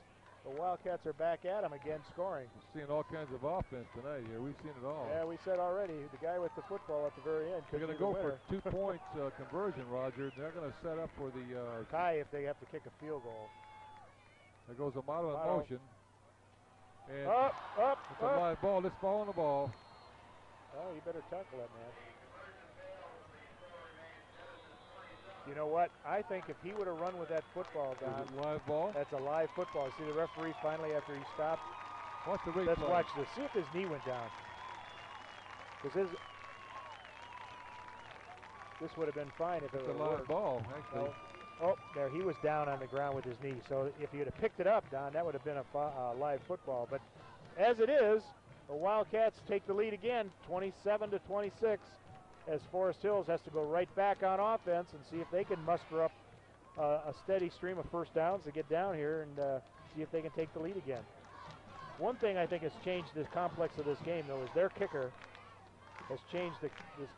the Wildcats are back at them again, scoring. We're seeing all kinds of offense tonight here. We've seen it all. Yeah, we said already, the guy with the football at the very end. They're going to go for 2-point conversion, Roger. They're going to set up for the tie if they have to kick a field goal. There goes Amato in motion. And it's a live ball. Let's fall on the ball. Oh, you better tackle that man. You know what? I think if he would have run with that football, Don. Is it live ball? That's a live football. See the referee finally after he stopped? Watch the replay. Let's watch this. See if his knee went down. Because this would have been fine if it was a live ball, actually. Oh, there, he was down on the ground with his knee. So if he had picked it up, Don, that would have been a live football. But as it is, the Wildcats take the lead again, 27-26, as Forest Hills has to go right back on offense and see if they can muster up a steady stream of first downs to get down here and see if they can take the lead again. One thing I think has changed the complex of this game, though, is their kicker has changed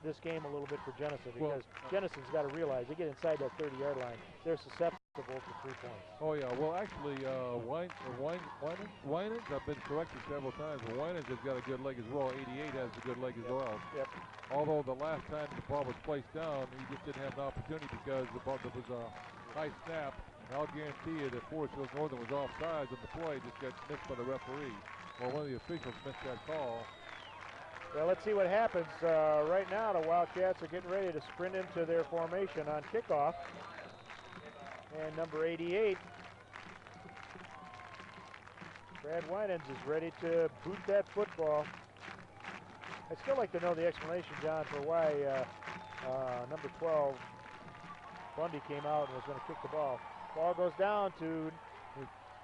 this game a little bit for Jenison, because Jenison's got to realize they get inside that 30-yard line, they're susceptible to 3 points. Oh, yeah. Well, actually, Winans, I've been corrected several times, but Winans has got a good leg as well. 88 has a good leg as well. Yep. Although the last time the ball was placed down, he just didn't have an opportunity because the ball, there was a high snap. And I'll guarantee you that Forest Hills Northern was offsides on the play, just got missed by the referee. Well, one of the officials missed that call. Well, let's see what happens. Right now, the Wildcats are getting ready to sprint into their formation on kickoff. And number 88, Brad Winans, is ready to boot that football. I'd still like to know the explanation, John, for why number 12, Bundy, came out and was going to kick the ball. Ball goes down to...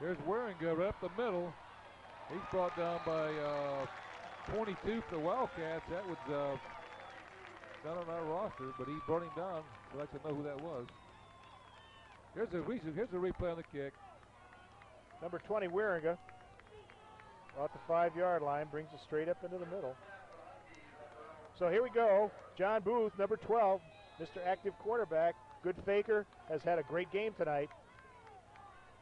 There's Waringa right up the middle. He's brought down by 22 for the Wildcats. That was not on our roster, but he brought him down. I'd like to know who that was. Here's a replay on the kick. Number 20, Waringa, about the 5-yard line, brings it straight up into the middle. So here we go. John Booth, number 12, Mr. Active Quarterback, good faker, has had a great game tonight.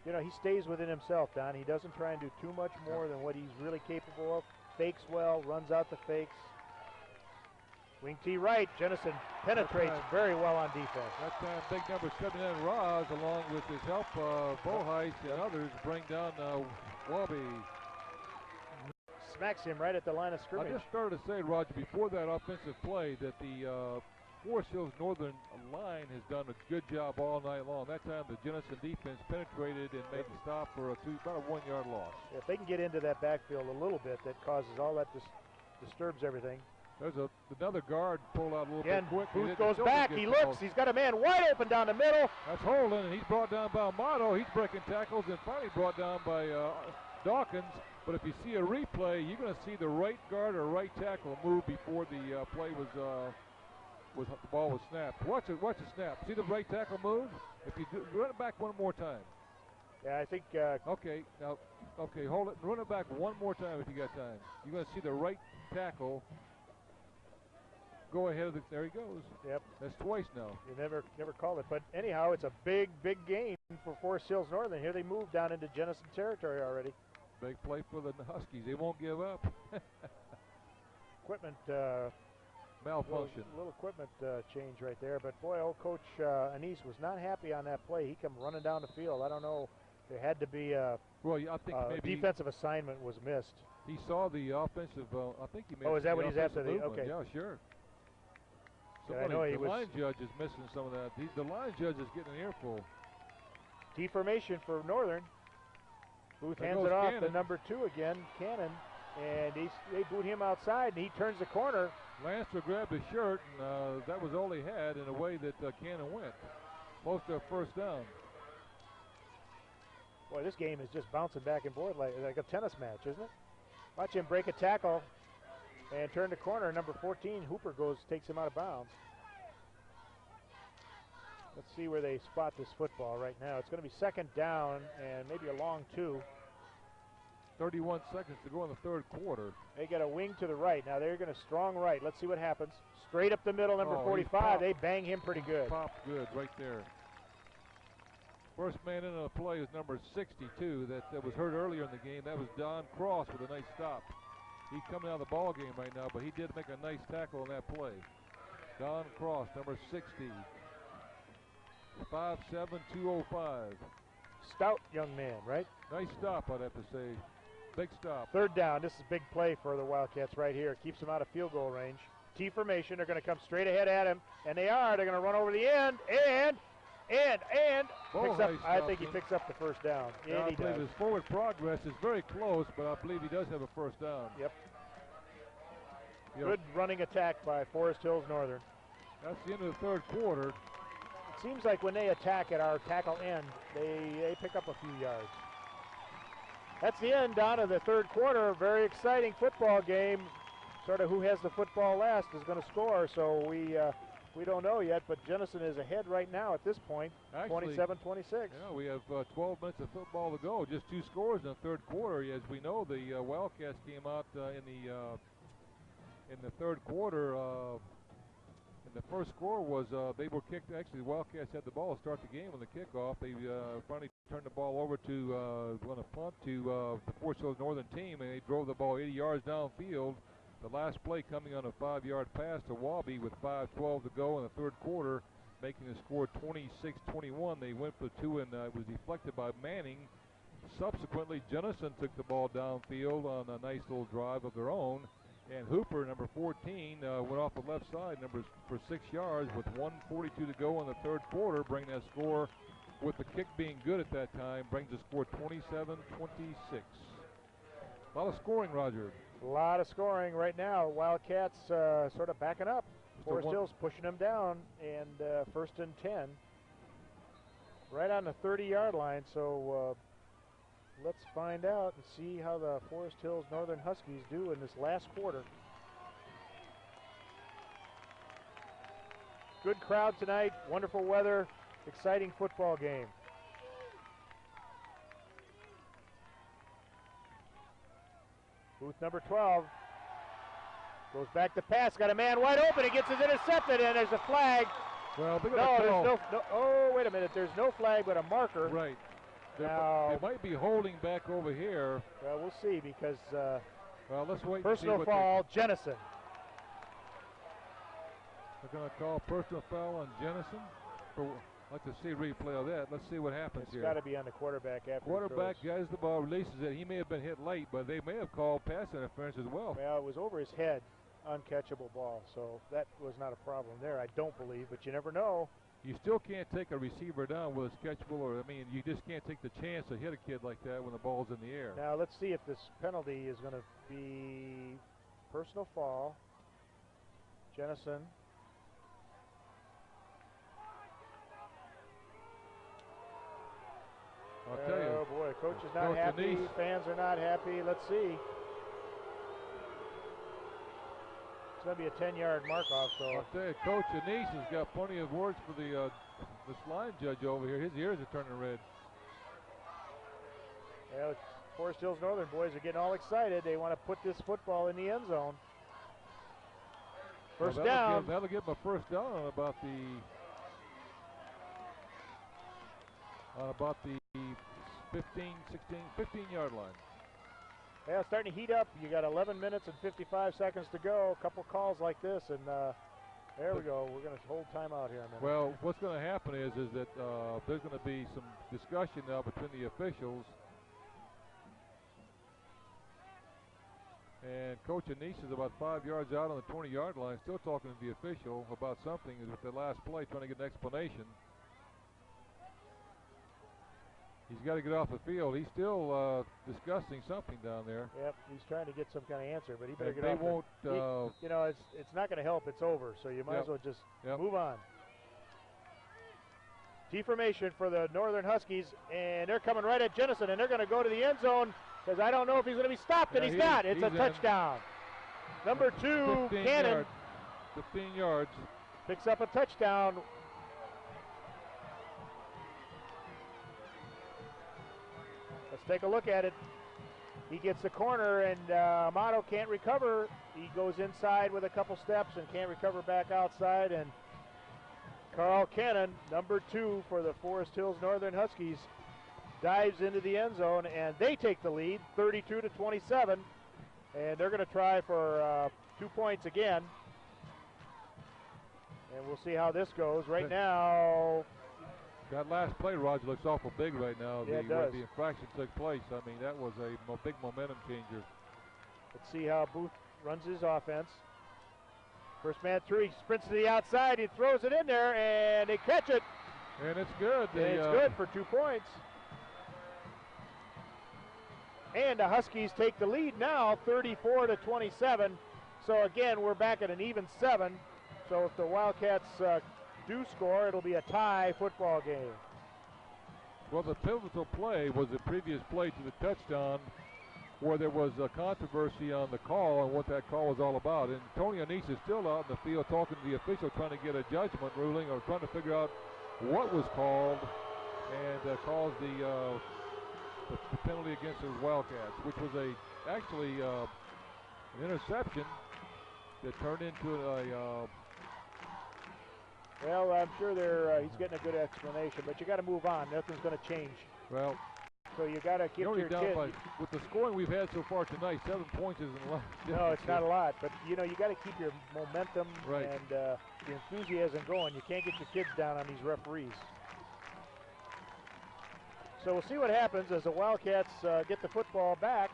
You know, he stays within himself, Don. He doesn't try and do too much more than what he's really capable of. Fakes well, runs out the fakes. Wing T right, Jenison penetrates very well on defense. That time, big number 79, Roz, along with his help, Boheis and others, bring down Wabi. Smacks him right at the line of scrimmage. I just started to say, Roger, before that offensive play, that the Forest Hills Northern line has done a good job all night long. That time, the Jenison defense penetrated and made the stop for about a 1-yard loss. If they can get into that backfield a little bit, that causes all that disturbs everything. There's another guard pulled out a little bit quick. Booth goes back. He looks. He's got a man wide open down the middle. That's Holden, and he's brought down by Amato. He's breaking tackles and finally brought down by Dawkins. But if you see a replay, you're going to see the right guard or right tackle move before the play was the ball was snapped. Watch the snap. See the right tackle move? If you run it back one more time. Yeah, I think. Okay, hold it. Run it back one more time if you got time. You're going to see the right tackle go ahead of there he goes. Yep. That's twice now. You never called it. But anyhow, it's a big game for Forest Hills Northern. Here they move down into Jenison territory already. Big play for the Huskies. They won't give up. Equipment malfunction. Little equipment change right there. But boy, old Coach Anise was not happy on that play. He come running down the field. I don't know. There had to be a defensive assignment was missed. He saw the offensive. I think he made. Oh, is that what he's after? Okay. Yeah, sure. I know the line judge is missing some of that. The line judge is getting an earful. T formation for Northern. Booth hands it off to number 2 again, Cannon, and they boot him outside, and he turns the corner. Lancer grabbed his shirt, and that was all he had in a way that Cannon went. Close to a first down. Boy, this game is just bouncing back and forth like a tennis match, isn't it? Watch him break a tackle and turn the corner. Number 14, Hooper takes him out of bounds. Let's see where they spot this football right now. It's going to be second down and maybe a long 2. 31 seconds to go in the third quarter. They got a wing to the right. Now they're going to strong right. Let's see what happens. Straight up the middle, number 45. They bang him pretty good. Popped good right there. First man in the play was number 62 that was hurt earlier in the game. That was Don Cross with a nice stop. He's coming out of the ball game right now, but he did make a nice tackle on that play. Don Cross, number 60. 5'7", 205. Stout young man, right? Nice stop, I'd have to say. Big stop. Third down. This is a big play for the Wildcats right here. Keeps them out of field goal range. T formation. They're going to come straight ahead at him, and they are. They're going to run over the end, and I think he picks up the first down. Yeah, I believe his forward progress is very close, but I believe he does have a first down. Yep. Good running attack by Forest Hills Northern. That's the end of the third quarter. seems like when they attack at our tackle end, they pick up a few yards. That's the end, Don, of the third quarter. Very exciting football game. Sort of who has the football last is going to score, so we don't know yet, but Jenison is ahead right now at this point, 27-26. Yeah, we have 12 minutes of football to go. Just 2 scores in the third quarter. As we know, the Wildcats came out in the third quarter. And the first score was they were kicked. Actually, the Wildcats had the ball to start the game on the kickoff. They finally turned the ball over to on a punt to the Forest Hills Northern team, and they drove the ball 80 yards downfield. The last play coming on a 5-yard pass to Wabi with 5:12 to go in the third quarter, making the score 26-21. They went for 2, and it was deflected by Manning. Subsequently, Jenison took the ball downfield on a nice little drive of their own. And Hooper, number 14, went off the left side, for 6 yards with 1:42 to go in the third quarter, bringing that score, with the kick being good at that time, brings the score 27-26. A lot of scoring, Roger. A lot of scoring right now. Wildcats sort of backing up. Forest Hills pushing them down, and first and 10. Right on the 30-yard line, so let's find out and see how the Forest Hills Northern Huskies do in this last quarter. Good crowd tonight, wonderful weather, exciting football game. Booth number 12 goes back to pass, got a man wide open, he gets his intercepted, and there's a flag. Well, oh, wait a minute, there's no flag but a marker. Right. Now, they might be holding back over here. Well, we'll see, because well, let's wait. Personal foul, Jenison. They're going to call personal foul on Jenison. Let's see a replay of that. Let's see what happens here. It's got to be on the quarterback after quarterback guys the ball, releases it. He may have been hit late, but they may have called pass interference as well. Well, it was over his head, uncatchable ball, so that was not a problem there, I don't believe, but you never know. You still can't take a receiver down with a catchable, or I mean, you just can't take the chance to hit a kid like that when the ball's in the air. Now let's see if this penalty is going to be personal foul. Jenison. I'll tell you. Oh boy, coach is not happy, fans are not happy. Let's see. It's going to be a 10-yard mark-off, so. I'll tell you, Coach Anise has got plenty of words for this line judge over here. His ears are turning red. Well, Forest Hills Northern boys are getting all excited. They want to put this football in the end zone. First down. That'll give them a first down on about the 15-yard line. Yeah, starting to heat up. You got 11 minutes and 55 seconds to go. A couple calls like this, and there we go. We're going to hold timeout here a minute. Well, what's going to happen is that there's going to be some discussion now between the officials. And Coach Anise is about 5 yards out on the 20-yard line, still talking to the official about something with the last play, trying to get an explanation. He's got to get off the field. He's still discussing something down there. Yep, he's trying to get some kind of answer, but he better get they off. Won't, you know, it's not going to help. It's over, so you might as well just move on. T-formation for the Northern Huskies, and they're coming right at Jenison, and they're going to go to the end zone because I don't know if he's going to be stopped, and he's not. It's a touchdown. Number 2, Cannon. 15 yards. Picks up a touchdown. Let's take a look at it. He gets the corner, and Amato can't recover. He goes inside with a couple steps and can't recover back outside. And Carl Cannon, number 2 for the Forest Hills Northern Huskies, dives into the end zone, and they take the lead, 32-27. And they're going to try for 2 points again. And we'll see how this goes. Right now, that last play, Roger, looks awful big right now. Yeah, where the infraction took place. I mean, that was a big momentum changer. Let's see how Booth runs his offense. First man through, he sprints to the outside, he throws it in there, and they catch it. And it's good. It's good for 2 points. And the Huskies take the lead now, 34-27. So again, we're back at an even 7. So if the Wildcats do score, it'll be a tie football game. Well, the pivotal play was the previous play to the touchdown, where there was a controversy on the call and what that call was all about. And Tony Anise is still out in the field talking to the official, trying to get a judgment ruling or trying to figure out what was called and caused the penalty against the Wildcats, which was actually an interception that turned into a. Well, I'm sure he's getting a good explanation, but you got to move on. Nothing's going to change. Well, so you got to keep your kid. With the scoring we've had so far tonight, 7 points isn't a lot. No, it's not a lot, but you got to keep your momentum right. And the enthusiasm going. You can't get your kids down on these referees. So we'll see what happens as the Wildcats get the football back.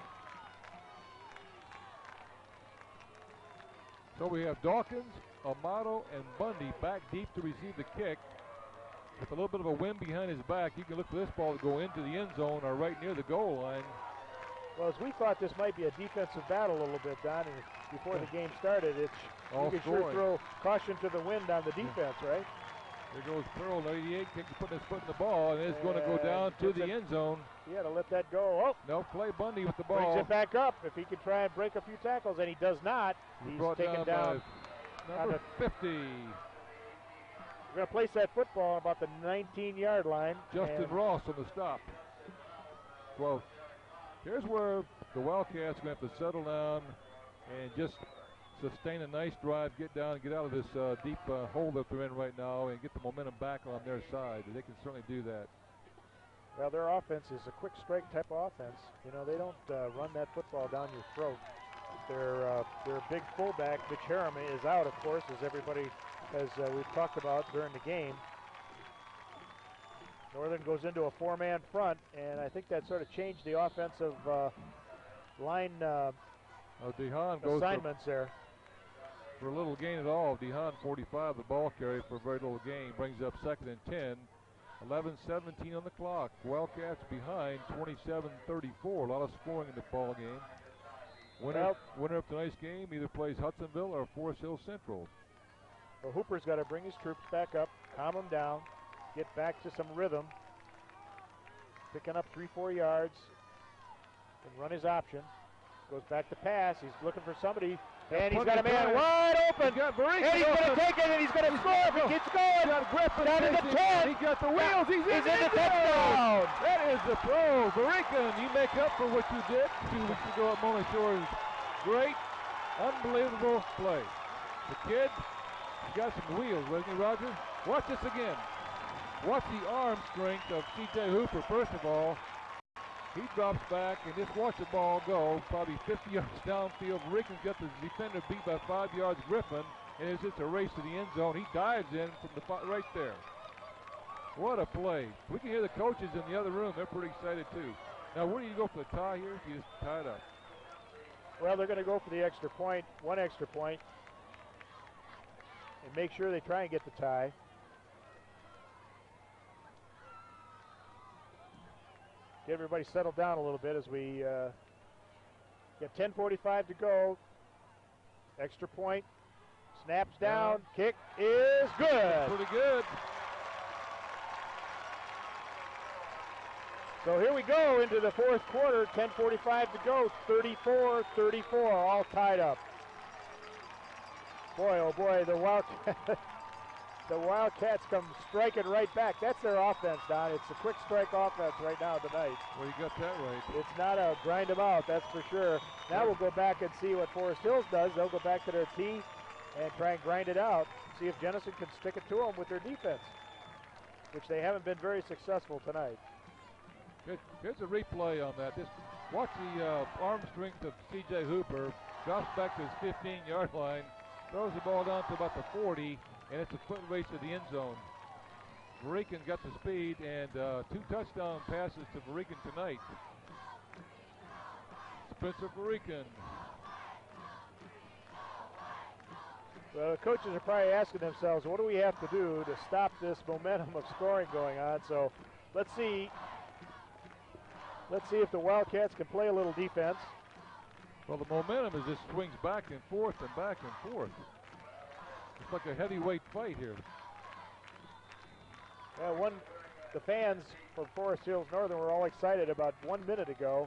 So we have Dawkins, Amato, and Bundy back deep to receive the kick. With a little bit of a wind behind his back, you can look for this ball to go into the end zone or right near the goal line. Well, as we thought this might be a defensive battle a little bit, Don, and before the game started, you can sure throw caution to the wind on the defense, right? There goes Pearl, 88, putting his foot in the ball, and it's going to go down to the end zone. He had to let that go. Oh! No, Clay Bundy with the ball. Brings it back up. If he can try and break a few tackles, and he does not, he's taken down number 50. We're going to place that football on about the 19-yard line. Justin Ross on the stop. Well, here's where the Wildcats are going to have to settle down and just sustain a nice drive, get down and get out of this deep hole that they're in right now and get the momentum back on their side. They can certainly do that. Well, their offense is a quick strike type of offense. They don't run that football down your throat. Their big fullback, Mitch Harriman, is out, of course, as everybody as we've talked about during the game. Northern goes into a four-man front, and I think that sort of changed the offensive line DeHaan assignments there. For a little gain at all. DeHaan, 45, the ball carry for a very little gain. Brings up 2nd and 10. 11-17 on the clock. Wildcats behind 27-34. A lot of scoring in the ball game. Winner of tonight's game either plays Hudsonville or Forest Hill Central. Well, Hooper's got to bring his troops back up, calm them down, get back to some rhythm. Picking up 3-4 yards and run his option. Goes back to pass. He's looking for somebody. And he's got a man wide open. And he's going to take it, and he's going to score if he gets going. Down to the 10. He got the wheels. He's in the touchdown. That is the pro. Barican, you make up for what you did 2 weeks ago at Mona Shores. Great, unbelievable play. The kid, he's got some wheels, doesn't he, Roger? Watch this again. Watch the arm strength of C.J. Hooper, first of all. He drops back and just watch the ball go, probably 50 yards downfield. Rickens got the defender beat by 5 yards. Griffin, and it's just a race to the end zone. He dives in from the right there. What a play. We can hear the coaches in the other room. They're pretty excited too. Now, where do you go for the tie here? You just tie it up. Well, they're going to go for the extra point, one extra point, and make sure they try and get the tie. Get everybody settled down a little bit as we get 10:45 to go. Extra point, snaps down, kick is good. Pretty good. So here we go into the fourth quarter, 10:45 to go, 34-34, all tied up. Boy, oh boy, the Wildcats come striking right back. That's their offense, Don. It's a quick strike offense right now tonight. Well, you got that right. It's not a grind them out, that's for sure. Now we'll go back and see what Forest Hills does. They'll go back to their tee and try and grind it out. See if Jenison can stick it to them with their defense, which they haven't been very successful tonight. Good. Here's a replay on that. Just watch the arm strength of C.J. Hooper. Drops back to his 15-yard line. Throws the ball down to about the 40. And it's a foot race to the end zone. Varican got the speed and 2 touchdown passes to Varican tonight. Spencer Varican. Well, the coaches are probably asking themselves, what do we have to do to stop this momentum of scoring going on? So let's see if the Wildcats can play a little defense. Well, the momentum is just swings back and forth and back and forth. It's like a heavyweight fight here. The fans from Forest Hills Northern were all excited about 1 minute ago,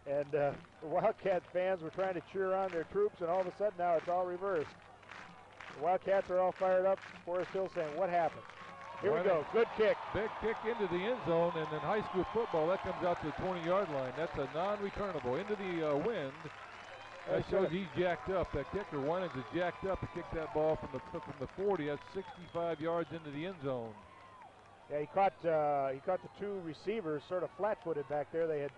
and the Wildcat fans were trying to cheer on their troops, and all of a sudden now it's all reversed. The Wildcats are all fired up. Forest Hills saying, what happened? Here we go, good kick. Big kick into the end zone, and in high school football, that comes out to the 20-yard line. That's a non-returnable into the wind. That shows he's jacked up. That kicker, Winans, is jacked up to kick that ball from the 40. That's 65 yards into the end zone. Yeah, he caught the two receivers sort of flat-footed back there. They had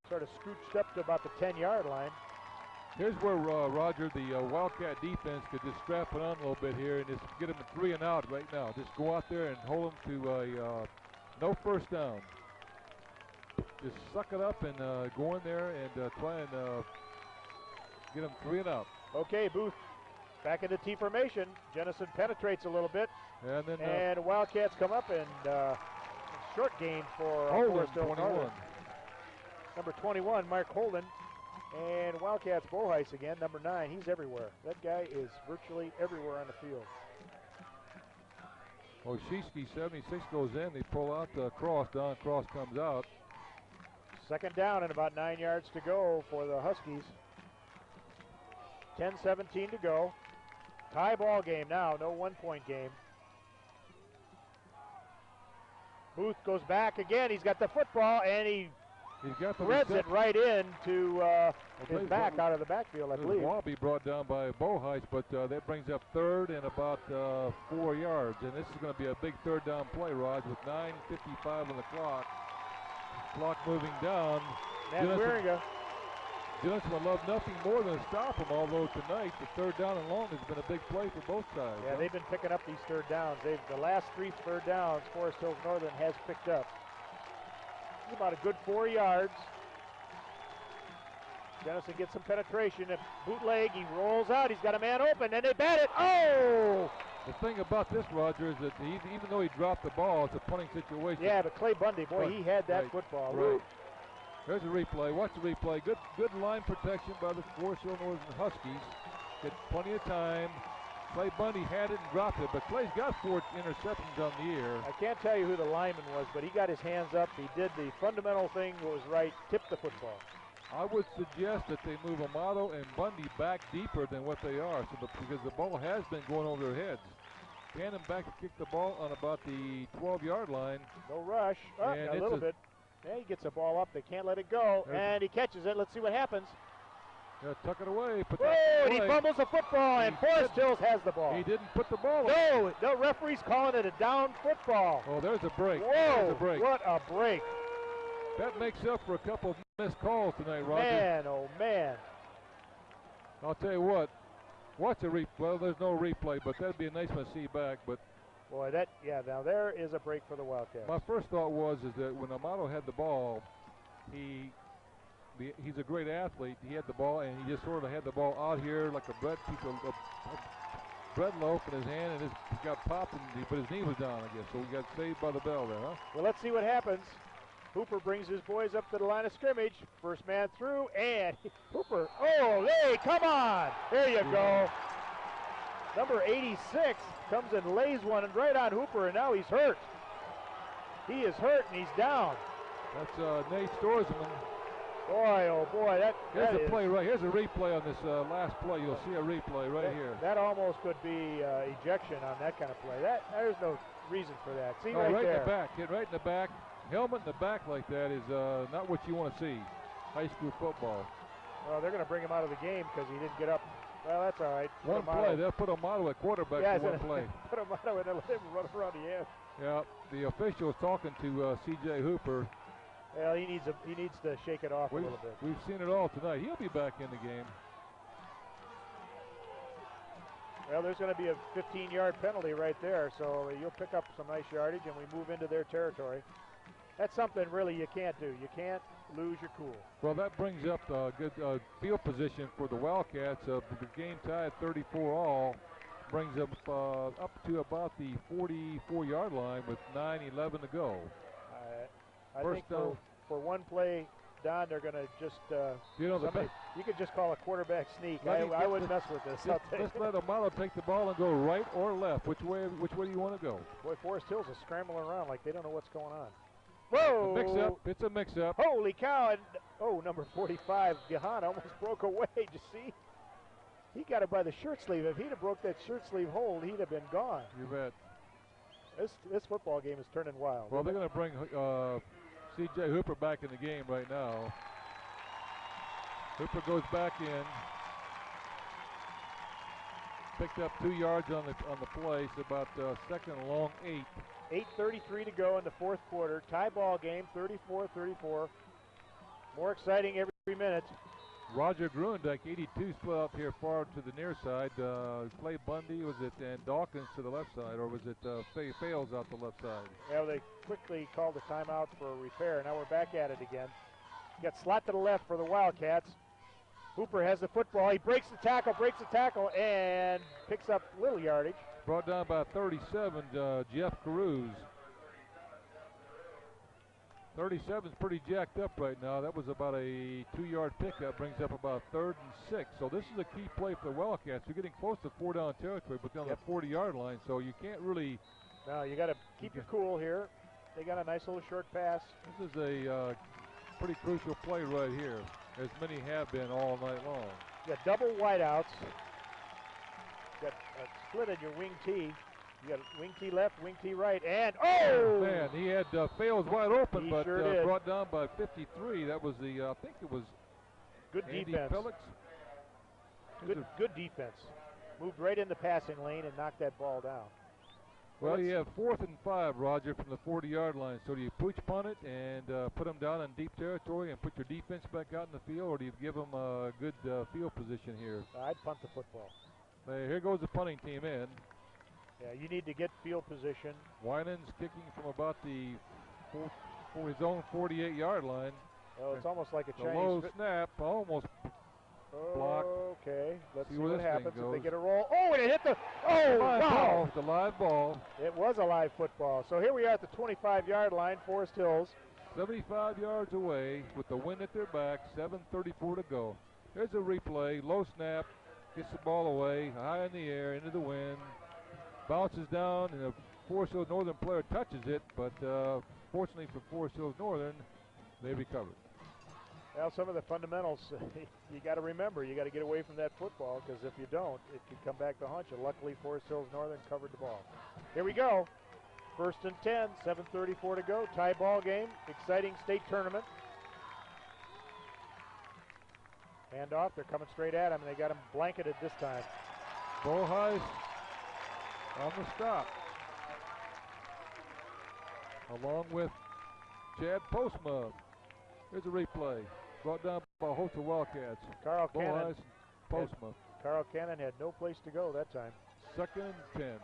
sort of scooched up to about the 10-yard line. Here's where, Roger, the Wildcat defense could just strap it on a little bit here and just get them a 3 and out right now. Just go out there and hold them to no first down. Just suck it up and go in there and try and get them 3 and out. Okay, Booth back into T formation. Jenison penetrates a little bit. And then and Wildcats come up and short gain for Holden, 21. Number 21, Mark Holden. And Wildcats Boheis again, number 9. He's everywhere. That guy is virtually everywhere on the field. Oshiski, 76, goes in. They pull out the cross. Don Cross comes out. Second down and about 9 yards to go for the Huskies. 10-17 to go. Tie ball game now, no one-point game. Booth goes back again. He's got the football, and he's got threads it right into his back out of the backfield, I believe. Wallaby brought down by Boheis, but that brings up third and about 4 yards. And this is going to be a big third down play, Rod, with 9:55 on the clock. Clock moving down. Jenison would love nothing more than to stop them, although tonight the third down and long has been a big play for both sides. Yeah, they've been picking up these third downs. The last 3 third downs Forest Hills Northern has picked up. It's about a good 4 yards. Jenison gets some penetration. A bootleg, he rolls out. He's got a man open, and they bat it. Oh! The thing about this, Roger, is that even though he dropped the ball, it's a punting situation. Yeah, but Clay Bundy, boy, he had that football. Right. There's a replay. Watch the replay. Good line protection by the Forest Hills Northern Huskies. Get plenty of time. Clay Bundy had it and dropped it, but Clay's got 4 interceptions on the year. I can't tell you who the lineman was, but he got his hands up. He did the fundamental thing that was right, tipped the football. I would suggest that they move Amato and Bundy back deeper than what they are, because the ball has been going over their heads. Cannon back to kick the ball on about the 12-yard line. No rush. A little bit. Yeah, he gets the ball up. They can't let it go, and he catches it. Let's see what happens. Tuck it away. And he fumbles the football, and Forest Hills has the ball. He didn't put the ball No, the referee's calling it a down football. Oh, there's a break. Whoa, there's a break. What a break. That makes up for a couple of missed calls tonight, Roger. Man, oh, man. I'll tell you what. Watch the replay. Well, there's no replay, but that'd be a nice one to see back. But boy, now there is a break for the Wildcats. My first thought is that when Amato had the ball, he's a great athlete. He had the ball, and he just sort of had the ball out here like a bread loaf in his hand, and he got popped, but his knee was down, I guess. So we got saved by the bell there, huh? Well, let's see what happens. Hooper brings his boys up to the line of scrimmage. First man through, and Hooper, come on. There you go. Number 86 comes and lays one right on Hooper, and now he's hurt. He is hurt, and he's down. That's Nate Storsman. Boy, oh boy, here's a play right. Here's a replay on this last play. You'll see a replay right here. That almost could be ejection on that kind of play. There's no reason for that. See right there. In the back. Hit right in the back. Helmet in the back like that is not what you want to see. High school football. Well, they're going to bring him out of the game because he didn't get up. Well, that's all right. One play. They'll put Amato at quarterback for one play. Put Amato and let him run around the end. Yeah, the official is talking to C.J. Hooper. Well, he needs to shake it off a little bit. We've seen it all tonight. He'll be back in the game. Well, there's going to be a 15-yard penalty right there, so you'll pick up some nice yardage, and we move into their territory. That's something really you can't do. You can't lose your cool. Well, that brings up a good field position for the Wildcats. The game tied 34-all. Brings them up to about the 44-yard line with 9:11 to go. I think for one play Don, they're going to just you know, you could just call a quarterback sneak. I wouldn't mess with this. Let's let Amato take the ball and go right or left. Which way do you want to go? Boy, Forest Hills is scrambling around like they don't know what's going on. Whoa! It's a mix-up. Holy cow! And, number 45, Gahan almost broke away. Did you see? He got it by the shirt sleeve. If he'd have broke that shirt sleeve hold, he'd have been gone. You bet. This football game is turning wild. Well, they're going to bring C.J. Hooper back in the game right now. Hooper goes back in. Picked up 2 yards on the play. So about second and long 8. 8:33 to go in the fourth quarter. Tie ball game, 34-34. More exciting every minute. Roger Gruendijk, 82, split up here far to the near side. Clay Bundy, was it, and Dawkins to the left side, or was it Fales out the left side? Yeah, they quickly called a timeout for a repair. Now we're back at it again. Got slot to the left for the Wildcats. Hooper has the football. He breaks the tackle, and picks up little yardage. Brought down by 37, Jeff Carews. 37 is pretty jacked up right now. That was about a 2-yard pickup, brings up about 3rd and 6. So this is a key play for the Wildcats. We're getting close to 4-down territory, but down the 40-yard line, so you can't really. No, you got to keep your cool here. They got a nice little short pass. This is a pretty crucial play right here, as many have been all night long. You got double wideouts. You got a split in your wing T. You got wing T left, wing T right, and man, he had Fales wide open, but sure brought down by 53. That was the I think it was good Andy defense. Felix. Good defense. Moved right in the passing lane and knocked that ball down. Well, you have 4th and 5, Roger, from the 40-yard line. So do you pooch punt it and put them down in deep territory and put your defense back out in the field, or do you give them a good field position here? I'd punt the football. Here goes the punting team in. Yeah, you need to get field position. Winans kicking from about for his own 48-yard line. Oh, it's almost like a Chinese. Low snap, almost blocked. Okay, let's see where what this happens thing if they goes. get a roll. Oh, and it hit the. Oh, wow! The live ball. It was a live football. So here we are at the 25-yard line, Forest Hills. 75 yards away with the wind at their back. 7:34 to go. There's a replay. Low snap. Gets the ball away, high in the air, into the wind. Bounces down, and a Forest Hills Northern player touches it, but fortunately for Forest Hills Northern, they recovered. Well, some of the fundamentals you got to remember. You got to get away from that football, because if you don't, it could come back to haunt you. Luckily, Forest Hills Northern covered the ball. Here we go. 1st and 10, 7:34 to go. Tie ball game, exciting state tournament. Hand off, they're coming straight at him, and they got him blanketed this time. Boheis on the stop, along with Chad Postma. Here's a replay, brought down by a host of Wildcats. Carl Cannon. Postma. Carl Cannon had no place to go that time. 2nd and 10.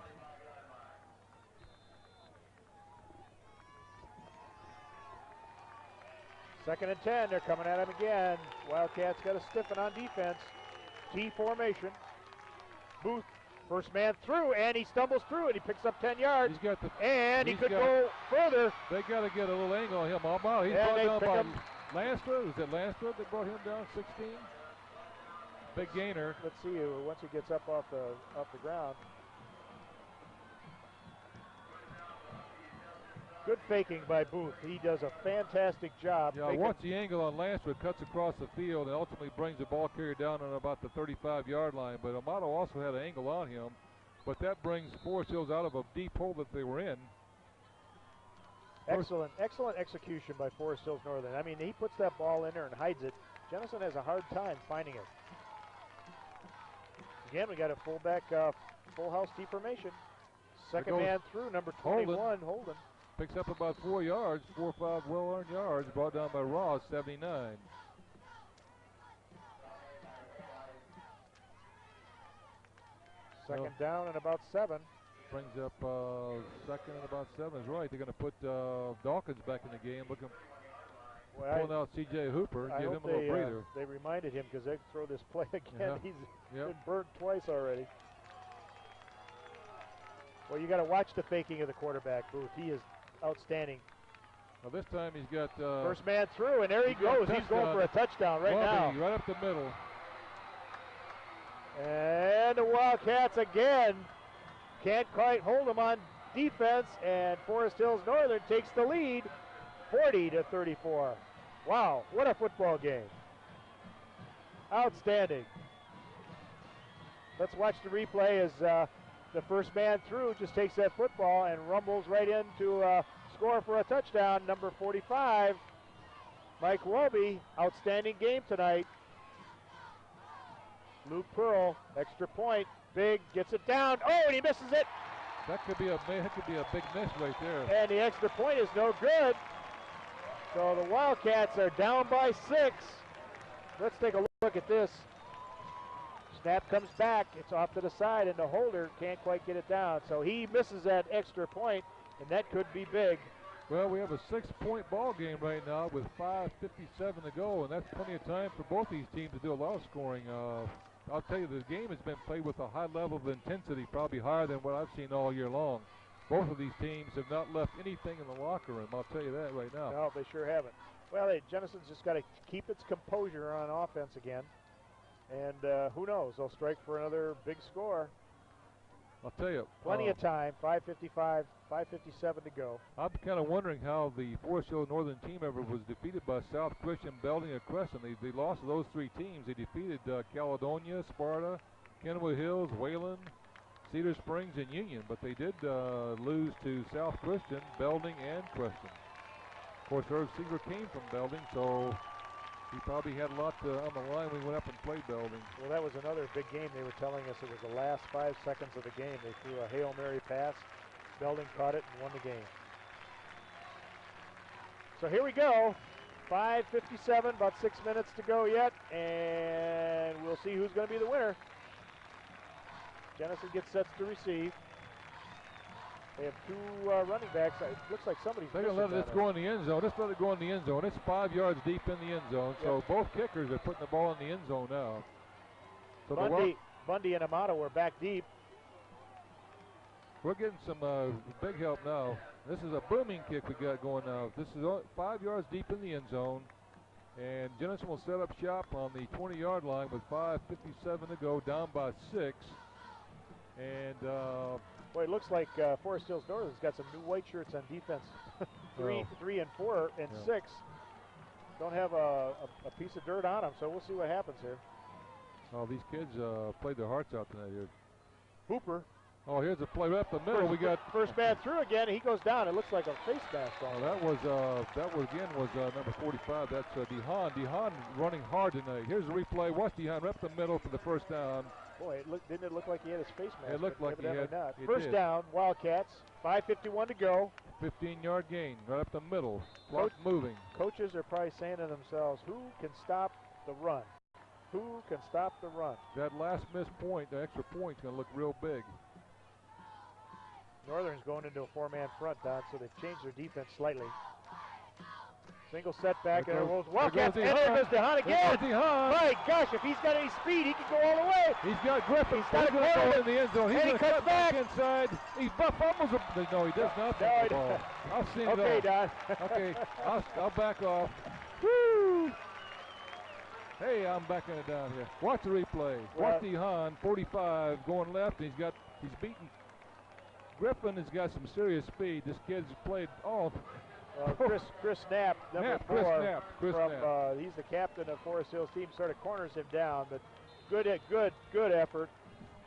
Second and 10, they're coming at him again. Wildcats got to stiffen on defense. T formation. Booth, first man through, and he stumbles through it. He picks up 10 yards, he could go further. They got to get a little angle on him. He's brought down by Lansford. Was it Lansford that brought him down? 16. Big gainer. Let's see once he gets up off the ground. Good faking by Booth. He does a fantastic job. Yeah, watch the angle on Lansford, cuts across the field and ultimately brings the ball carrier down on about the 35-yard line. But Amato also had an angle on him, but that brings Forest Hills out of a deep hole that they were in. Excellent execution by Forest Hills Northern. I mean, he puts that ball in there and hides it. Jenison has a hard time finding it. Again, we got a fullback, full house T formation. Second man through, number 21, Holden. Picks up about 4 yards, 4 or 5 well-earned yards, brought down by Ross, 79. Second down and about 7. Brings up 2nd and about 7 is right. They're going to put Dawkins back in the game, pulling out C.J. Hooper, give him a little breather. They reminded him, because they throw this play again. Yeah. He's been burnt twice already. Well, you got to watch the faking of the quarterback, Booth. He is outstanding. Well, this time he's got first man through, and there he goes. He's going for a touchdown right now. Right up the middle. And the Wildcats again can't quite hold them on defense, and Forest Hills Northern takes the lead 40-34. Wow, what a football game. Outstanding. Let's watch the replay as the first man through just takes that football and rumbles right in to score for a touchdown. Number 45, Mike Welby. Outstanding game tonight. Luke Pearl, extra point, big, gets it down. Oh, and he misses it. That could be a big miss right there. And the extra point is no good. So the Wildcats are down by 6. Let's take a look at this. Snap comes back, it's off to the side, and the holder can't quite get it down. So he misses that extra point, and that could be big. Well, we have a 6-point ball game right now with 5:57 to go, and that's plenty of time for both these teams to do a lot of scoring. I'll tell you, the game has been played with a high level of intensity, probably higher than what I've seen all year long. Both of these teams have not left anything in the locker room, I'll tell you that right now. No, they sure haven't. Well, Jenison's just got to keep its composure on offense again. And who knows, they'll strike for another big score. I'll tell you. Plenty of time, 5:55, 5:57 to go. I'm kind of wondering how the Forest Hill Northern team ever was defeated by South Christian, Belding, or Crescent. They lost to those 3 teams. They defeated Caledonia, Sparta, Kenwood Hills, Wayland, Cedar Springs, and Union. But they did lose to South Christian, Belding, and Crescent. Of course, Irv Seeger came from Belding, so he probably had a lot on the line when he went up and played Belding. Well, that was another big game. They were telling us it was the last 5 seconds of the game. They threw a Hail Mary pass. Belding caught it and won the game. So here we go. 5:57, about 6 minutes to go yet, and we'll see who's going to be the winner. Jenison gets set to receive. They have 2 running backs. It looks like somebody's They're going to let it go in the end zone. Just let it go in the end zone. It's 5 yards deep in the end zone, so both kickers are putting the ball in the end zone now. So Bundy and Amato are back deep. We're getting some big help now. This is a booming kick we got going now. This is 5 yards deep in the end zone, and Jenison will set up shop on the 20-yard line with 5:57 to go, down by 6. And boy, it looks like Forest Hills Northern's got some new white shirts on defense. 3 and 4 and 6 don't have a piece of dirt on them, so we'll see what happens here. Oh, these kids played their hearts out tonight here. Hooper. Oh, here's a play right up the middle. We got first man through again. He goes down. It looks like a face mask on. Oh, that was number 45. That's DeHaan. DeHaan running hard tonight. Here's the replay. Watch DeHaan right up the middle for the first down. Boy, didn't it look like he had his face mask? It looked like he had. Not. First down, Wildcats. 5:51 to go. 15-yard gain right up the middle. Clock moving. Coaches are probably saying to themselves, "Who can stop the run? Who can stop the run?" That last missed point, the extra point, is going to look real big. Northern's going into a 4-man front, Don, so they've changed their defense slightly. Single setback, and there goes Wildcats, and there goes DeHaan again. My gosh, if he's got any speed, he can go all the way. He's got Griffin. He's got a ball in the end zone. He's going to cut back inside. He fumbles. No, he does not fumble the ball. I'll see him. Okay, Don. Okay, I'll back off. Woo! Hey, I'm backing it down here. Watch the replay. Watch DeHaan, 45, going left. He's beaten. Griffin has got some serious speed. This kid's played all. Chris Knapp, number 4. Chris Knapp. He's the captain of Forest Hills team. Sort of corners him down, but good effort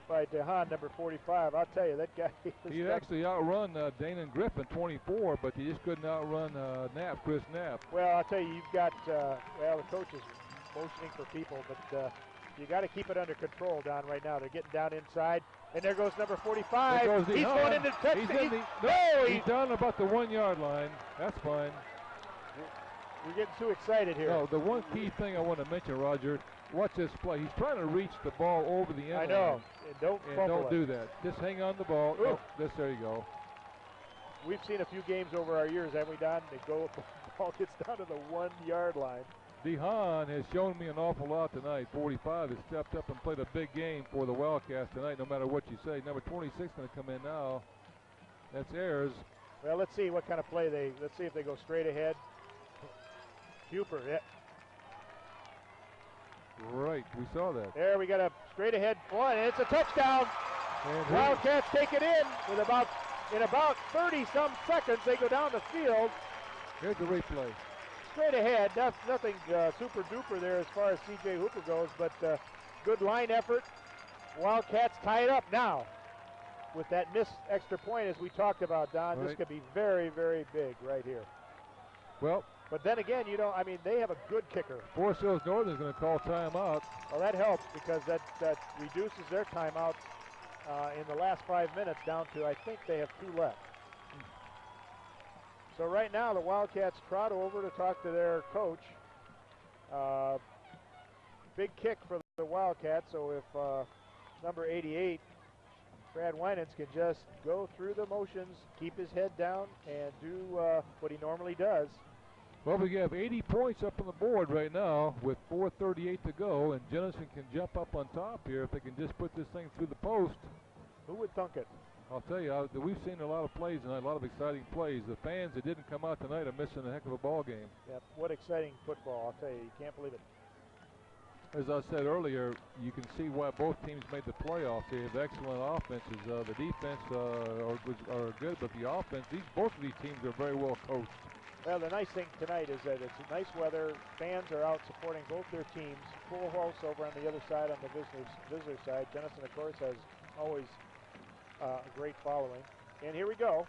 by DeHaan, number 45. I'll tell you, that guy. He actually outrun Dana Griffin, 24, but he just couldn't outrun Chris Knapp. Well, I'll tell you, you've got the coach is motioning for people, but you got to keep it under control down right now. They're getting down inside. And there goes number 45. He's going into the touchdown. He's down about the 1-yard line. That's fine. We're getting too excited here. No, the one key thing I want to mention, Roger, watch this play. He's trying to reach the ball over the end line. I know. And don't do that. Just hang on the ball. Oh, there you go. We've seen a few games over our years, haven't we, Don? The ball gets down to the 1-yard line. DeHaan has shown me an awful lot tonight. 45 has stepped up and played a big game for the Wildcats tonight, no matter what you say. Number 26 going to come in now. That's Ayers. Well, let's see what kind of play let's see if they go straight ahead. Huper, yeah. Right, we saw that. There we got a straight ahead one, and it's a touchdown. And Wildcats take it in with about 30-some seconds. They go down the field. Here's the replay. Straight ahead, nothing super duper there as far as C.J. Hooper goes, but good line effort. Wildcats tie it up now with that missed extra point as we talked about, Don. Right. This could be very, very big right here. Well, but then again, you know, I mean, they have a good kicker. Forest Hills Northern is going to call timeout. Well, that helps because that reduces their timeouts in the last 5 minutes down to, I think they have 2 left. So right now the Wildcats trot over to talk to their coach. Big kick for the Wildcats, so if number 88, Brad Winans, can just go through the motions, keep his head down, and do what he normally does. Well, we have 80 points up on the board right now with 4:38 to go, and Jenison can jump up on top here if they can just put this thing through the post. Who would thunk it? I'll tell you, we've seen a lot of plays tonight, a lot of exciting plays. The fans that didn't come out tonight are missing a heck of a ball game. Yeah, what exciting football, I'll tell you can't believe it. As I said earlier, you can see why both teams made the playoffs. They have excellent offenses. The defense are good, but the offense, both of these teams are very well coached. Well, the nice thing tonight is that it's nice weather. Fans are out supporting both their teams. Full house over on the other side, on the visitor side. Jenison, of course, has always a great following. And here we go.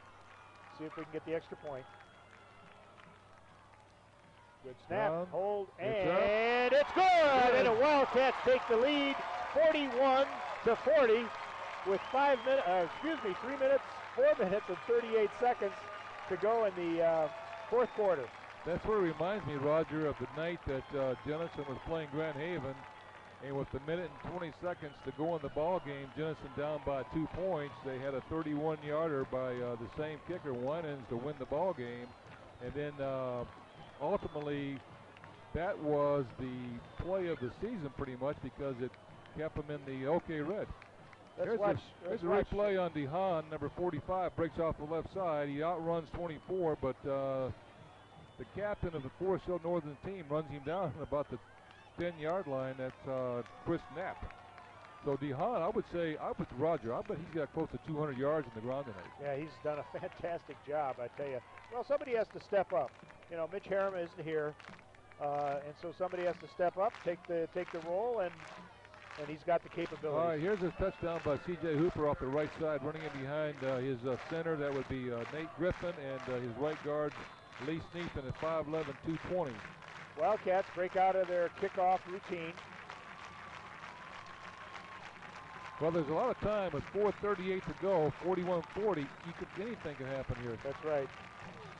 See if we can get the extra point. Good snap, hold, and it's good! And the Wildcats take the lead, 41-40, with 3 minutes, 4 minutes, and 38 seconds to go in the fourth quarter. That's what reminds me, Roger, of the night that Jenison was playing Grand Haven, and with a minute and 20 seconds to go in the ball game, Jenison down by 2 points. They had a 31-yarder by the same kicker, Winans, to win the ball game, and then ultimately that was the play of the season pretty much because it kept them in the OK red. Here's a replay on DeHaan, number 45, breaks off the left side. He outruns 24, but the captain of the Forest Hill Northern team runs him down at about the 10-yard line. That's Chris Knapp. So DeHaan, I would Roger, I bet he's got close to 200 yards in the ground tonight. Yeah, he's done a fantastic job, I tell you. Well, somebody has to step up. You know, Mitch Harriman isn't here, and so somebody has to step up, take the role, and he's got the capability. All right, here's a touchdown by C.J. Hooper off the right side, running in behind his center. That would be Nate Griffin, and his right guard, Lee Sneethan, at 5'11", 220. Wildcats break out of their kickoff routine. Well, there's a lot of time with 4:38 to go, 41-40. Anything can happen here. That's right.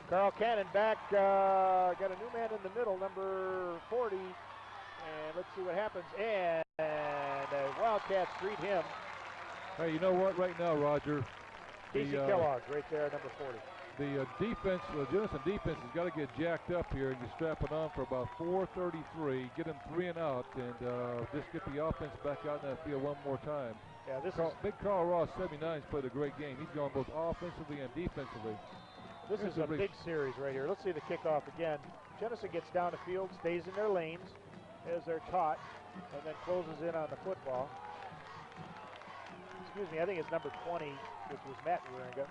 Carl Cannon back, got a new man in the middle, number 40, and let's see what happens. And Wildcats greet him. Hey, you know what? Right now, Roger, Casey Kellogg, right there, number 40. The defense, the Jenison defense has got to get jacked up here and just strap it on for about 4:33, get them 3 and out, and just get the offense back out in that field one more time. Yeah, Big Carl Ross, 79's played a great game. He's gone both offensively and defensively. This is a big series right here. Let's see the kickoff again. Jenison gets down the field, stays in their lanes as they're taught, and then closes in on the football. Excuse me, I think it's number 20, which was Matt Waringa.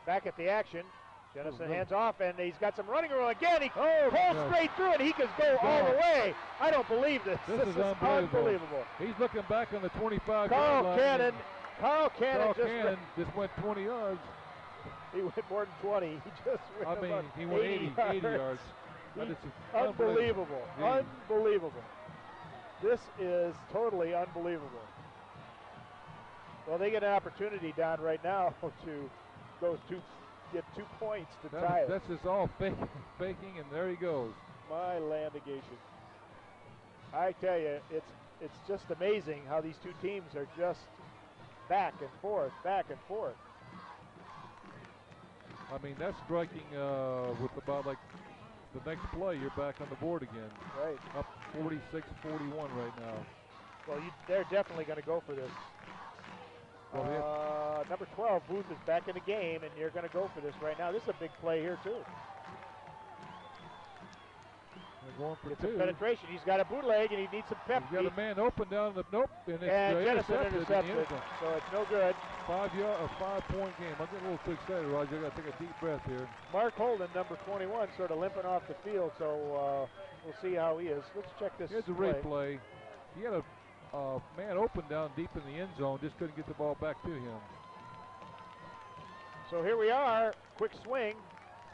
Back at the action. Jenison hands off, and he's got some running room again. He pulls straight through, and he can go all the way. I don't believe this. This is unbelievable. He's looking back on the 25-yard line. Carl Cannon just went 20 yards. He went more than 20. He just went he went 80 yards. Unbelievable. Unbelievable. This is totally unbelievable. Well, they get an opportunity down right now to get 2 points to tie it. That's just all faking, and there he goes. My landagation. I tell you, it's just amazing how these two teams are just back and forth, back and forth. I mean, that's striking with about like the next play, you're back on the board again. Right. Up 46-41 right now. Well, they're definitely going to go for this. Well, number 12, Booth, is back in the game, and you're going to go for this right now. This is a big play here, too. They're going for it's two. A penetration. He's got a bootleg, and he needs some pep. He's got a man open down the nope, and it's Jenison intercepted, so it's no good. 5-point game. I'm getting a little too excited, Roger. I got to take a deep breath here. Mark Holden, number 21, sort of limping off the field, so we'll see how he is. Let's check this. Here's a replay. He had a man open down deep in the end zone, just couldn't get the ball back to him. So here we are, quick swing.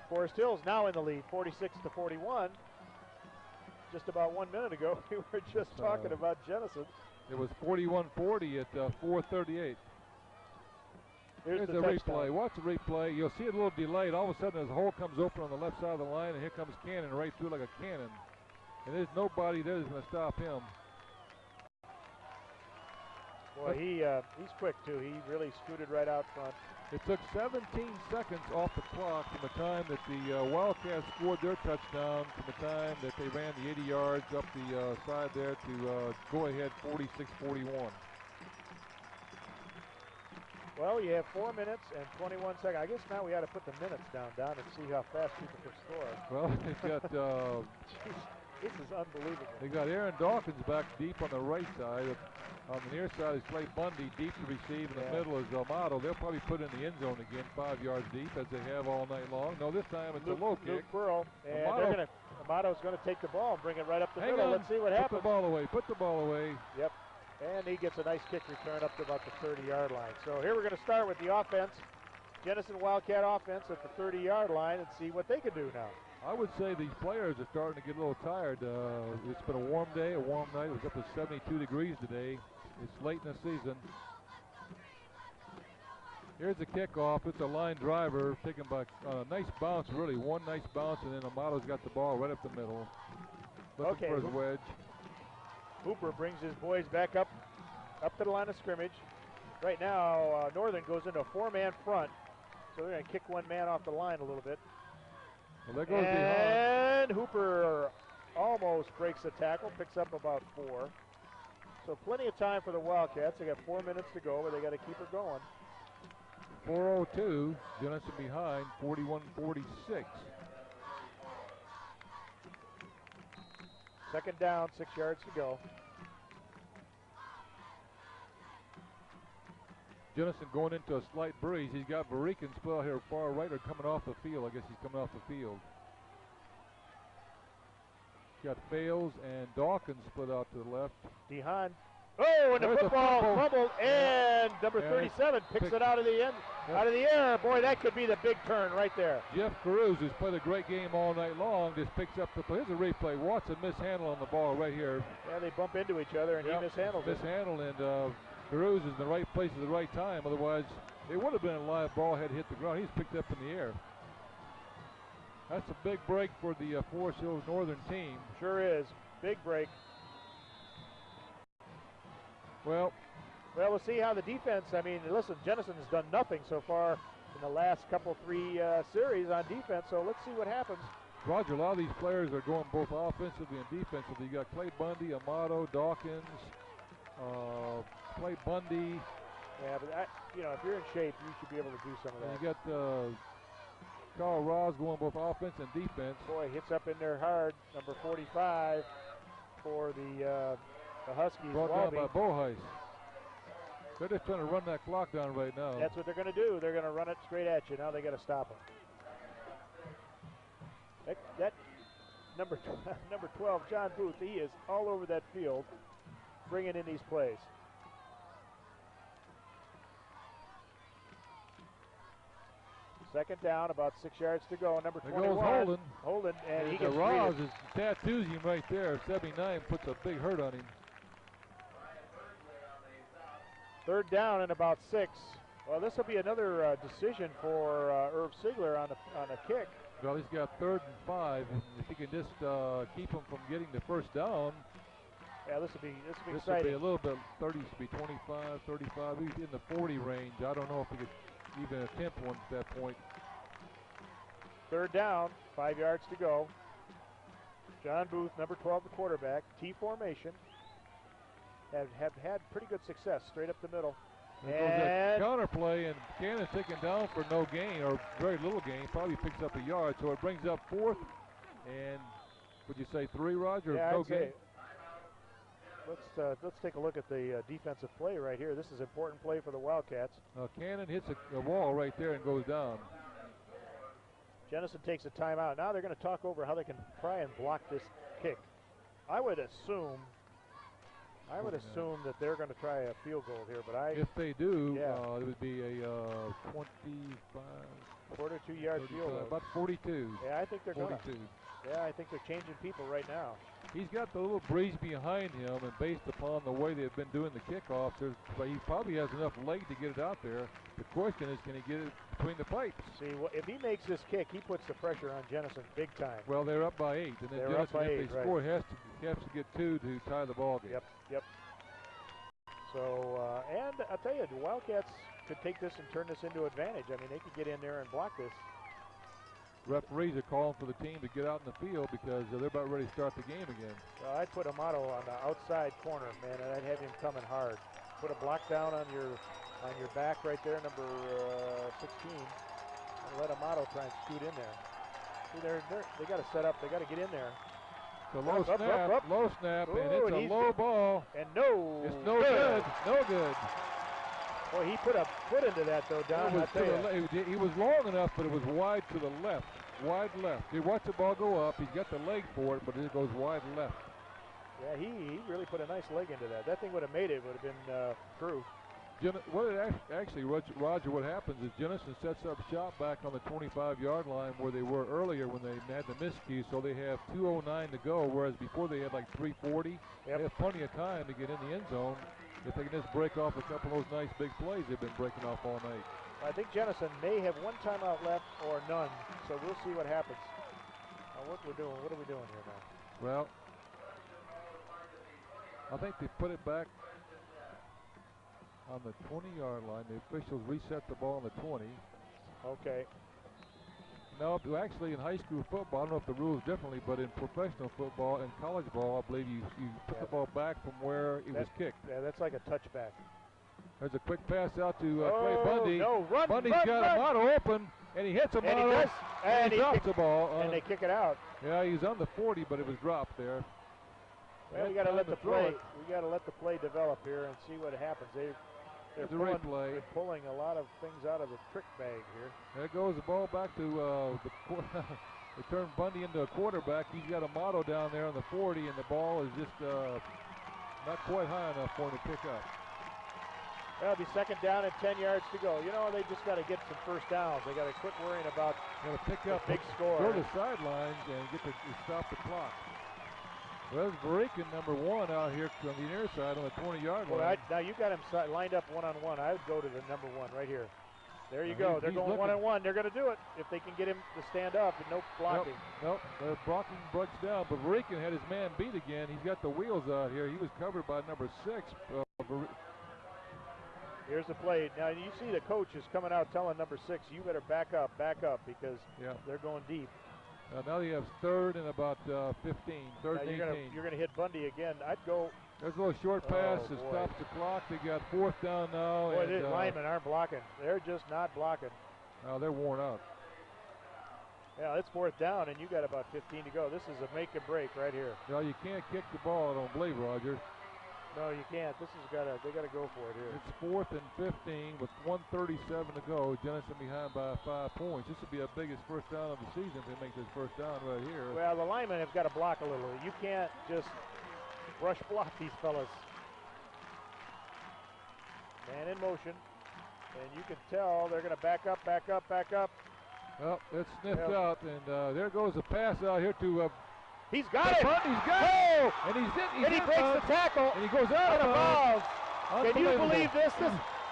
Forest Hills now in the lead, 46-41. Just about 1 minute ago, we were just talking about Jenison. It was 41-40 at 4:38. Here's the replay. Watch the replay. You'll see it a little delayed. All of a sudden, his hole comes open on the left side of the line, and here comes Cannon right through like a cannon. And there's nobody there that's going to stop him. Boy, he's quick, too. He really scooted right out front. It took 17 seconds off the clock from the time that the Wildcats scored their touchdown to the time that they ran the 80 yards up the side there to go ahead 46-41. Well, you have 4 minutes and 21 seconds. I guess now we ought to put the minutes down and see how fast people can score. Well, they've got... this is unbelievable. They got Aaron Dawkins back deep on the right side. On the near side is Clay Bundy, deep to receive. In the middle is Amato. They'll probably put in the end zone again, 5 yards deep, as they have all night long. No, this time it's a low kick. Luke Burrow, and Amato's going to take the ball and bring it right up the middle. Let's see what happens. Put the ball away. Put the ball away. Yep. And he gets a nice kick return up to about the 30-yard line. So here we're going to start with the offense. Jenison Wildcat offense at the 30-yard line and see what they can do now. I would say these players are starting to get a little tired. It's been a warm day, a warm night. It was up to 72 degrees today. It's late in the season. Here's the kickoff. It's a line driver taken by a nice bounce, really. One nice bounce, and then Amato's got the ball right up the middle. Looking for his wedge. Hooper brings his boys back up to the line of scrimmage. Right now, Northern goes into a 4-man front. So they're going to kick one man off the line a little bit. Well, there goes and Hooper almost breaks the tackle, picks up about 4. So plenty of time for the Wildcats. They got 4 minutes to go, but they got to keep her going. 4:02, Jenison behind, 41-46. Second down, 6 yards to go. Jenison going into a slight breeze. He's got Varican split out here far right or coming off the field. I guess he's coming off the field. Got Fales and Dawkins split out to the left. Dehan. Oh, and the football fumbled, and number 37 picks it out of the air. Boy, that could be the big turn right there. Jeff Caruso, who's played a great game all night long, just picks up the play. Here's a replay. Watson mishandling the ball right here. Yeah, they bump into each other, and he mishandled it. And Caruso is in the right place at the right time. Otherwise, it would have been a live ball had hit the ground. He's picked up in the air. That's a big break for the Forest Hills Northern team. Sure is. Big break. Well, we'll see how the defense, I mean, listen, Jenison has done nothing so far in the last three series on defense, so let's see what happens. Roger, a lot of these players are going both offensively and defensively. You got Clay Bundy, Amato, Dawkins, Clay Bundy. Yeah, but if you're in shape, you should be able to do some of that. And you got Carl Ross going both offense and defense. Boy, hits up in there hard, number 45 for the Huskies. Brought down by Boheis. They're just trying to run that clock down right now. That's what they're going to do. They're going to run it straight at you. Now they got to stop them. That number 12, John Booth, he is all over that field bringing in these plays. Second down, about 6 yards to go. Number 21. There goes Holden, and he gets Roz is tattoos him right there. 79 puts a big hurt on him. Third down and about 6. Well, this will be another decision for Irv Sigler on a kick. Well, he's got 3rd and 5. And if he can just keep him from getting the first down. Yeah, this will be exciting. This will be a little bit, 30 should be 25, 35. He's in the 40 range. I don't know if he could even attempt one at that point. Third down, 5 yards to go. John Booth, number 12, the quarterback. T formation. Have had pretty good success straight up the middle. There goes that counter play, and Cannon's taken down for no gain, or very little gain. Probably picks up a yard, so it brings up 4th. And would you say 3, Roger? Yeah, no I'd gain. Let's take a look at the defensive play right here. This is important play for the Wildcats. Cannon hits a wall right there and goes down. Jenison takes a timeout. Now they're going to talk over how they can try and block this kick. I would assume that they're going to try a field goal here, but if they do, yeah. It would be a 42-yard field goal. About 42. Yeah, I think they're going to. 42. Yeah, I think they're changing people right now. He's got the little breeze behind him, and based upon the way they've been doing the kickoffs, he probably has enough leg to get it out there. The question is, can he get it between the pipes? See, if he makes this kick, he puts the pressure on Jenison big time. Well, they're up by 8, and then Jenison, if they score, has to get 2 to tie the ball game. Yep. So, and I'll tell you, the Wildcats could take this and turn this into advantage. I mean, they could get in there and block this. Referees are calling for the team to get out in the field because they're about ready to start the game again. I'd put Amato on the outside corner, man, and I'd have him coming hard. Put a block down on your back right there, number 16, and let Amato try and scoot in there. See, they got to set up. They got to get in there. It's a low snap, and it's a low ball. And it's no good. No good. Boy, he put a foot into that, though, Don. He was long enough, but it was wide to the left. Wide left. He watched the ball go up. He's got the leg for it, but it goes wide left. Yeah, he really put a nice leg into that. That thing would have made it. Would have been true. Actually, Roger, what happens is Jenison sets up shop back on the 25-yard line where they were earlier when they had the miscue, so they have 2:09 to go, whereas before they had like 3:40. They have plenty of time to get in the end zone if they can just break off a couple of those nice big plays they've been breaking off all night. I think Jenison may have one timeout left or none, so we'll see what happens. What are we doing here now? Well, I think they put it back on the 20-yard line. The officials reset the ball on the 20. Okay. No, actually in high school football, I don't know if the rules differently, but in professional football and college ball, I believe you put the ball back from where it was kicked. Yeah, that's like a touchback. There's a quick pass out to Clay Bundy. No, Bundy's got Amato open, and he hits Amato, and he drops the ball. And they kick it out. Yeah, he's on the 40, but it was dropped there. Well, we got to let the play. We got to let the play develop here and see what happens. They're pulling a lot of things out of the trick bag here. There goes the ball back to they turn Bundy into a quarterback. He's got Amato down there on the 40, and the ball is just not quite high enough for him to pick up. That'll be second down and 10 yards to go. You know, they just got to get some first downs. They got to quit worrying about pick up big score. Go to the sidelines and stop the clock. Well, there's Barikin, number 1, out here on the near side on the 20-yard line. Now you got him lined up one-on-one. I would go to the number 1 right here. There you go. They're going one-on-one. They're going to do it if they can get him to stand up and no blocking. Nope. The blocking breaks down, but Barikin had his man beat again. He's got the wheels out here. He was covered by number 6. Here's the play. Now you see the coach is coming out telling number 6, you better back up, because they're going deep. Now you have third and about 15, third and 18. You're going to hit Bundy again. I'd go. There's a little short pass that stops the clock. They got 4th down now. Boy, these linemen aren't blocking. They're just not blocking. They're worn out. Yeah, it's 4th down, and you got about 15 to go. This is a make and break right here. No, you can't kick the ball, I don't believe, Roger. No, you can't. They got to go for it here. It's 4th and 15 with 1:37 to go. Jenison behind by 5 points. This would be the biggest first down of the season if they make this first down right here. Well, the linemen have got to block a little. You can't just rush block these fellas. Man in motion, and you can tell they're going to back up. Well, it's sniffed out, and there goes a pass out here to. He's got it! Bundy's got it! And he breaks the tackle. And he goes out of bounds. Can you believe this?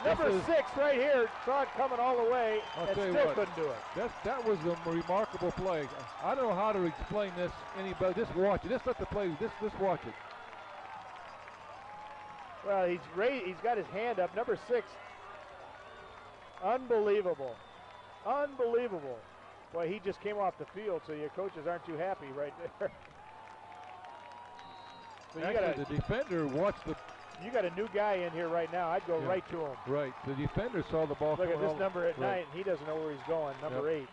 Number 6 right here saw it coming all the way and still couldn't do it. That was a remarkable play. I don't know how to explain this anybody. Just watch it. Just let the play. Just watch it. Well, he's got his hand up. Number 6. Unbelievable. Well, he just came off the field, so your coaches aren't too happy right there. So actually, the defender watched the you got a new guy in here right now, I'd go right to him. Right. The defender saw the ball. Look at this number at 9. Right. He doesn't know where he's going. Number 8.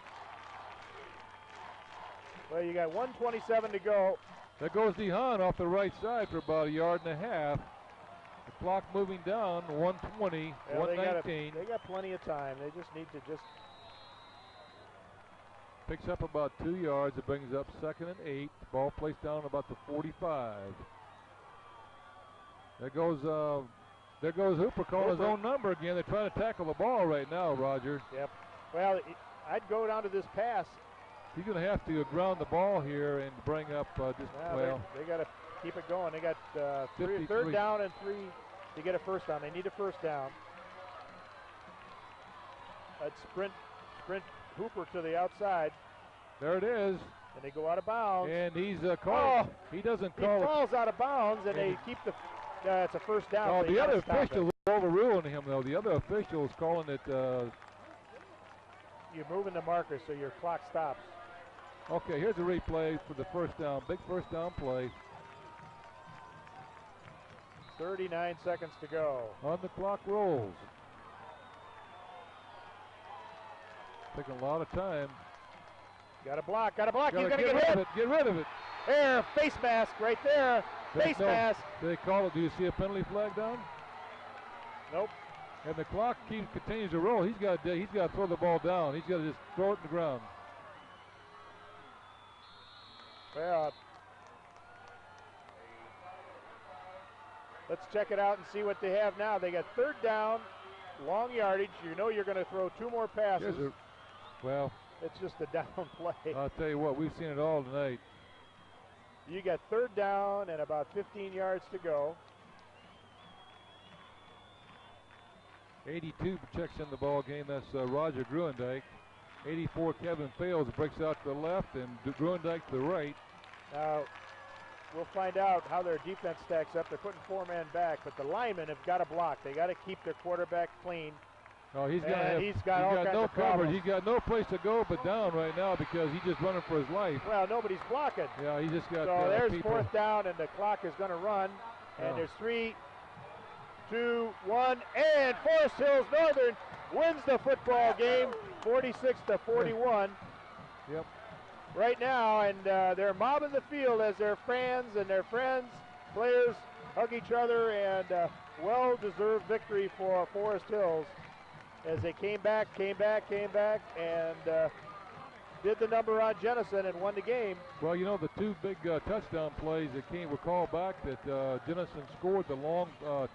Well, you got 1:27 to go. There goes DeHaan off the right side for about 1.5 yards. The clock moving down. 1:20, well, 1:19. They got plenty of time. They just need to just. Picks up about 2 yards. It brings up 2nd and 8. Ball placed down about the 45. There goes Hooper calling his own number again. They're trying to tackle the ball right now, Roger. Yep. Well, I'd go down to this pass. He's going to have to ground the ball here and bring up they got to keep it going. They got 3rd down and 3 to get a first down. They need a first down. Let's sprint Hooper to the outside. There it is. And they go out of bounds. And he's called. He doesn't call. He falls out of bounds, and they keep the. It's a first down. Oh, the other official is overruling him, though. The other official is calling it. You're moving the marker, so your clock stops. Okay, here's a replay for the first down. Big first down play. 39 seconds to go. On the clock rolls. Taking a lot of time. Got a block. He's going to get rid of it. Get rid of it. There, face mask right there. Face mask. Do they call it? Do you see a penalty flag down? Nope. And the clock continues to roll. He's got to throw the ball down. He's got to just throw it to the ground. Well, let's check it out and see what they have now. They got 3rd down, long yardage. You know you're going to throw 2 more passes. It's just a down play. I'll tell you what, we've seen it all tonight. You got 3rd down and about 15 yards to go. 82 checks in the ball game. That's Roger Gruendijk. 84, Kevin Fales breaks out to the left, and Gruendijk to the right. Now, we'll find out how their defense stacks up. They're putting 4-man back, but the linemen have got to block. They got to keep their quarterback clean. Oh, he's got no coverage. He's got no place to go but down right now because he's just running for his life. Well, nobody's blocking. Yeah, he just got. So there's people. 4th down, and the clock is going to run. And there's 3, 2, 1, and Forest Hills Northern wins the football game, 46-41. Yep. Right now, and they're mobbing the field as their fans and their friends, players hug each other, and well-deserved victory for Forest Hills as they came back, and did the number on Jenison and won the game. Well, you know, the 2 big touchdown plays that were called back that Jenison scored, the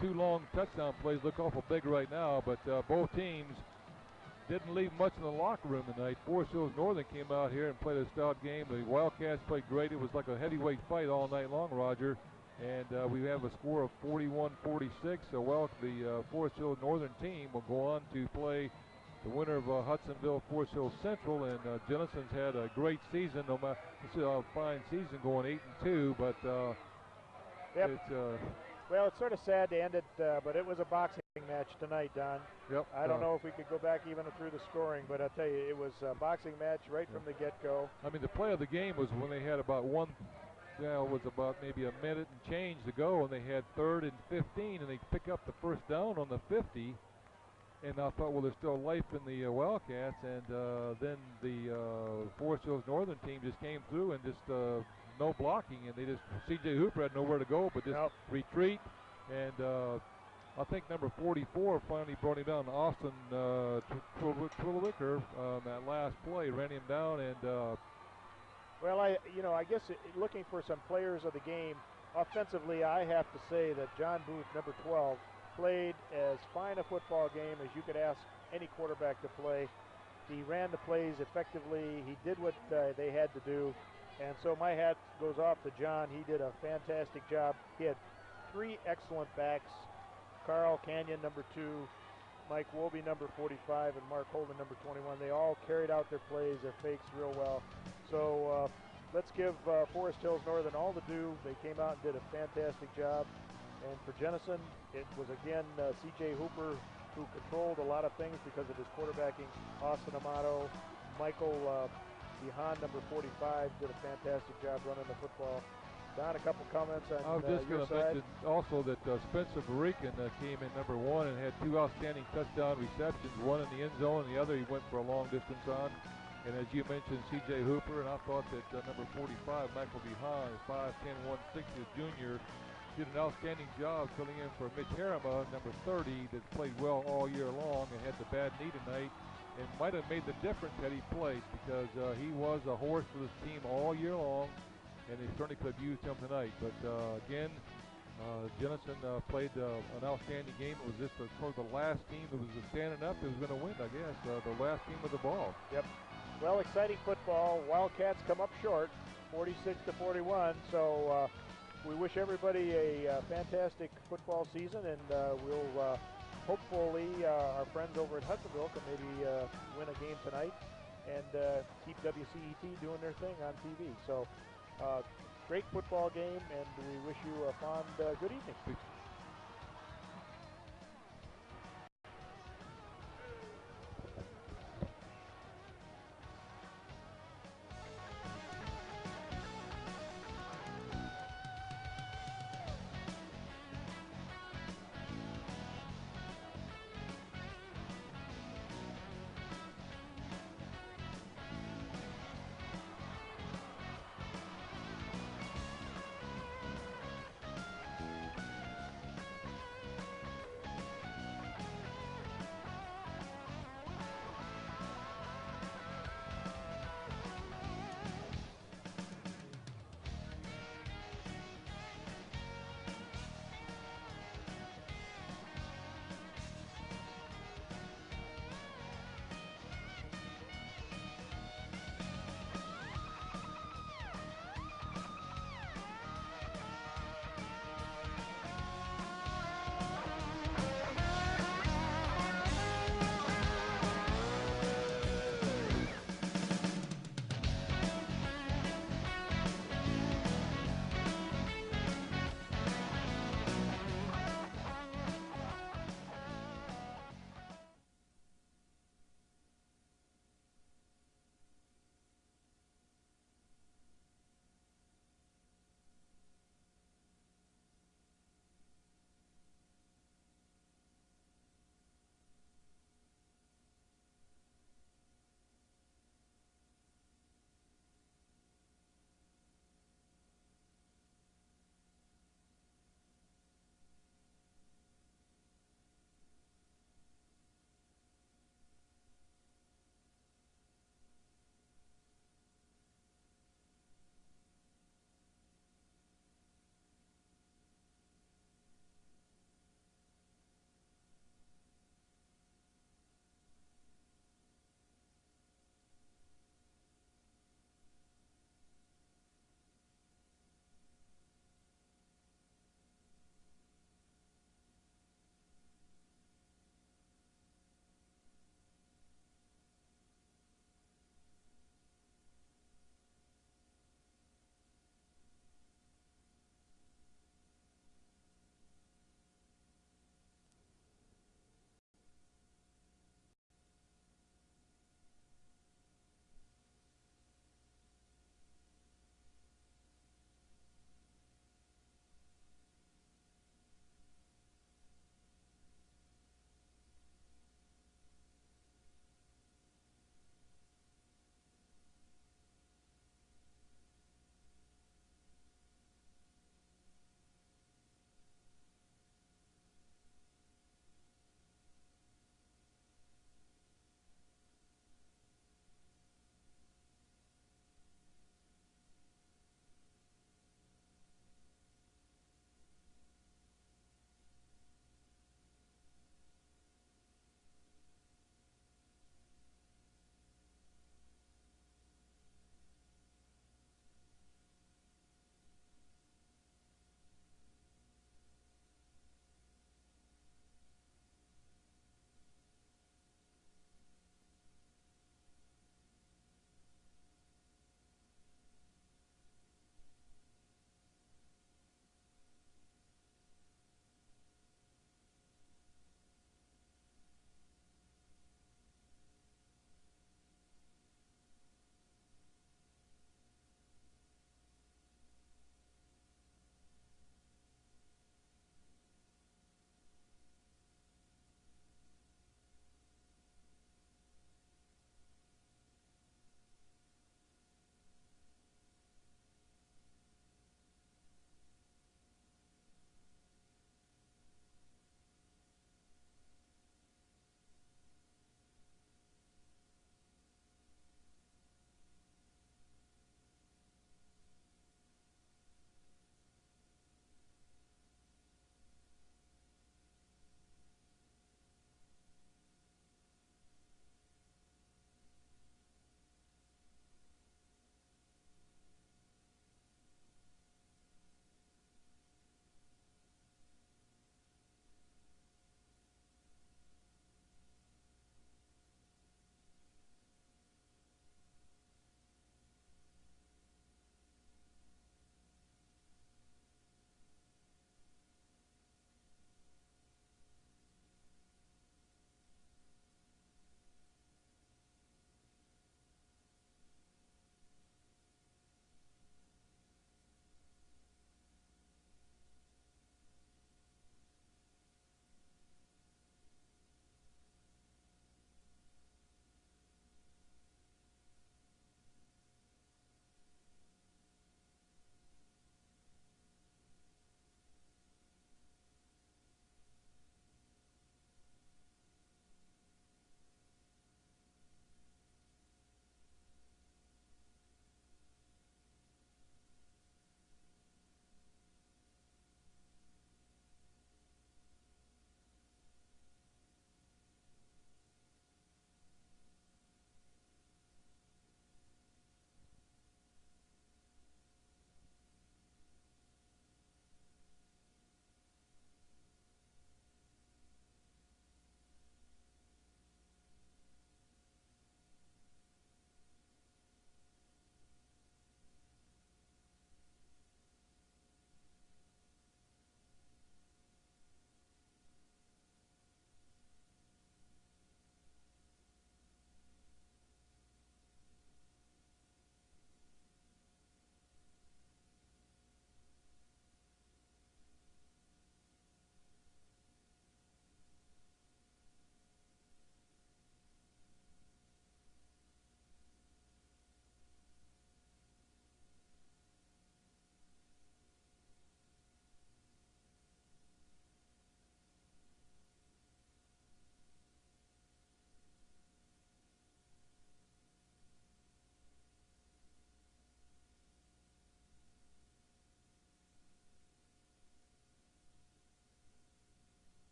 2 long touchdown plays look awful big right now, but both teams didn't leave much in the locker room tonight. Forest Hills Northern came out here and played a stout game. The Wildcats played great. It was like a heavyweight fight all night long, Roger. And we have a score of 41-46. So, the Forest Hills Northern team will go on to play the winner of Hudsonville Forest Hills Central. And Jenison's had a great season. It's a fine season going 8-2, but well, it's sort of sad to end it, but it was a boxing match tonight, Don. Yep. I don't know if we could go back even through the scoring, but I'll tell you, it was a boxing match right from the get-go. I mean, the play of the game was when they had about maybe a minute and change to go, and they had 3rd and 15, and they pick up the first down on the 50. And I thought, well, there's still life in the Wildcats, and then the Forest Hills Northern team just came through and just no blocking, and C.J. Hooper had nowhere to go but just retreat, and I think number 44 finally brought him down, Austin Twillicker, that last play, ran him down, and well, I guess looking for some players of the game, offensively, I have to say that John Booth, number 12, played as fine a football game as you could ask any quarterback to play. He ran the plays effectively. He did what they had to do. And so my hat goes off to John. He did a fantastic job. He had 3 excellent backs. Carl Canyon, number 2, Mike Wolby, number 45, and Mark Holden, number 21. They all carried out their plays, their fakes real well. So let's give Forest Hills Northern all the due. They came out and did a fantastic job. And for Jenison, it was again C.J. Hooper who controlled a lot of things because of his quarterbacking. Austin Amato, Michael DeHaan, number 45, did a fantastic job running the football. Don, a couple comments on I was just your going to side. mention also that Spencer Barikin came in number 1 and had 2 outstanding touchdown receptions, one in the end zone and the other he went for a long distance on. And as you mentioned, C.J. Hooper, and I thought that number 45, Michael Behan, 5'10", 160, junior, did an outstanding job filling in for Mitch Harriman, number 30, that played well all year long and had the bad knee tonight, and might have made the difference had he played, because he was a horse for this team all year long, and they certainly could have used him tonight. But again, Jenison played an outstanding game. It was just sort of the last team that was standing up that was going to win, I guess, the last team with the ball. Yep. Well, exciting football. Wildcats come up short, 46-41. So we wish everybody a fantastic football season, and we'll hopefully our friends over at Hudsonville can maybe win a game tonight and keep WCET doing their thing on TV. So great football game, and we wish you a fond good evening.